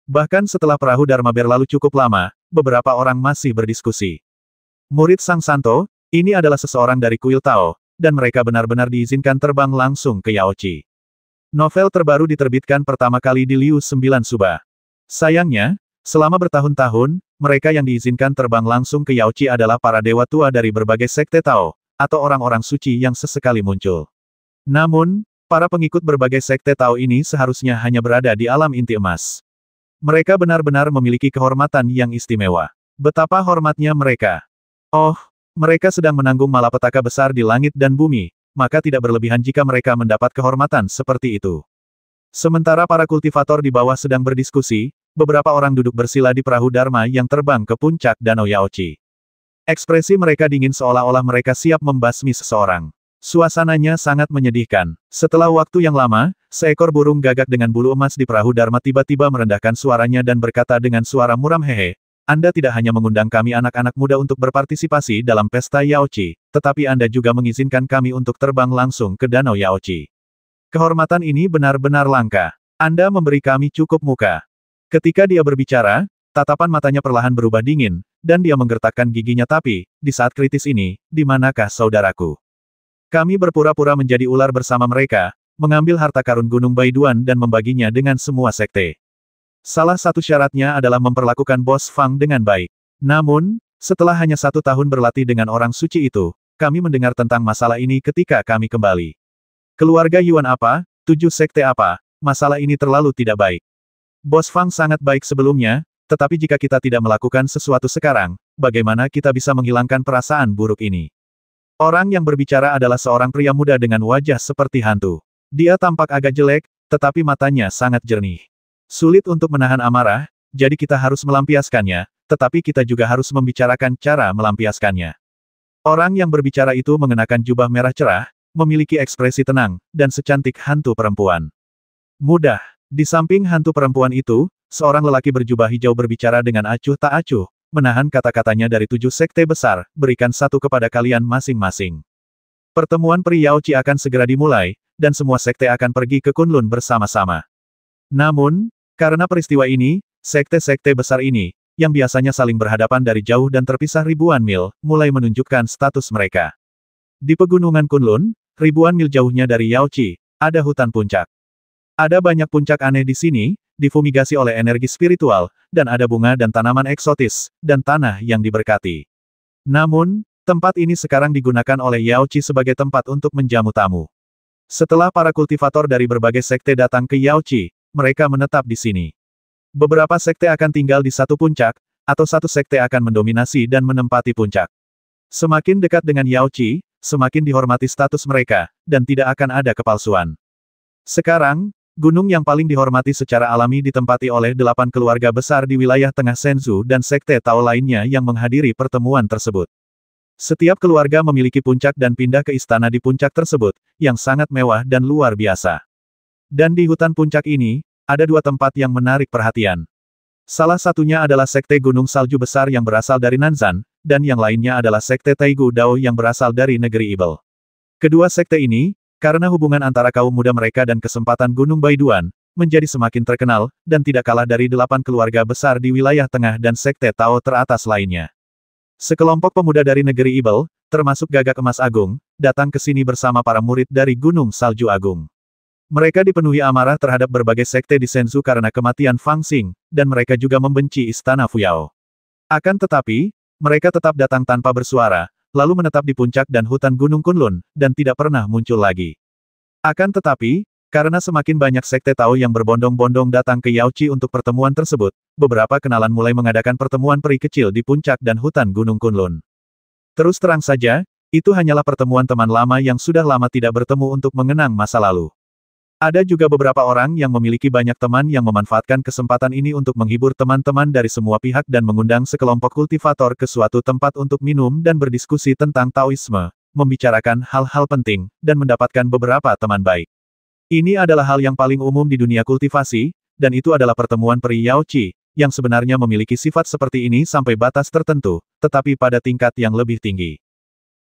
Bahkan setelah perahu Dharma berlalu cukup lama, beberapa orang masih berdiskusi. Murid Sang Santo, ini adalah seseorang dari kuil Tao, dan mereka benar-benar diizinkan terbang langsung ke Yaochi. Novel terbaru diterbitkan pertama kali di Liu 9 Suba. Sayangnya, selama bertahun-tahun, mereka yang diizinkan terbang langsung ke Yaochi adalah para dewa tua dari berbagai sekte Tao, atau orang-orang suci yang sesekali muncul. Namun, para pengikut berbagai sekte Tao ini seharusnya hanya berada di alam inti emas. Mereka benar-benar memiliki kehormatan yang istimewa. Betapa hormatnya mereka. Oh, mereka sedang menanggung malapetaka besar di langit dan bumi, maka tidak berlebihan jika mereka mendapat kehormatan seperti itu. Sementara para kultivator di bawah sedang berdiskusi, beberapa orang duduk bersila di perahu Dharma yang terbang ke puncak Danau Yaochi. Ekspresi mereka dingin seolah-olah mereka siap membasmi seseorang. Suasananya sangat menyedihkan. Setelah waktu yang lama, seekor burung gagak dengan bulu emas di perahu Dharma tiba-tiba merendahkan suaranya dan berkata dengan suara muram, hehe, Anda tidak hanya mengundang kami anak-anak muda untuk berpartisipasi dalam pesta Yaochi, tetapi Anda juga mengizinkan kami untuk terbang langsung ke Danau Yaochi. Kehormatan ini benar-benar langka. Anda memberi kami cukup muka. Ketika dia berbicara, tatapan matanya perlahan berubah dingin, dan dia menggertakkan giginya. Tapi, di saat kritis ini, di manakah saudaraku? Kami berpura-pura menjadi ular bersama mereka, mengambil harta karun Gunung Baiduan dan membaginya dengan semua sekte. Salah satu syaratnya adalah memperlakukan Bos Fang dengan baik. Namun, setelah hanya 1 tahun berlatih dengan orang suci itu, kami mendengar tentang masalah ini ketika kami kembali. Keluarga Yuan apa, 7 sekte apa, masalah ini terlalu tidak baik. Bos Fang sangat baik sebelumnya, tetapi jika kita tidak melakukan sesuatu sekarang, bagaimana kita bisa menghilangkan perasaan buruk ini? Orang yang berbicara adalah seorang pria muda dengan wajah seperti hantu. Dia tampak agak jelek, tetapi matanya sangat jernih. Sulit untuk menahan amarah, jadi kita harus melampiaskannya, tetapi kita juga harus membicarakan cara melampiaskannya. Orang yang berbicara itu mengenakan jubah merah cerah, memiliki ekspresi tenang, dan secantik hantu perempuan. Mudah. Di samping hantu perempuan itu, seorang lelaki berjubah hijau berbicara dengan acuh tak acuh, menahan kata-katanya dari 7 sekte besar, berikan satu kepada kalian masing-masing. Pertemuan Pri Yaoci akan segera dimulai, dan semua sekte akan pergi ke Kunlun bersama-sama. Namun, karena peristiwa ini, sekte-sekte besar ini, yang biasanya saling berhadapan dari jauh dan terpisah ribuan mil, mulai menunjukkan status mereka. Di pegunungan Kunlun, ribuan mil jauhnya dari Yaoci, ada hutan puncak. Ada banyak puncak aneh di sini, difumigasi oleh energi spiritual, dan ada bunga dan tanaman eksotis, dan tanah yang diberkati. Namun, tempat ini sekarang digunakan oleh Yaoci sebagai tempat untuk menjamu tamu. Setelah para kultivator dari berbagai sekte datang ke Yaoci, mereka menetap di sini. Beberapa sekte akan tinggal di satu puncak, atau satu sekte akan mendominasi dan menempati puncak. Semakin dekat dengan Yaoci, semakin dihormati status mereka, dan tidak akan ada kepalsuan. Sekarang, gunung yang paling dihormati secara alami ditempati oleh 8 keluarga besar di wilayah tengah Shenzhou dan sekte Tao lainnya yang menghadiri pertemuan tersebut. Setiap keluarga memiliki puncak dan pindah ke istana di puncak tersebut, yang sangat mewah dan luar biasa. Dan di hutan puncak ini, ada 2 tempat yang menarik perhatian. Salah satunya adalah sekte Gunung Salju Besar yang berasal dari Nanzan, dan yang lainnya adalah sekte Taigu Dao yang berasal dari negeri Ibel. Kedua sekte ini, karena hubungan antara kaum muda mereka dan kesempatan Gunung Baiduan, menjadi semakin terkenal, dan tidak kalah dari 8 keluarga besar di wilayah tengah dan sekte Tao teratas lainnya. Sekelompok pemuda dari negeri Ibel, termasuk Gagak Emas Agung, datang ke sini bersama para murid dari Gunung Salju Agung. Mereka dipenuhi amarah terhadap berbagai sekte di Shenzhou karena kematian Fang Xing, dan mereka juga membenci istana Fuyao. Akan tetapi, mereka tetap datang tanpa bersuara, lalu menetap di puncak dan hutan Gunung Kunlun, dan tidak pernah muncul lagi. Akan tetapi, karena semakin banyak sekte Tao yang berbondong-bondong datang ke Yaoci untuk pertemuan tersebut, beberapa kenalan mulai mengadakan pertemuan peri kecil di puncak dan hutan Gunung Kunlun. Terus terang saja, itu hanyalah pertemuan teman lama yang sudah lama tidak bertemu untuk mengenang masa lalu. Ada juga beberapa orang yang memiliki banyak teman yang memanfaatkan kesempatan ini untuk menghibur teman-teman dari semua pihak dan mengundang sekelompok kultivator ke suatu tempat untuk minum dan berdiskusi tentang Taoisme, membicarakan hal-hal penting, dan mendapatkan beberapa teman baik. Ini adalah hal yang paling umum di dunia kultivasi, dan itu adalah pertemuan Peri Yaoci, yang sebenarnya memiliki sifat seperti ini sampai batas tertentu, tetapi pada tingkat yang lebih tinggi.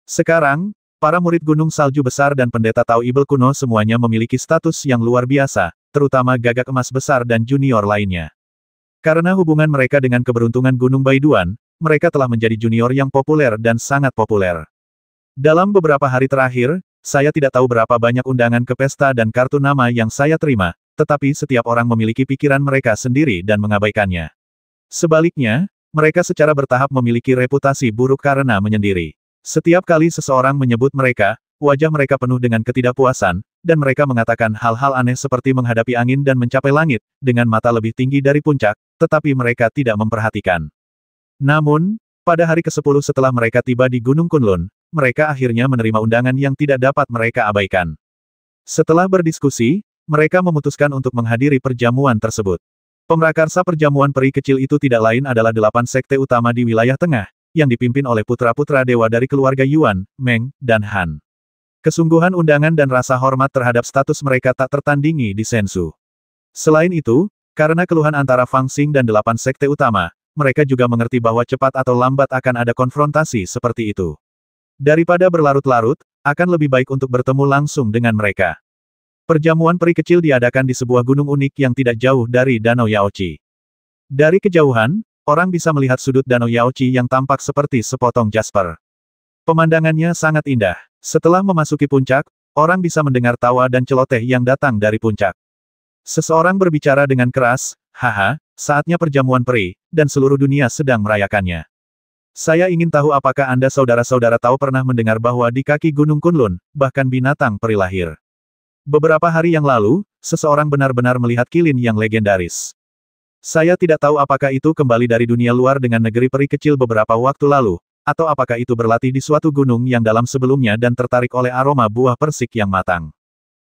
Sekarang, para murid Gunung Salju Besar dan pendeta Tao Ibel kuno semuanya memiliki status yang luar biasa, terutama Gagak Emas Besar dan junior lainnya. Karena hubungan mereka dengan keberuntungan Gunung Baiduan, mereka telah menjadi junior yang populer dan sangat populer. Dalam beberapa hari terakhir, saya tidak tahu berapa banyak undangan ke pesta dan kartu nama yang saya terima, tetapi setiap orang memiliki pikiran mereka sendiri dan mengabaikannya. Sebaliknya, mereka secara bertahap memiliki reputasi buruk karena menyendiri. Setiap kali seseorang menyebut mereka, wajah mereka penuh dengan ketidakpuasan, dan mereka mengatakan hal-hal aneh seperti menghadapi angin dan mencapai langit, dengan mata lebih tinggi dari puncak, tetapi mereka tidak memperhatikan. Namun, pada hari ke-10 setelah mereka tiba di Gunung Kunlun, mereka akhirnya menerima undangan yang tidak dapat mereka abaikan. Setelah berdiskusi, mereka memutuskan untuk menghadiri perjamuan tersebut. Pemrakarsa perjamuan peri kecil itu tidak lain adalah 8 sekte utama di wilayah tengah, yang dipimpin oleh putra-putra dewa dari keluarga Yuan, Meng, dan Han. Kesungguhan undangan dan rasa hormat terhadap status mereka tak tertandingi di Shenzhou. Selain itu, karena keluhan antara Fang Xing dan 8 sekte utama, mereka juga mengerti bahwa cepat atau lambat akan ada konfrontasi seperti itu. Daripada berlarut-larut, akan lebih baik untuk bertemu langsung dengan mereka. Perjamuan peri kecil diadakan di sebuah gunung unik yang tidak jauh dari Danau Yaochi. Dari kejauhan, orang bisa melihat sudut Danau Yaochi yang tampak seperti sepotong jasper. Pemandangannya sangat indah. Setelah memasuki puncak, orang bisa mendengar tawa dan celoteh yang datang dari puncak. Seseorang berbicara dengan keras, "Haha, saatnya perjamuan peri, dan seluruh dunia sedang merayakannya. Saya ingin tahu apakah Anda saudara-saudara tahu pernah mendengar bahwa di kaki Gunung Kunlun, bahkan binatang peri lahir. Beberapa hari yang lalu, seseorang benar-benar melihat kilin yang legendaris. Saya tidak tahu apakah itu kembali dari dunia luar dengan negeri peri kecil beberapa waktu lalu, atau apakah itu berlatih di suatu gunung yang dalam sebelumnya dan tertarik oleh aroma buah persik yang matang.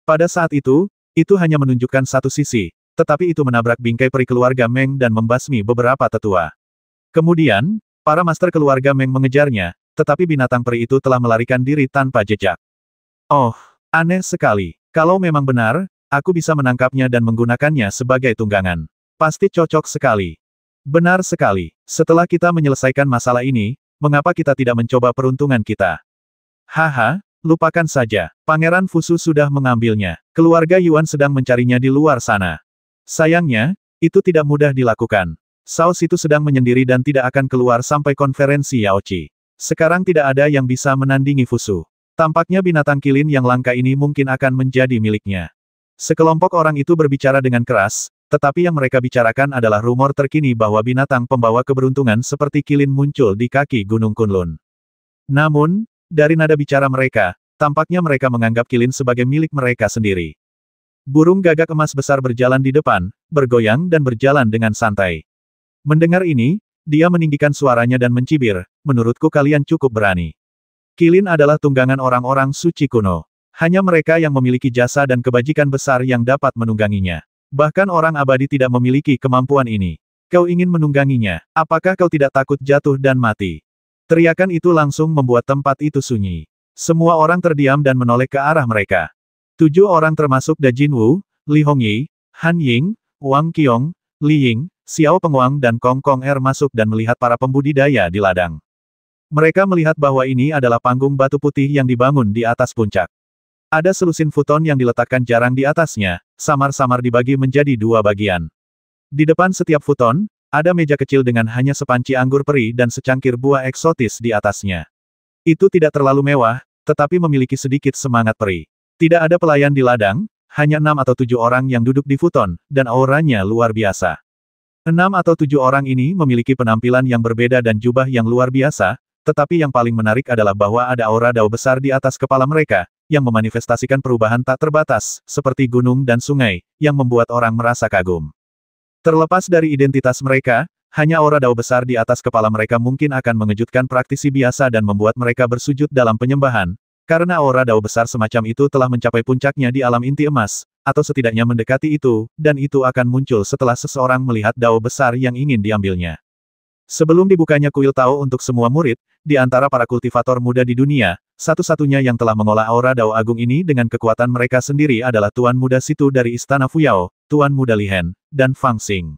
Pada saat itu hanya menunjukkan satu sisi, tetapi itu menabrak bingkai peri keluarga Meng dan membasmi beberapa tetua. Kemudian, para master keluarga Meng mengejarnya, tetapi binatang peri itu telah melarikan diri tanpa jejak. Oh, aneh sekali. Kalau memang benar, aku bisa menangkapnya dan menggunakannya sebagai tunggangan. Pasti cocok sekali. Benar sekali. Setelah kita menyelesaikan masalah ini, mengapa kita tidak mencoba peruntungan kita? Haha, lupakan saja. Pangeran Fusu sudah mengambilnya. Keluarga Yuan sedang mencarinya di luar sana. Sayangnya, itu tidak mudah dilakukan. Saus itu sedang menyendiri dan tidak akan keluar sampai konferensi Yaochi. Sekarang tidak ada yang bisa menandingi Fusu. Tampaknya binatang kilin yang langka ini mungkin akan menjadi miliknya. Sekelompok orang itu berbicara dengan keras, tetapi yang mereka bicarakan adalah rumor terkini bahwa binatang pembawa keberuntungan seperti kilin muncul di kaki Gunung Kunlun. Namun, dari nada bicara mereka, tampaknya mereka menganggap kilin sebagai milik mereka sendiri. Burung gagak emas besar berjalan di depan, bergoyang dan berjalan dengan santai. Mendengar ini, dia meninggikan suaranya dan mencibir, "Menurutku kalian cukup berani. Kilin adalah tunggangan orang-orang suci kuno. Hanya mereka yang memiliki jasa dan kebajikan besar yang dapat menungganginya. Bahkan orang abadi tidak memiliki kemampuan ini. Kau ingin menungganginya, apakah kau tidak takut jatuh dan mati?" Teriakan itu langsung membuat tempat itu sunyi. Semua orang terdiam dan menoleh ke arah mereka. 7 orang termasuk Da Jinwu, Li Hongyi, Han Ying, Wang Qiong, Li Ying, Xiao Penguang dan Kong Kong Er masuk dan melihat para pembudidaya di ladang. Mereka melihat bahwa ini adalah panggung batu putih yang dibangun di atas puncak. Ada selusin futon yang diletakkan jarang di atasnya, samar-samar dibagi menjadi 2 bagian. Di depan setiap futon, ada meja kecil dengan hanya sepanci anggur peri dan secangkir buah eksotis di atasnya. Itu tidak terlalu mewah, tetapi memiliki sedikit semangat peri. Tidak ada pelayan di ladang, hanya 6 atau 7 orang yang duduk di futon, dan auranya luar biasa. 6 atau 7 orang ini memiliki penampilan yang berbeda dan jubah yang luar biasa, tetapi yang paling menarik adalah bahwa ada aura dao besar di atas kepala mereka, yang memanifestasikan perubahan tak terbatas, seperti gunung dan sungai, yang membuat orang merasa kagum. Terlepas dari identitas mereka, hanya aura dao besar di atas kepala mereka mungkin akan mengejutkan praktisi biasa dan membuat mereka bersujud dalam penyembahan, karena aura dao besar semacam itu telah mencapai puncaknya di alam inti emas, atau setidaknya mendekati itu, dan itu akan muncul setelah seseorang melihat dao besar yang ingin diambilnya. Sebelum dibukanya kuil Tao untuk semua murid, di antara para kultivator muda di dunia, satu-satunya yang telah mengolah aura Dao Agung ini dengan kekuatan mereka sendiri adalah Tuan Muda Situ dari Istana Fuyao, Tuan Muda Lihen, dan Fang Xing.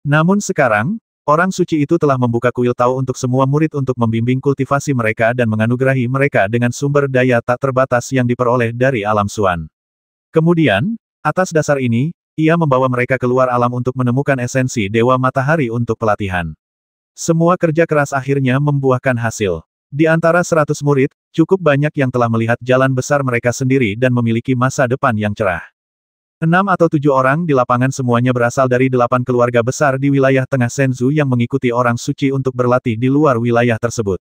Namun sekarang, orang suci itu telah membuka kuil Tao untuk semua murid untuk membimbing kultivasi mereka dan menganugerahi mereka dengan sumber daya tak terbatas yang diperoleh dari alam Suan. Kemudian, atas dasar ini, ia membawa mereka keluar alam untuk menemukan esensi Dewa Matahari untuk pelatihan. Semua kerja keras akhirnya membuahkan hasil. Di antara 100 murid, cukup banyak yang telah melihat jalan besar mereka sendiri dan memiliki masa depan yang cerah. 6 atau 7 orang di lapangan semuanya berasal dari 8 keluarga besar di wilayah tengah Shenzhou yang mengikuti orang suci untuk berlatih di luar wilayah tersebut.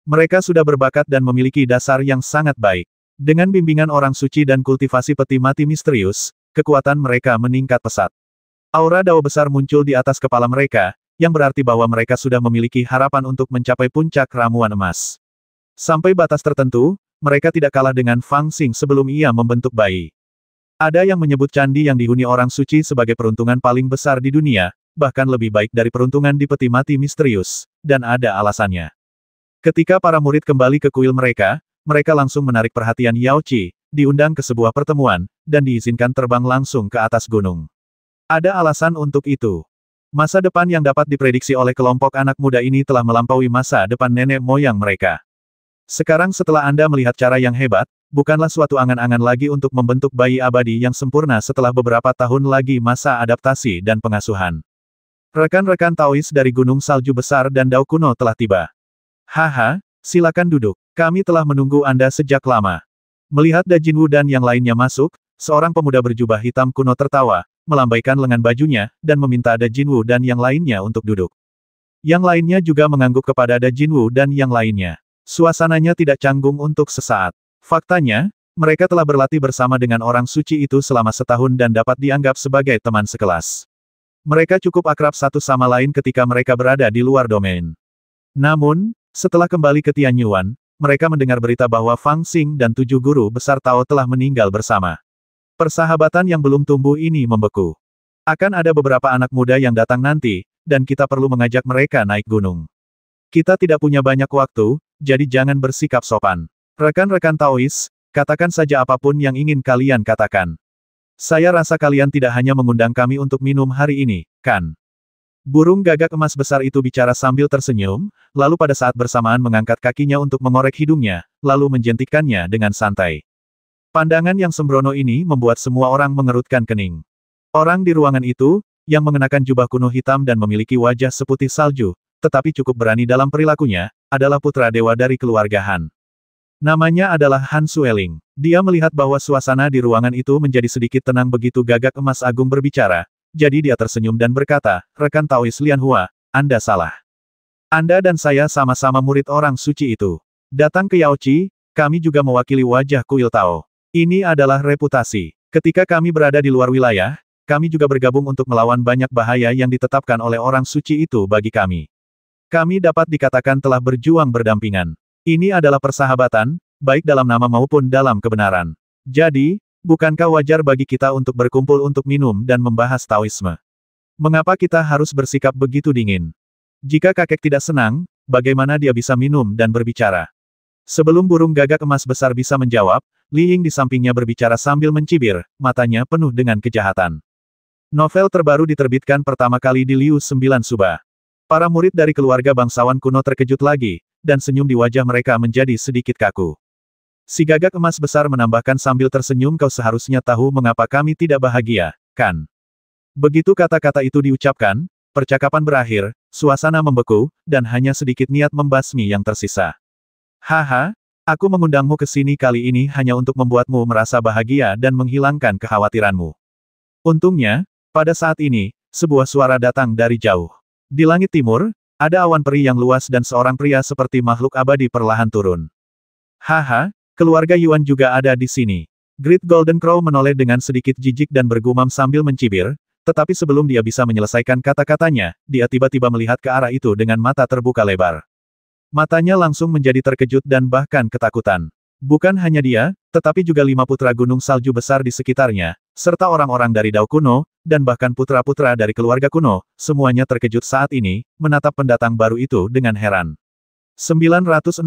Mereka sudah berbakat dan memiliki dasar yang sangat baik. Dengan bimbingan orang suci dan kultivasi peti mati misterius, kekuatan mereka meningkat pesat. Aura Dao besar muncul di atas kepala mereka, yang berarti bahwa mereka sudah memiliki harapan untuk mencapai puncak ramuan emas. Sampai batas tertentu, mereka tidak kalah dengan Fang Xing sebelum ia membentuk bayi. Ada yang menyebut candi yang dihuni orang suci sebagai peruntungan paling besar di dunia, bahkan lebih baik dari peruntungan di peti mati misterius, dan ada alasannya. Ketika para murid kembali ke kuil mereka langsung menarik perhatian Yao Qi, diundang ke sebuah pertemuan, dan diizinkan terbang langsung ke atas gunung. Ada alasan untuk itu. Masa depan yang dapat diprediksi oleh kelompok anak muda ini telah melampaui masa depan nenek moyang mereka. Sekarang setelah Anda melihat cara yang hebat, bukanlah suatu angan-angan lagi untuk membentuk bayi abadi yang sempurna setelah beberapa tahun lagi masa adaptasi dan pengasuhan. Rekan-rekan Taois dari Gunung Salju Besar dan Dao Kuno telah tiba. Haha, silakan duduk. Kami telah menunggu Anda sejak lama. Melihat Da Jinwu dan yang lainnya masuk, seorang pemuda berjubah hitam kuno tertawa, melambaikan lengan bajunya, dan meminta Da Jinwu dan yang lainnya untuk duduk. Yang lainnya juga mengangguk kepada Da Jinwu dan yang lainnya. Suasananya tidak canggung untuk sesaat. Faktanya, mereka telah berlatih bersama dengan orang suci itu selama setahun dan dapat dianggap sebagai teman sekelas. Mereka cukup akrab satu sama lain ketika mereka berada di luar domain. Namun, setelah kembali ke Tianyuan, mereka mendengar berita bahwa Fang Xing dan 7 guru besar Tao telah meninggal bersama. Persahabatan yang belum tumbuh ini membeku. Akan ada beberapa anak muda yang datang nanti, dan kita perlu mengajak mereka naik gunung. Kita tidak punya banyak waktu, jadi jangan bersikap sopan. Rekan-rekan Taois, katakan saja apapun yang ingin kalian katakan. Saya rasa kalian tidak hanya mengundang kami untuk minum hari ini, kan? Burung gagak emas besar itu bicara sambil tersenyum, lalu pada saat bersamaan mengangkat kakinya untuk mengorek hidungnya, lalu menjentikkannya dengan santai. Pandangan yang sembrono ini membuat semua orang mengerutkan kening. Orang di ruangan itu, yang mengenakan jubah kuno hitam dan memiliki wajah seputih salju, tetapi cukup berani dalam perilakunya, adalah putra dewa dari keluarga Han. Namanya adalah Han Sueling. Dia melihat bahwa suasana di ruangan itu menjadi sedikit tenang begitu gagak emas agung berbicara, jadi dia tersenyum dan berkata, rekan Taois Lian Hua, Anda salah. Anda dan saya sama-sama murid orang suci itu. Datang ke Yaochi, kami juga mewakili wajah kuil Tao. Ini adalah reputasi. Ketika kami berada di luar wilayah, kami juga bergabung untuk melawan banyak bahaya yang ditetapkan oleh orang suci itu bagi kami. Kami dapat dikatakan telah berjuang berdampingan. Ini adalah persahabatan, baik dalam nama maupun dalam kebenaran. Jadi, bukankah wajar bagi kita untuk berkumpul untuk minum dan membahas Taoisme? Mengapa kita harus bersikap begitu dingin? Jika kakek tidak senang, bagaimana dia bisa minum dan berbicara? Sebelum burung gagak emas besar bisa menjawab, Li Ying di sampingnya berbicara sambil mencibir, matanya penuh dengan kejahatan. Novel terbaru diterbitkan pertama kali di Liu 9 Suba. Para murid dari keluarga bangsawan kuno terkejut lagi, dan senyum di wajah mereka menjadi sedikit kaku. Si gagak emas besar menambahkan sambil tersenyum, kau seharusnya tahu mengapa kami tidak bahagia, kan? Begitu kata-kata itu diucapkan, percakapan berakhir, suasana membeku, dan hanya sedikit niat membasmi yang tersisa. Haha, aku mengundangmu ke sini kali ini hanya untuk membuatmu merasa bahagia dan menghilangkan kekhawatiranmu. Untungnya, pada saat ini, sebuah suara datang dari jauh. Di langit timur, ada awan peri yang luas dan seorang pria seperti makhluk abadi perlahan turun. Haha, keluarga Yuan juga ada di sini. Great Golden Crow menoleh dengan sedikit jijik dan bergumam sambil mencibir, tetapi sebelum dia bisa menyelesaikan kata-katanya, dia tiba-tiba melihat ke arah itu dengan mata terbuka lebar. Matanya langsung menjadi terkejut dan bahkan ketakutan. Bukan hanya dia, tetapi juga 5 putra gunung salju besar di sekitarnya, serta orang-orang dari Dao kuno, dan bahkan putra-putra dari keluarga kuno, semuanya terkejut saat ini, menatap pendatang baru itu dengan heran. 960.